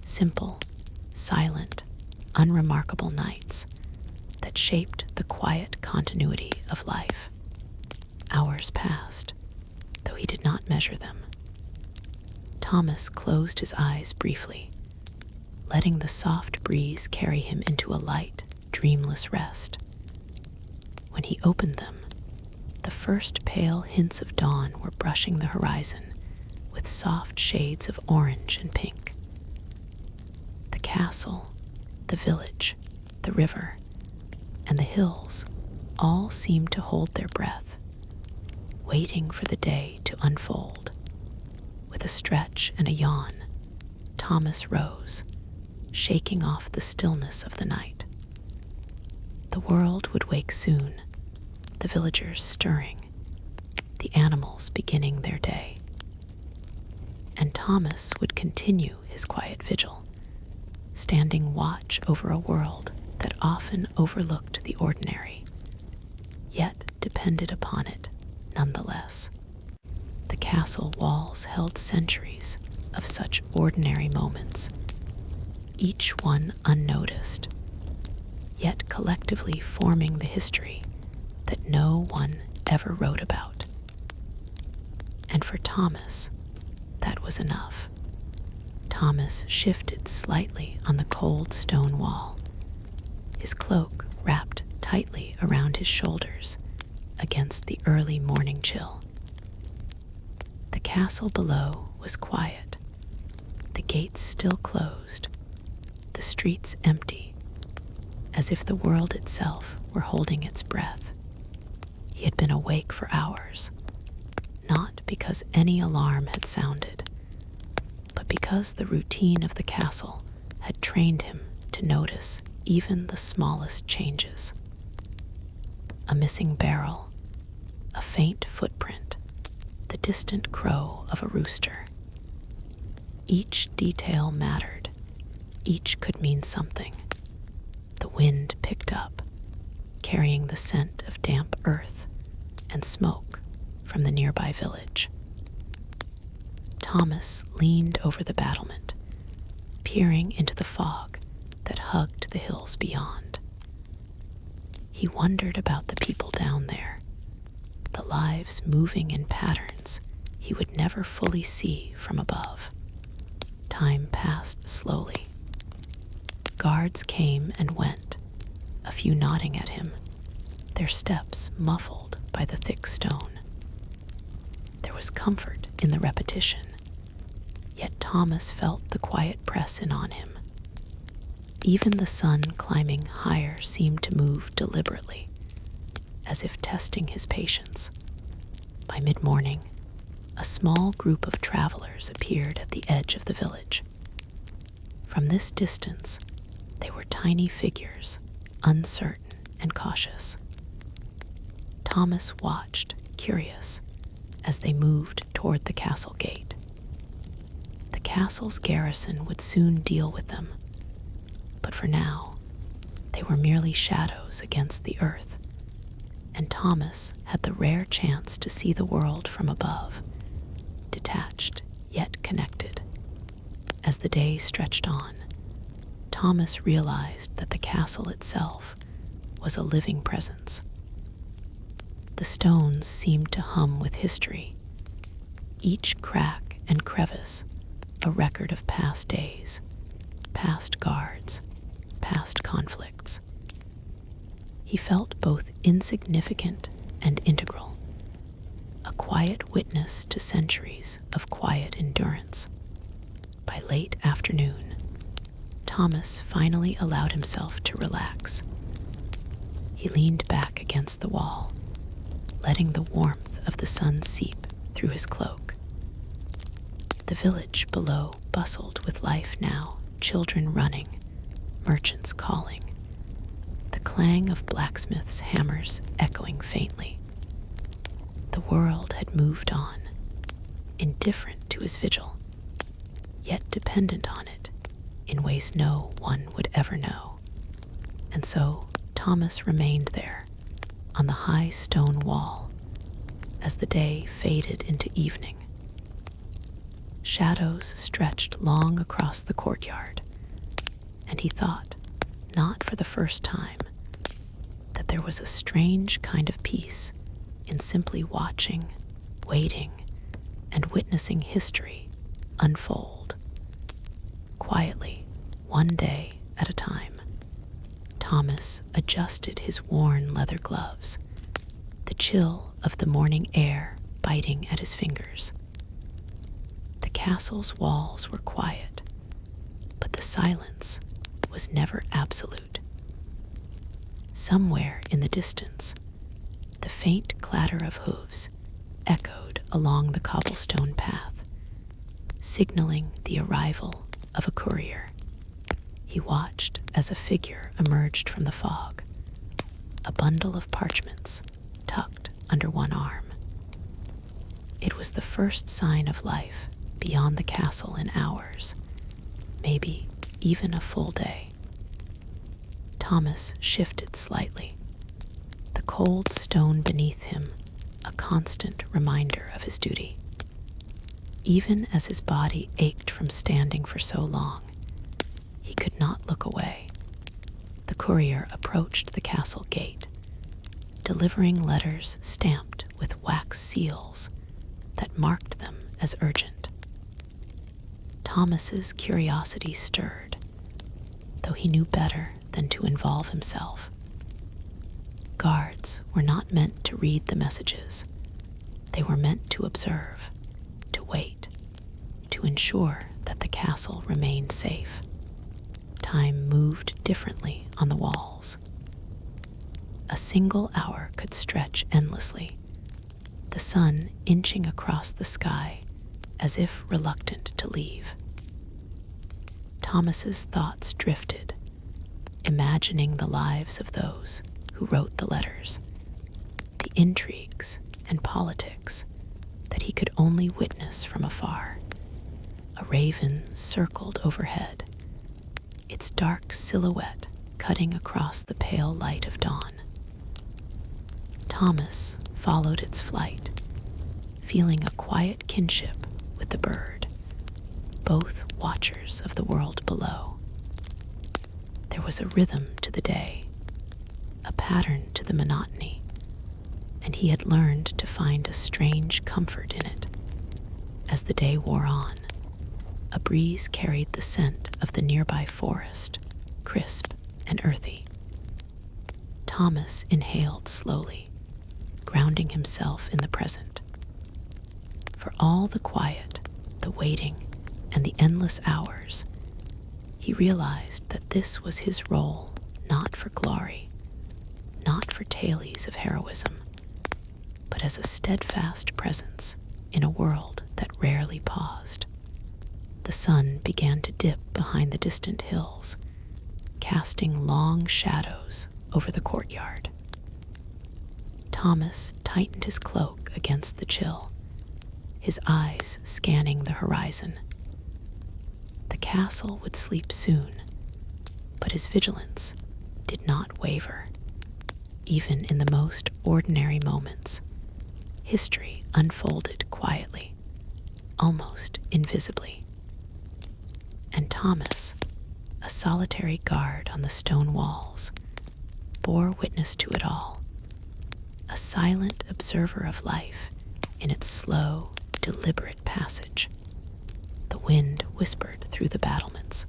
simple, silent, unremarkable nights that shaped the quiet continuity of life. Hours passed, though he did not measure them. Thomas closed his eyes briefly, letting the soft breeze carry him into a light, dreamless rest. When he opened them, the first pale hints of dawn were brushing the horizon with soft shades of orange and pink. The castle, the village, the river, and the hills all seemed to hold their breath, waiting for the day to unfold. With a stretch and a yawn, Thomas rose, shaking off the stillness of the night. The world would wake soon, the villagers stirring, the animals beginning their day. And Thomas would continue his quiet vigil, standing watch over a world that often overlooked the ordinary, yet depended upon it nonetheless. The castle walls held centuries of such ordinary moments, each one unnoticed, yet collectively forming the history that no one ever wrote about. And for Thomas, that was enough. Thomas shifted slightly on the cold stone wall, his cloak wrapped tightly around his shoulders against the early morning chill. The castle below was quiet, The gates still closed, the streets empty, as if the world itself were holding its breath. He had been awake for hours, not because any alarm had sounded, but because the routine of the castle had trained him to notice even the smallest changes. A missing barrel, a faint footprint, the distant crow of a rooster. Each detail mattered. Each could mean something. The wind picked up, carrying the scent of damp earth and smoke from the nearby village. Thomas leaned over the battlement, peering into the fog that hugged the hills beyond. He wondered about the people down there, the lives moving in patterns he would never fully see from above. Time passed slowly. Guards came and went, a few nodding at him, their steps muffled by the thick stone. There was comfort in the repetition, yet Thomas felt the quiet press in on him. Even the sun climbing higher seemed to move deliberately, as if testing his patience. By mid-morning, a small group of travelers appeared at the edge of the village. From this distance, they were tiny figures, uncertain and cautious. Thomas watched, curious, as they moved toward the castle gate. The castle's garrison would soon deal with them, but for now, they were merely shadows against the earth, and Thomas had the rare chance to see the world from above, detached yet connected. As the day stretched on, Thomas realized that the castle itself was a living presence. The stones seemed to hum with history, each crack and crevice a record of past days, past guards, past conflicts. He felt both insignificant and integral, a quiet witness to centuries of quiet endurance. By late afternoon, Thomas finally allowed himself to relax. He leaned back against the wall, letting the warmth of the sun seep through his cloak. The village below bustled with life now, children running, merchants calling, the clang of blacksmiths' hammers echoing faintly. The world had moved on, indifferent to his vigil, yet dependent on it in ways no one would ever know. And so Thomas remained there, on the high stone wall, as the day faded into evening. Shadows stretched long across the courtyard, and he thought, not for the first time, that there was a strange kind of peace in simply watching, waiting, and witnessing history unfold. Quietly, one day at a time, Thomas adjusted his worn leather gloves, the chill of the morning air biting at his fingers. The castle's walls were quiet, but the silence was never absolute. Somewhere in the distance, the faint clatter of hooves echoed along the cobblestone path, signaling the arrival of a courier. He watched as a figure emerged from the fog, a bundle of parchments tucked under one arm. It was the first sign of life beyond the castle in hours, maybe even a full day. Thomas shifted slightly, the cold stone beneath him a constant reminder of his duty. Even as his body ached from standing for so long, he could not look away. The courier approached the castle gate, delivering letters stamped with wax seals that marked them as urgent. Thomas's curiosity stirred, though he knew better than to involve himself. Guards were not meant to read the messages. They were meant to observe, to wait, to ensure that the castle remained safe. Time moved differently on the walls. A single hour could stretch endlessly, the sun inching across the sky as if reluctant to leave. Thomas's thoughts drifted, imagining the lives of those who wrote the letters, the intrigues and politics that he could only witness from afar. A raven circled overhead, its dark silhouette cutting across the pale light of dawn. Thomas followed its flight, feeling a quiet kinship with the bird, both watchers of the world below. There was a rhythm to the day, a pattern to the monotony, and he had learned to find a strange comfort in it. As the day wore on, a breeze carried the scent of the nearby forest, crisp and earthy. Thomas inhaled slowly, grounding himself in the present. For all the quiet, the waiting, and the endless hours, he realized that this was his role, not for glory, not for tales of heroism, but as a steadfast presence in a world that rarely paused. The sun began to dip behind the distant hills, casting long shadows over the courtyard. Thomas tightened his cloak against the chill, his eyes scanning the horizon. The castle would sleep soon, but his vigilance did not waver. Even in the most ordinary moments, history unfolded quietly, almost invisibly. And Thomas, a solitary guard on the stone walls, bore witness to it all, a silent observer of life in its slow, deliberate passage. The wind whispered through the battlements,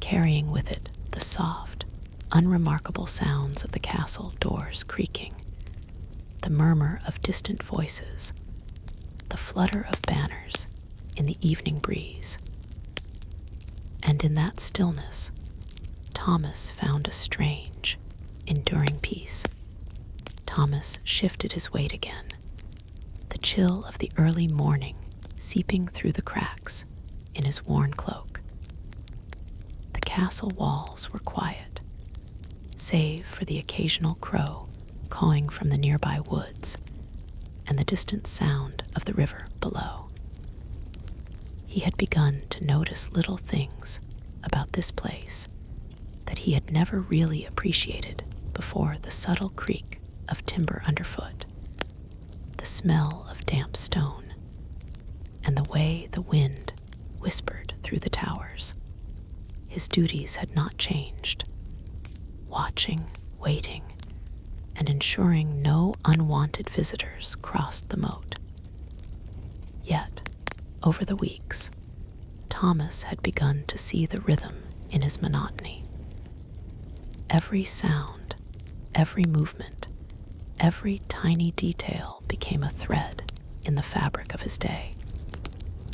carrying with it the soft, unremarkable sounds of the castle doors creaking, the murmur of distant voices, the flutter of banners in the evening breeze. And in that stillness, Thomas found a strange, enduring peace. Thomas shifted his weight again, the chill of the early morning seeping through the cracks in his worn cloak. The castle walls were quiet, save for the occasional crow cawing from the nearby woods and the distant sound of the river below. He had begun to notice little things about this place that he had never really appreciated before: the subtle creak of timber underfoot, the smell of damp stone, and the way the wind whispered through the towers. His duties had not changed: watching, waiting, and ensuring no unwanted visitors crossed the moat. Yet, over the weeks, Thomas had begun to see the rhythm in his monotony. Every sound, every movement, every tiny detail became a thread in the fabric of his day.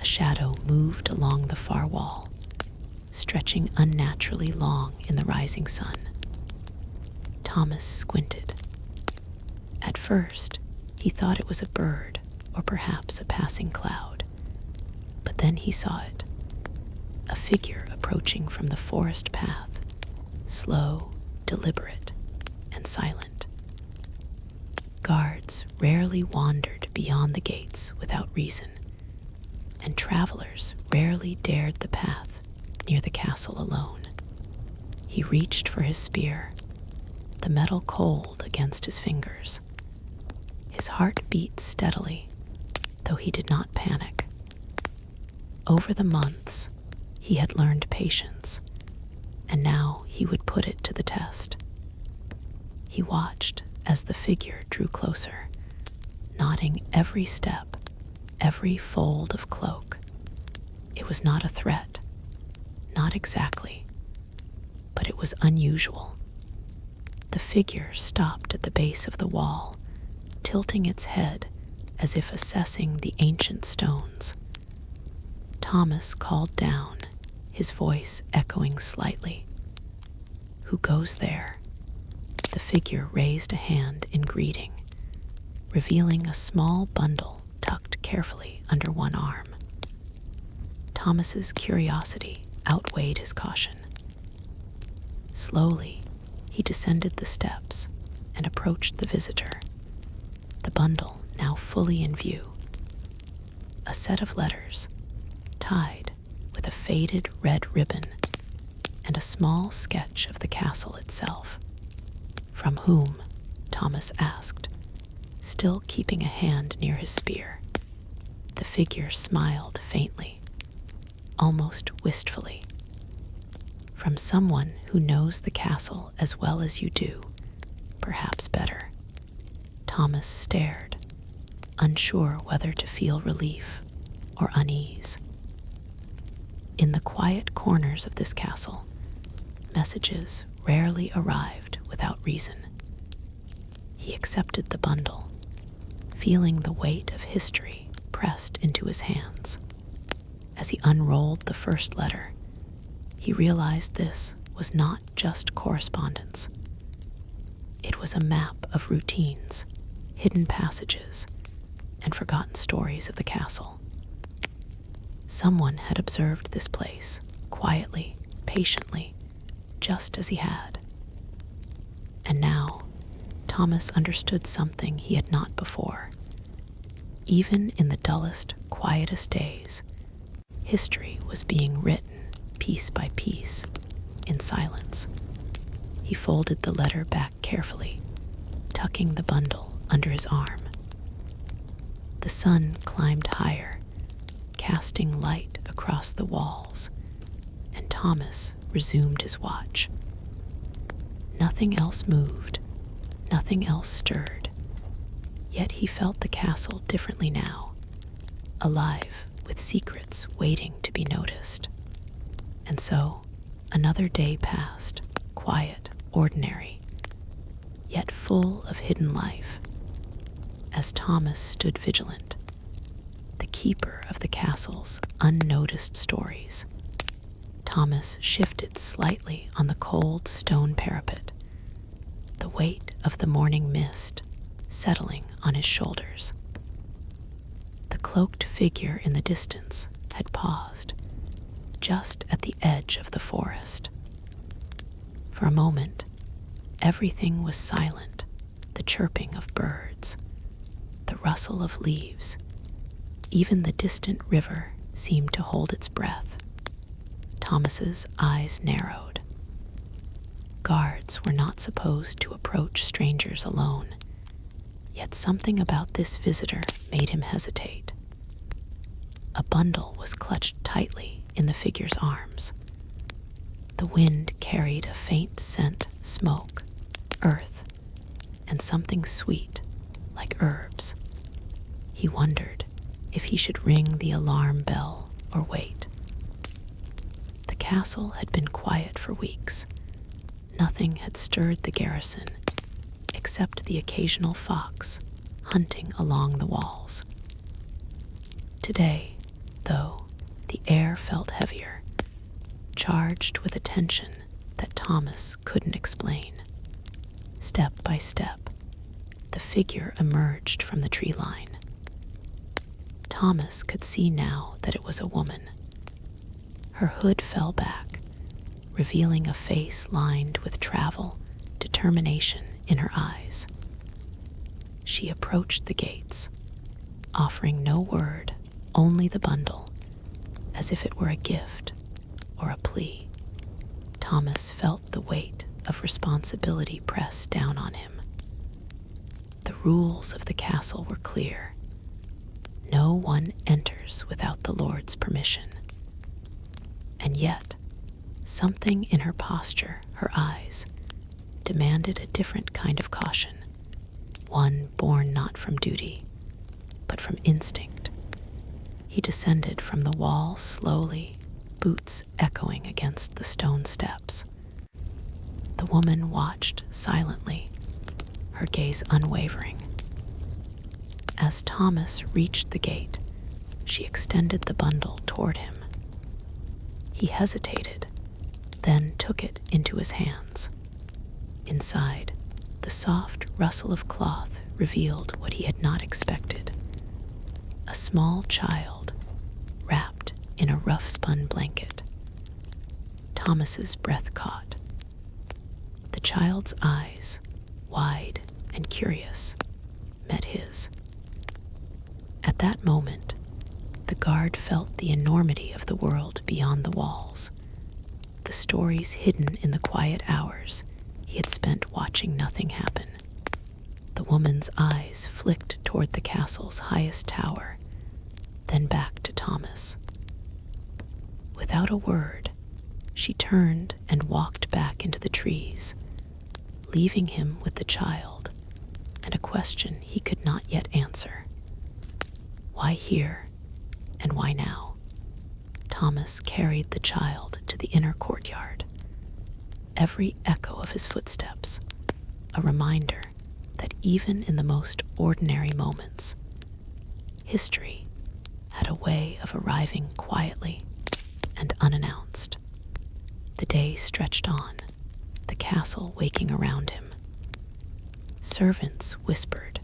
A shadow moved along the far wall, stretching unnaturally long in the rising sun. Thomas squinted. At first, he thought it was a bird or perhaps a passing cloud. But then he saw it, a figure approaching from the forest path, slow, deliberate, and silent. Guards rarely wandered beyond the gates without reason, and travelers rarely dared the path near the castle alone. He reached for his spear, the metal cold against his fingers. His heart beat steadily, though he did not panic. Over the months, he had learned patience, and now he would put it to the test. He watched as the figure drew closer, nodding every step, every fold of cloak. It was not a threat, not exactly, but it was unusual. The figure stopped at the base of the wall, tilting its head as if assessing the ancient stones. Thomas called down, his voice echoing slightly. "Who goes there?" The figure raised a hand in greeting, revealing a small bundle tucked carefully under one arm. Thomas's curiosity outweighed his caution. Slowly, he descended the steps and approached the visitor, the bundle now fully in view. A set of letters, tied with a faded red ribbon, and a small sketch of the castle itself. "From whom?" Thomas asked, still keeping a hand near his spear. The figure smiled faintly, almost wistfully. "From someone who knows the castle as well as you do, perhaps better." Thomas stared, unsure whether to feel relief or unease. In the quiet corners of this castle, messages rarely arrived without reason. He accepted the bundle, feeling the weight of history pressed into his hands. As he unrolled the first letter, he realized this was not just correspondence. It was a map of routines, hidden passages, and forgotten stories of the castle. Someone had observed this place, quietly, patiently, just as he had. And now, Thomas understood something he had not before. Even in the dullest, quietest days, history was being written piece by piece, in silence. He folded the letter back carefully, tucking the bundle under his arm. The sun climbed higher, casting light across the walls, and Thomas resumed his watch. Nothing else moved, nothing else stirred, yet he felt the castle differently now, alive with secrets waiting to be noticed. And so, another day passed, quiet, ordinary, yet full of hidden life. As Thomas stood vigilant, the keeper of the castle's unnoticed stories, Thomas shifted slightly on the cold stone parapet, the weight of the morning mist settling on his shoulders. The cloaked figure in the distance had paused, just at the edge of the forest. For a moment, everything was silent, the chirping of birds, the rustle of leaves. Even the distant river seemed to hold its breath. Thomas's eyes narrowed. Guards were not supposed to approach strangers alone, yet something about this visitor made him hesitate. A bundle was clutched tightly in the figure's arms. The wind carried a faint scent, smoke, earth, and something sweet, like herbs. He wondered if he should ring the alarm bell or wait. The castle had been quiet for weeks. Nothing had stirred the garrison, except the occasional fox hunting along the walls. Today, though, the air felt heavier, charged with a tension that Thomas couldn't explain. Step by step, the figure emerged from the tree line. Thomas could see now that it was a woman. Her hood fell back, revealing a face lined with travel, determination in her eyes. She approached the gates, offering no word, only the bundle, as if it were a gift or a plea. Thomas felt the weight of responsibility press down on him. The rules of the castle were clear. No one enters without the Lord's permission. And yet, something in her posture, her eyes, demanded a different kind of caution, one born not from duty, but from instinct. He descended from the wall slowly, boots echoing against the stone steps. The woman watched silently, her gaze unwavering. As Thomas reached the gate, she extended the bundle toward him. He hesitated, then took it into his hands. Inside, the soft rustle of cloth revealed what he had not expected. A small child, wrapped in a rough-spun blanket. Thomas's breath caught. The child's eyes, wide and curious, met his. At that moment, the guard felt the enormity of the world beyond the walls, the stories hidden in the quiet hours he had spent watching nothing happen. The woman's eyes flicked toward the castle's highest tower, then back to Thomas. Without a word, she turned and walked back into the trees, leaving him with the child and a question he could not yet answer. Why here, and why now? Thomas carried the child to the inner courtyard. Every echo of his footsteps, a reminder that even in the most ordinary moments, history had a way of arriving quietly and unannounced. The day stretched on, the castle waking around him. Servants whispered.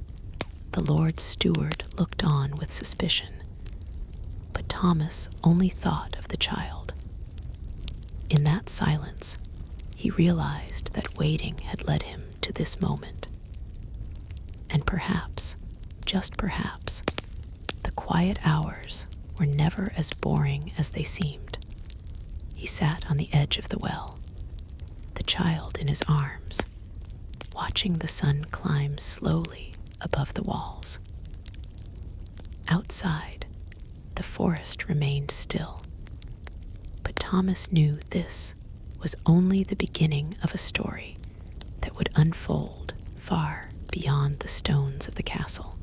The Lord's steward looked on with suspicion. But Thomas only thought of the child. In that silence, he realized that waiting had led him to this moment. And perhaps, just perhaps, the quiet hours were never as boring as they seemed. He sat on the edge of the well, the child in his arms, watching the sun climb slowly above the walls. Outside, the forest remained still, but Thomas knew this was only the beginning of a story that would unfold far beyond the stones of the castle.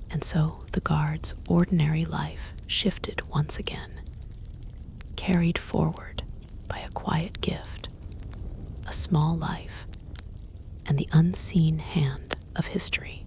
And so the guard's ordinary life shifted once again, carried forward by a quiet gift, a small life, and the unseen hand of history.